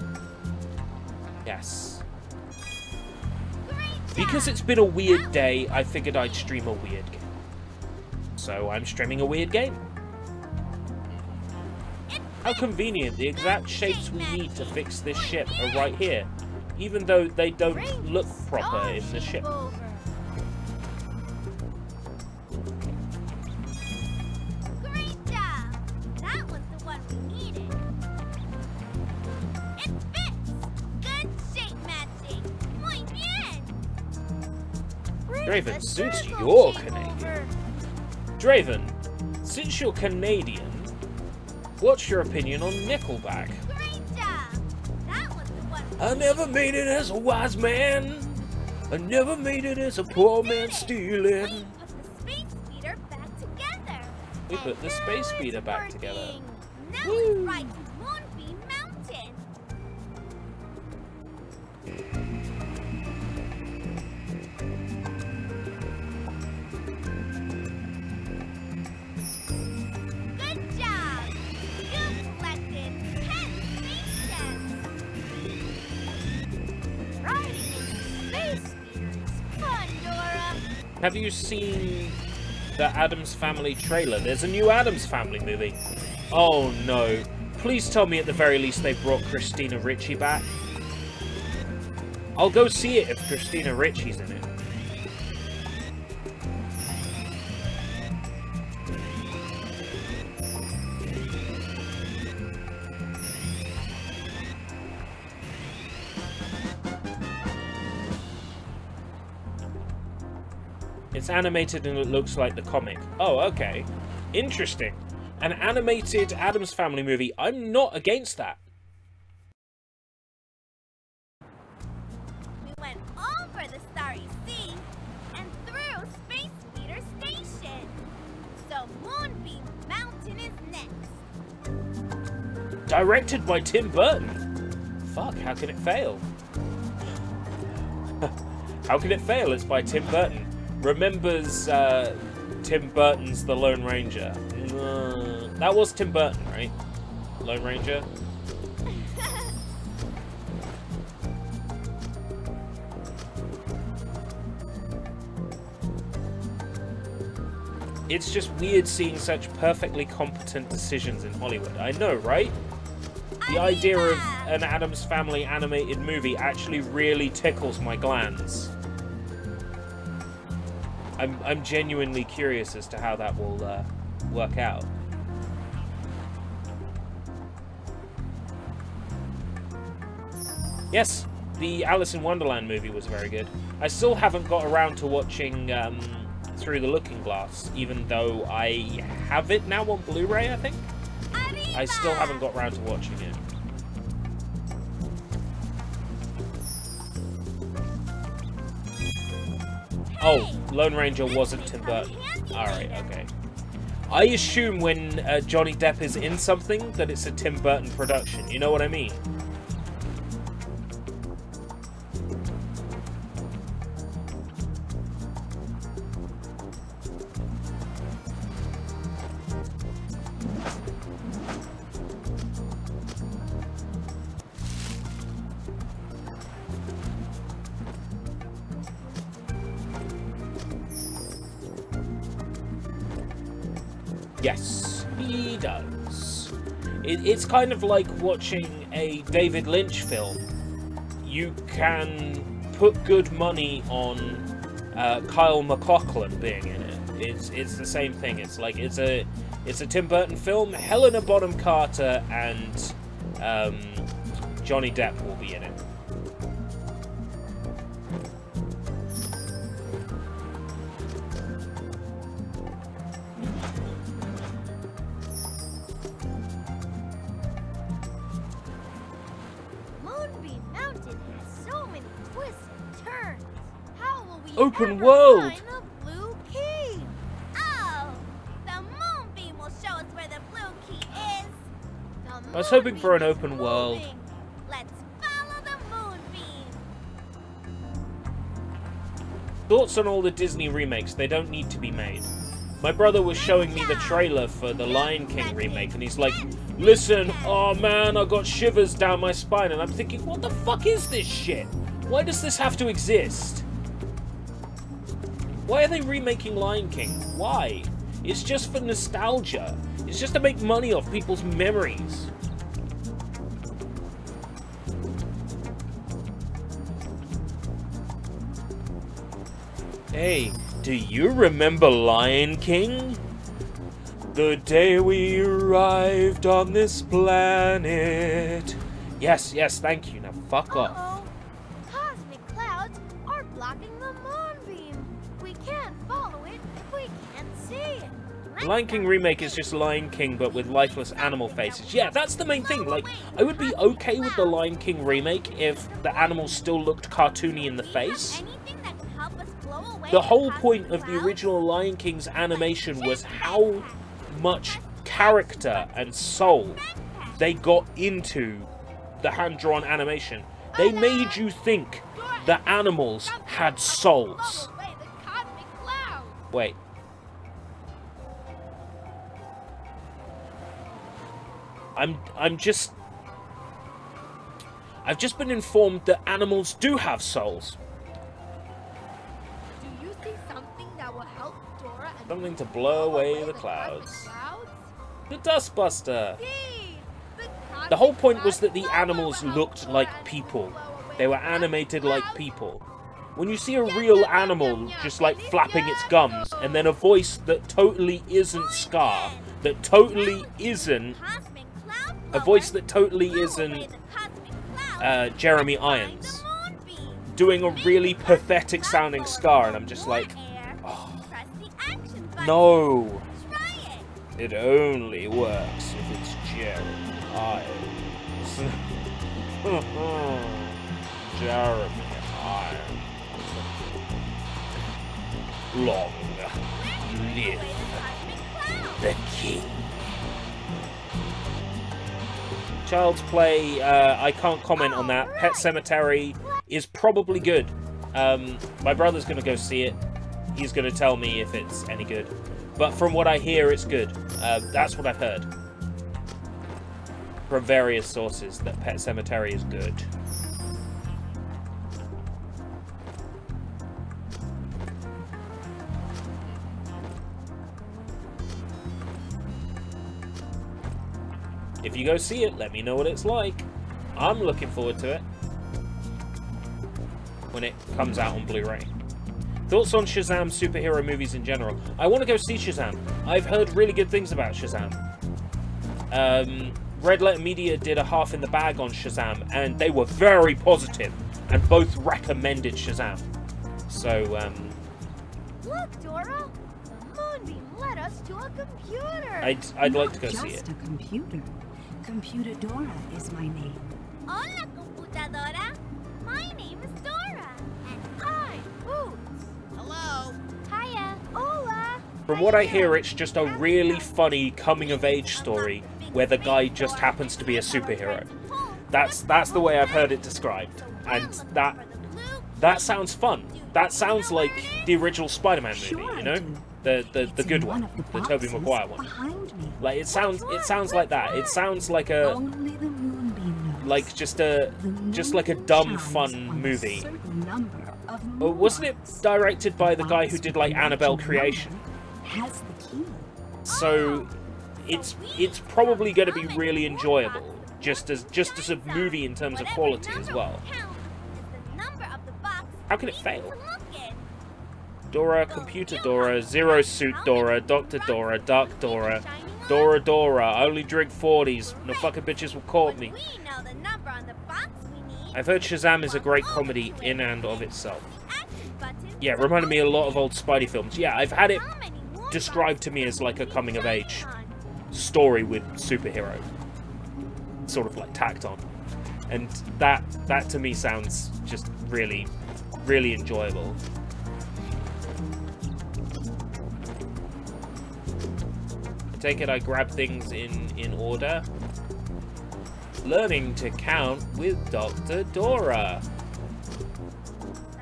Yes. Because it's been a weird day, I figured I'd stream a weird game. So I'm streaming a weird game. How convenient, the exact shapes we need to fix this ship are right here. even though they don't look proper in the ship. Great job! That was the one we needed. It fits! Good shape matching! Muy bien! Draven, since you're Canadian... Draven, since you're Canadian, what's your opinion on Nickelback? Great job! That was the one we I never made it as a wise man. I never made it as a poor man stealing. We put the space speeder back together. Now it's right to Moonbeam Mountain. Good job! You've collected 10 space gems. Riding in space speeder is fun, Dora. Have you seen the Addams Family trailer? There's a new Addams Family movie. Oh no. Please tell me at the very least they brought Christina Ricci back. I'll go see it if Christina Ricci's in it. It's animated and it looks like the comic. Oh, okay. Interesting. An animated Addams Family movie. I'm not against that. We went over the Starry Sea and through Space Speeder Station. So Moonbeam Mountain is next. Directed by Tim Burton. Fuck, how can it fail? How can it fail? It's by Tim Burton. Remembers Tim Burton's The Lone Ranger. That was Tim Burton, right? Lone Ranger? It's just weird seeing such perfectly competent decisions in Hollywood. I know, right? The idea of an Addams Family animated movie actually really tickles my glands. I'm genuinely curious as to how that will work out. Yes, the Alice in Wonderland movie was very good. I still haven't got around to watching Through the Looking Glass, even though I have it now on Blu-ray, I think. I still haven't got around to watching it. Oh, Lone Ranger wasn't Tim Burton. Alright, okay. I assume when Johnny Depp is in something that it's a Tim Burton production. You know what I mean? Yes, he does. It's kind of like watching a David Lynch film. You can put good money on Kyle MacLachlan being in it. It's the same thing. It's like it's a Tim Burton film. Helena Bonham Carter and Johnny Depp will be in it. Open world! Find the blue key? Oh, the Moonbeam will show us where the blue key is. I was hoping for an open world. Let's follow the Moonbeam. Thoughts on all the Disney remakes? They don't need to be made. My brother was showing me the trailer for the Lion King remake, and he's like, listen, oh man, I got shivers down my spine. And I'm thinking, what the fuck is this shit? Why does this have to exist? Why are they remaking Lion King? Why? It's just for nostalgia. It's just to make money off people's memories. Hey, do you remember Lion King? The day we arrived on this planet. Yes, yes, thank you. Now fuck off. Uh-oh. Cosmic clouds are blocking the moonbeam. We can't follow it if we can't see it. The Lion King remake is just Lion King, but with lifeless animal faces. Yeah, that's the main thing. Like, I would be okay with the Lion King remake if the animals still looked cartoony in the face. Anything that can help us blow away The whole cosmic point of the clouds? original Lion King's animation was how much character and soul they got into the hand-drawn animation. They made you think the animals had souls. Blow away the cosmic cloud. Wait. I've just been informed that animals do have souls. Do you see something that will help Dora and Something to blow away the clouds. The Dustbuster! The whole point was that the animals looked like people. They were animated like people. When you see a real animal just like flapping its gums, and then a voice that totally isn't Scar, that totally isn't... a voice that totally isn't Jeremy Irons, doing a really pathetic sounding Scar, and I'm just like, oh, no. It only works if it's Jeremy Irons. Jeremy Irons. Long live the king. Child's Play, I can't comment on that. Pet Sematary is probably good. My brother's gonna go see it. He's gonna tell me if it's any good. But from what I hear, it's good. That's what I've heard. From various sources, that Pet Sematary is good. If you go see it, let me know what it's like. I'm looking forward to it. When it comes out on Blu-ray. Thoughts on Shazam superhero movies in general? I want to go see Shazam. I've heard really good things about Shazam. Red Letter Media did a half in the bag on Shazam, and they were very positive, and both recommended Shazam. So, Look, Dora! The moonbeam led us to a computer! I'd like to go see Just it. a computer. Computer Dora is my name. Hola, computadora! My name is Dora, and I'm Boots. Hello. Hiya! Hola! From what I hear, it's just a really funny coming-of-age story where the guy just happens to be a superhero. That's the way I've heard it described, and that sounds fun. That sounds like the original Spider-Man movie, you know, the good one, the Tobey Maguire one. Like it sounds like that. It sounds like a just like a dumb fun movie. Wasn't it directed by the guy who did like Annabelle Creation? So it's probably going to be really enjoyable, just as a movie in terms of quality as well. How can it fail? Dora, Computer Dora, Zero Suit Dora, Dr. Dora, Dark Dora, Dora Dora, I only drink 40s, no fucking bitches will court me. I've heard Shazam is a great comedy in and of itself. Yeah, it reminded me a lot of old Spidey films. Yeah, I've had it described to me as like a coming-of-age story with superhero, sort of like tacked on. And that to me sounds just really, really enjoyable. I take it I grab things in order. Learning to count with Dr. Dora.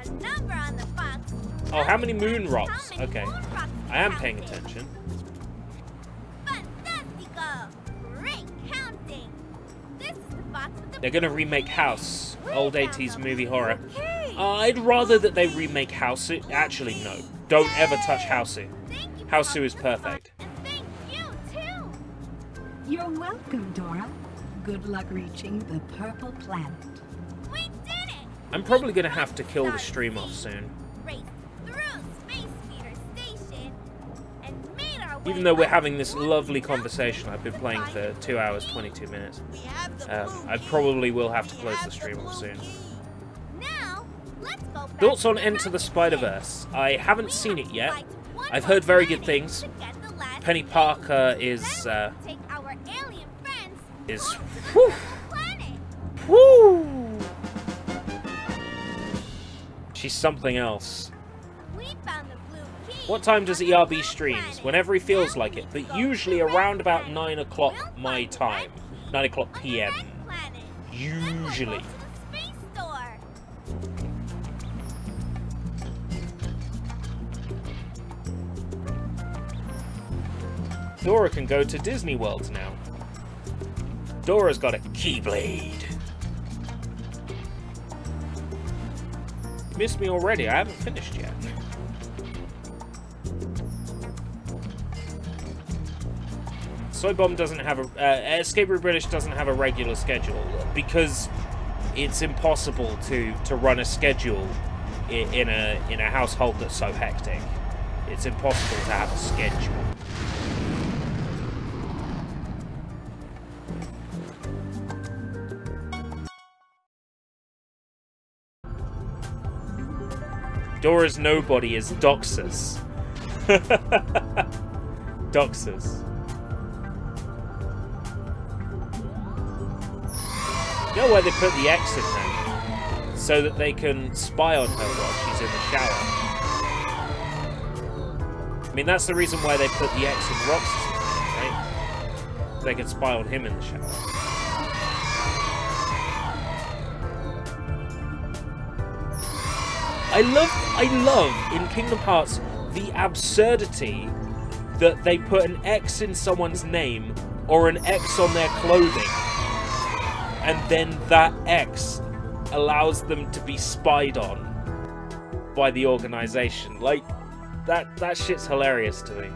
The number on the box. Oh, how many moon rocks? Okay. I am paying attention. Fantastico! Great counting! This is the box with the... They're gonna remake House. Old 80s movie horror. I'd rather that they remake House. Actually, no. Don't ever touch Houseu. Houseu is perfect. And thank you, too! You're welcome, Dora. Good luck reaching the purple planet. We did it! I'm probably gonna have to kill the stream off soon. Race through Even though we're having this lovely conversation, I've been playing for 2 hours, 22 minutes. I probably will have to close the stream off soon. Thoughts on Enter the Spider-Verse? I haven't seen it yet. I've heard very good things. Penny Parker is whew, whew. She's something else. What time does ERB streams? Whenever he feels like it, but usually around about 9 o'clock my time. 9 o'clock PM. Usually. Dora can go to Disney World now. Dora's got a Keyblade. Missed me already? I haven't finished yet. Soy Bomb doesn't have a... Escape Route British doesn't have a regular schedule because it's impossible to run a schedule in a household that's so hectic. It's impossible to have a schedule. Dora's nobody is Doxus. Doxus. You know why they put the X in there? So that they can spy on her while she's in the shower. I mean, that's the reason why they put the X in Roxas, right? So they can spy on him in the shower. I love in Kingdom Hearts the absurdity that they put an X in someone's name or an X on their clothing, and then that X allows them to be spied on by the organization. Like, that shit's hilarious to me.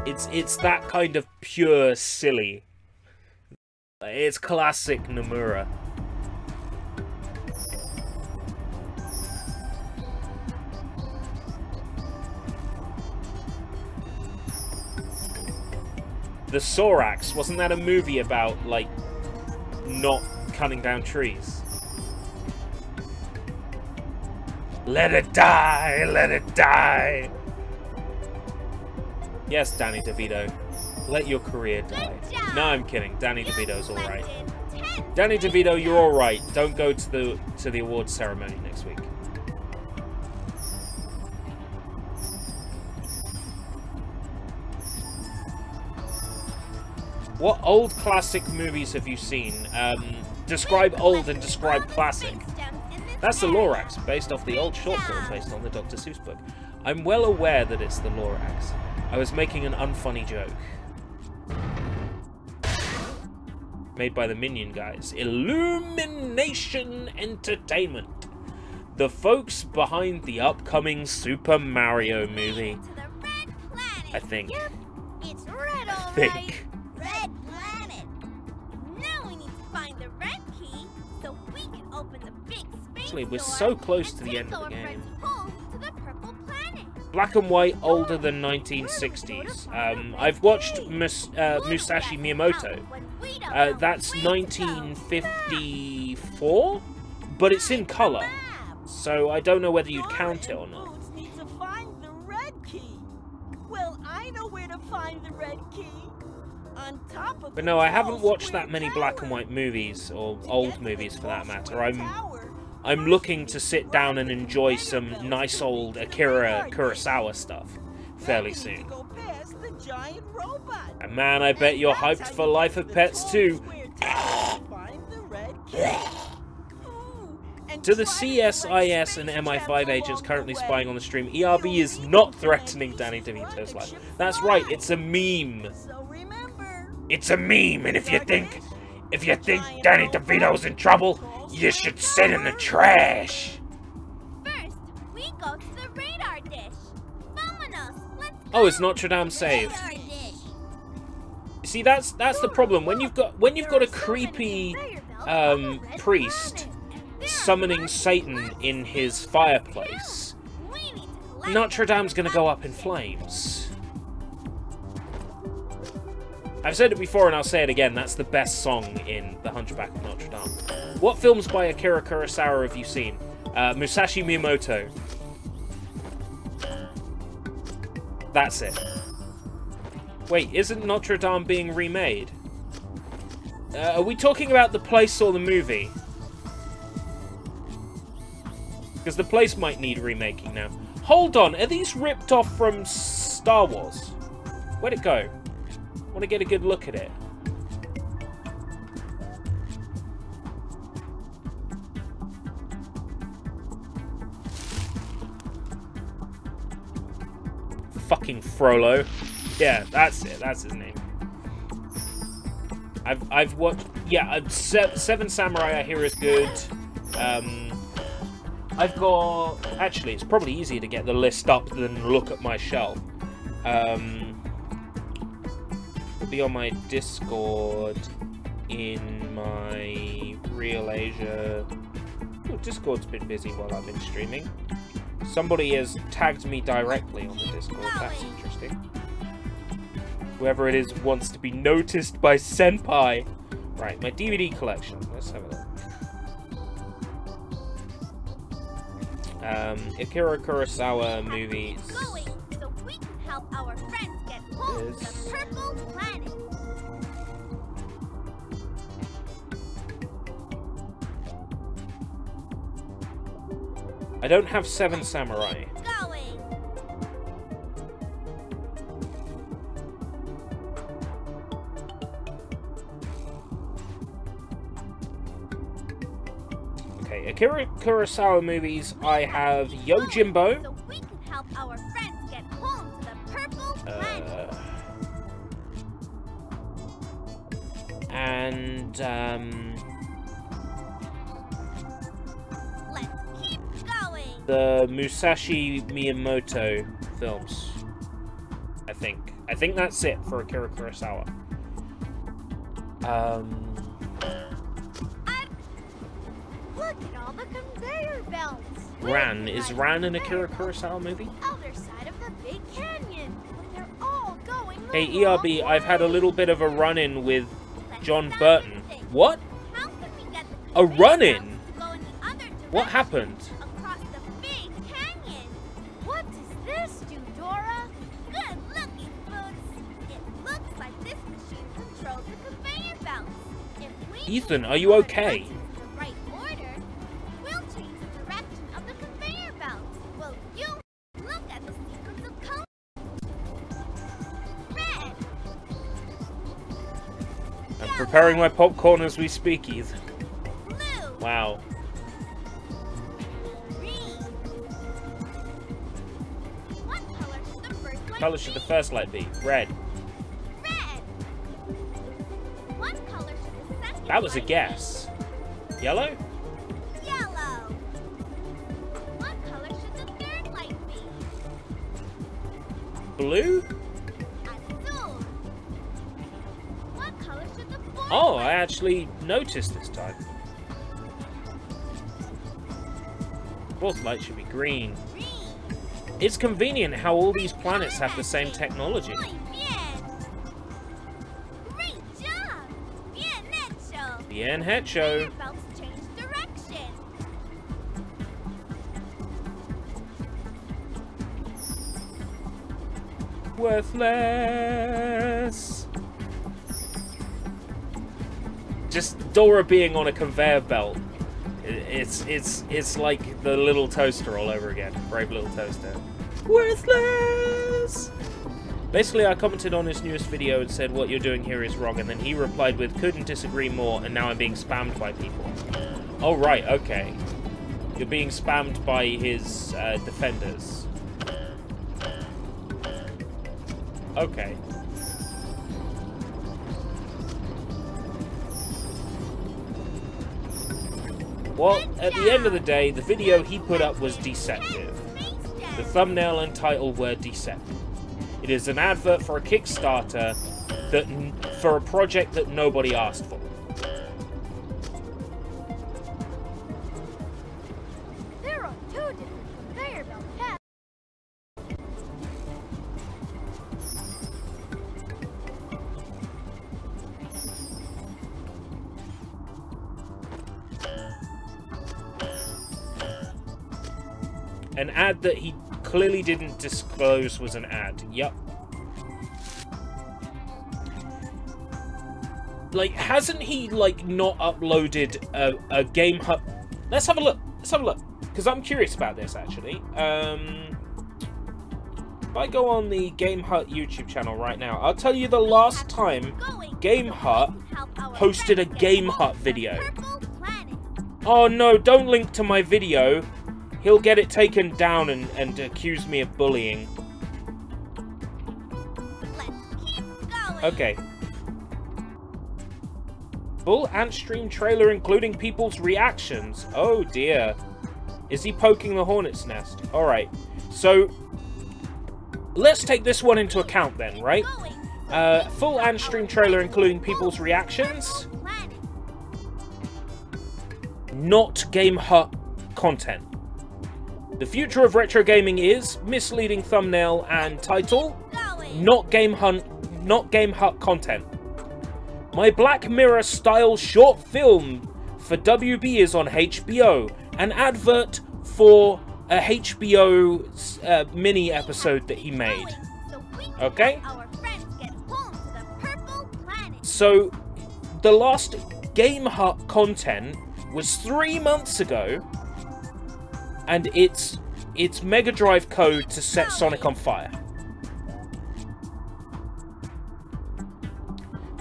It's that kind of pure silly. It's classic Nomura. The Sorax, wasn't that a movie about, like, not cutting down trees? Let it die! Let it die! Yes, Danny DeVito. Let your career die. No, I'm kidding. Danny DeVito's alright. Danny DeVito, you're alright. Don't go to the awards ceremony next week. What old classic movies have you seen? Describe old and describe classic. That's the Lorax, based off the old short film based on the Dr. Seuss book. I'm well aware that it's the Lorax. I was making an unfunny joke. Made by the Minion guys. Illumination Entertainment. The folks behind the upcoming Super Mario movie. I think. It's red, all Red planet. Now we need to find the red key so we can open the big space Actually, we're door so close to and the take end of the our game. friends home to the purple planet. Black and white, older than 1960s. I've watched Musashi Miyamoto. That's 1954, but it's in color, so I don't know whether you'd count it or not. Need to find the red key. Well, I know where to find the red key. On top of But no, I haven't watched that many black and white movies, or old movies for that matter. I'm looking to sit down and enjoy some nice old Akira Kurosawa stuff fairly soon. And man, I bet you're hyped for Life of Pets too. To the CSIS and MI5 agents currently spying on the stream, ERB is not threatening Danny DeVito's life. That's right, it's a meme. It's a meme, and if you think Danny DeVito's in trouble, you should sit in the trash. First, we go to the radar dish. Vámonos, let's go. Oh, it's Notre Dame saved. See, that's the problem. When you've got a creepy priest summoning Satan in his fireplace, Notre Dame's gonna go up in flames. I've said it before and I'll say it again, that's the best song in The Hunchback of Notre Dame. What films by Akira Kurosawa have you seen? Musashi Miyamoto. That's it. Wait, isn't Notre Dame being remade? Are we talking about The Place or the movie? Because The Place might need remaking now. Hold on, are these ripped off from Star Wars? Where'd it go? I want to get a good look at it. Fucking Frollo. Yeah, that's it. That's his name. I've watched... Yeah, Seven Samurai I hear is good. I've got... Actually, it's probably easier to get the list up than look at my shelf. It'll be on my Discord in my Real Asia... Oh, Discord's been busy while I've been streaming. Somebody has tagged me directly on the Discord. That's interesting. Whoever it is wants to be noticed by Senpai. Right, my DVD collection. Let's have a look. Akira Kurosawa movies. So we can help our friends get home to the Purple Planet. I don't have Seven Samurai. Okay, Akira Kurosawa movies. I have Yojimbo. So we can help our friends get home to the Purple Planet. And let's keep going. The Musashi Miyamoto films. I think that's it for Akira Kurosawa. Look at all the conveyor belts. Ran. Is Ran an Akira Kurosawa movie? The other side of the big canyon. But they're all going Hey, ERB, I've had a little bit of a run-in with John Burton. What? How can we get the A run-in? to go in the other direction? What happened? Across the big canyon. What does this do, Dora? Good looking, Boots. It looks like this machine controls the conveyor belts. If we Ethan, are you okay? the right order, we'll change the direction of the conveyor belts. Will you look at the sequence of colors? Red. I'm preparing my popcorn as we speak, Ethan. Blue. Wow. Green. What color should the first light Color should the first light be? Red. Red. What color should the second That was a light guess. Yellow? be? Yellow. What color should the third light be? Blue? Azul. What color should the fourth Oh, light I actually noticed this time. Fourth light should be green. be? Green. It's convenient how all these planets have the same technology. Muy bien. Great job. Bien hecho. Bien hecho. Conveyor belts change direction. Worthless. Just Dora being on a conveyor belt. It's like the little toaster all over again. Brave little toaster. Worthless. Basically, I commented on his newest video and said what you're doing here is wrong, and then he replied with couldn't disagree more, and now I'm being spammed by people. Oh right, okay. You're being spammed by his defenders. Okay. Well, at the end of the day, the video he put up was deceptive. The thumbnail and title were deceptive. It is an advert for a Kickstarter for a project that nobody asked for. An ad that he clearly didn't disclose was an ad. Yep. Like, hasn't he, like, not uploaded a Game Hut? Let's have a look. Let's have a look. Because I'm curious about this, actually. If I go on the Game Hut YouTube channel right now, I'll tell you the last time Game Hut posted a Game Hut video. Oh no, don't link to my video. He'll get it taken down and accuse me of bullying. Okay. Full Ant Stream trailer including people's reactions. Oh dear. Is he poking the hornet's nest? Alright. So, let's take this one into account then, right? Full Ant Stream trailer including people's reactions. Not Game Hut content. The future of retro gaming is misleading thumbnail and title. Not Game Hut content. My Black Mirror style short film for WB is on HBO. An advert for a HBO mini episode that he made. Okay? So, the last Game Hut content was 3 months ago, and it's Mega Drive code to set Sonic on fire.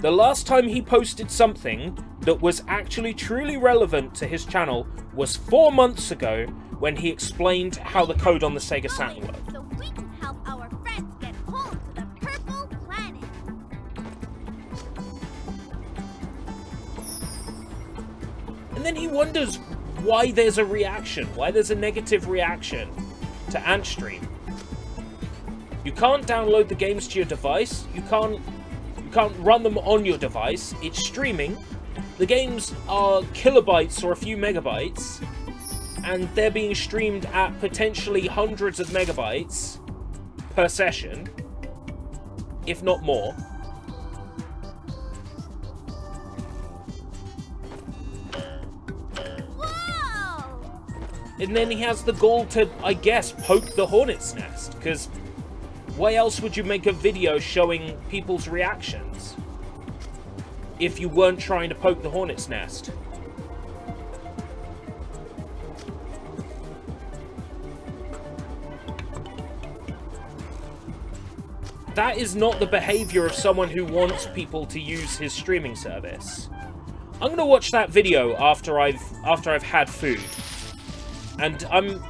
The last time he posted something that was actually truly relevant to his channel was 4 months ago when he explained how the code on the Sega Saturn worked. So we can help our friends get home to the Purple Planet. And then he wonders why there's a reaction, why there's a negative reaction to Antstream. You can't download the games to your device, you can't run them on your device, it's streaming. The games are kilobytes or a few megabytes, and they're being streamed at potentially hundreds of megabytes per session, if not more. Whoa! And then he has the gall to, I guess, poke the hornet's nest, because why else would you make a video showing people's reactions if you weren't trying to poke the hornet's nest? That is not the behavior of someone who wants people to use his streaming service. I'm going to watch that video after I've had food. And I'm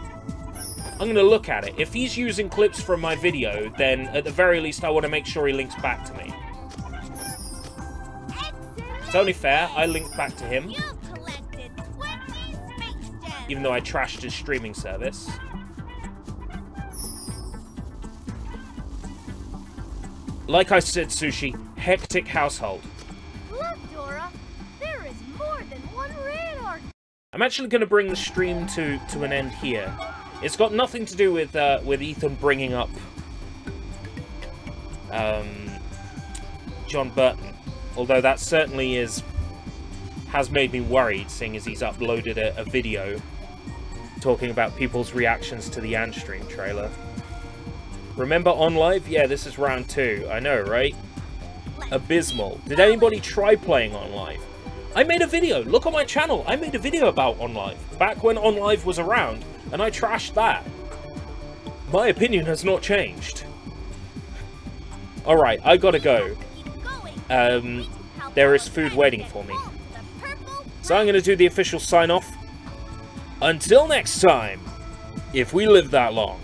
going to look at it. If he's using clips from my video, then at the very least I want to make sure he links back to me. It's only fair, I linked back to him. Even though I trashed his streaming service. Like I said, Sushi, hectic household. Look, Dora, there is more than one radar. I'm actually going to bring the stream to an end here. It's got nothing to do with Ethan bringing up John Burton, although that certainly has made me worried, seeing as he's uploaded a video talking about people's reactions to the Antstream trailer. Remember OnLive? Yeah, this is round 2. I know, right? Abysmal. Did anybody try playing OnLive? I made a video. Look on my channel. I made a video about OnLive back when OnLive was around, and I trashed that. My opinion has not changed. Alright, I gotta go. There is food waiting for me. So I'm gonna do the official sign-off. Until next time, if we live that long.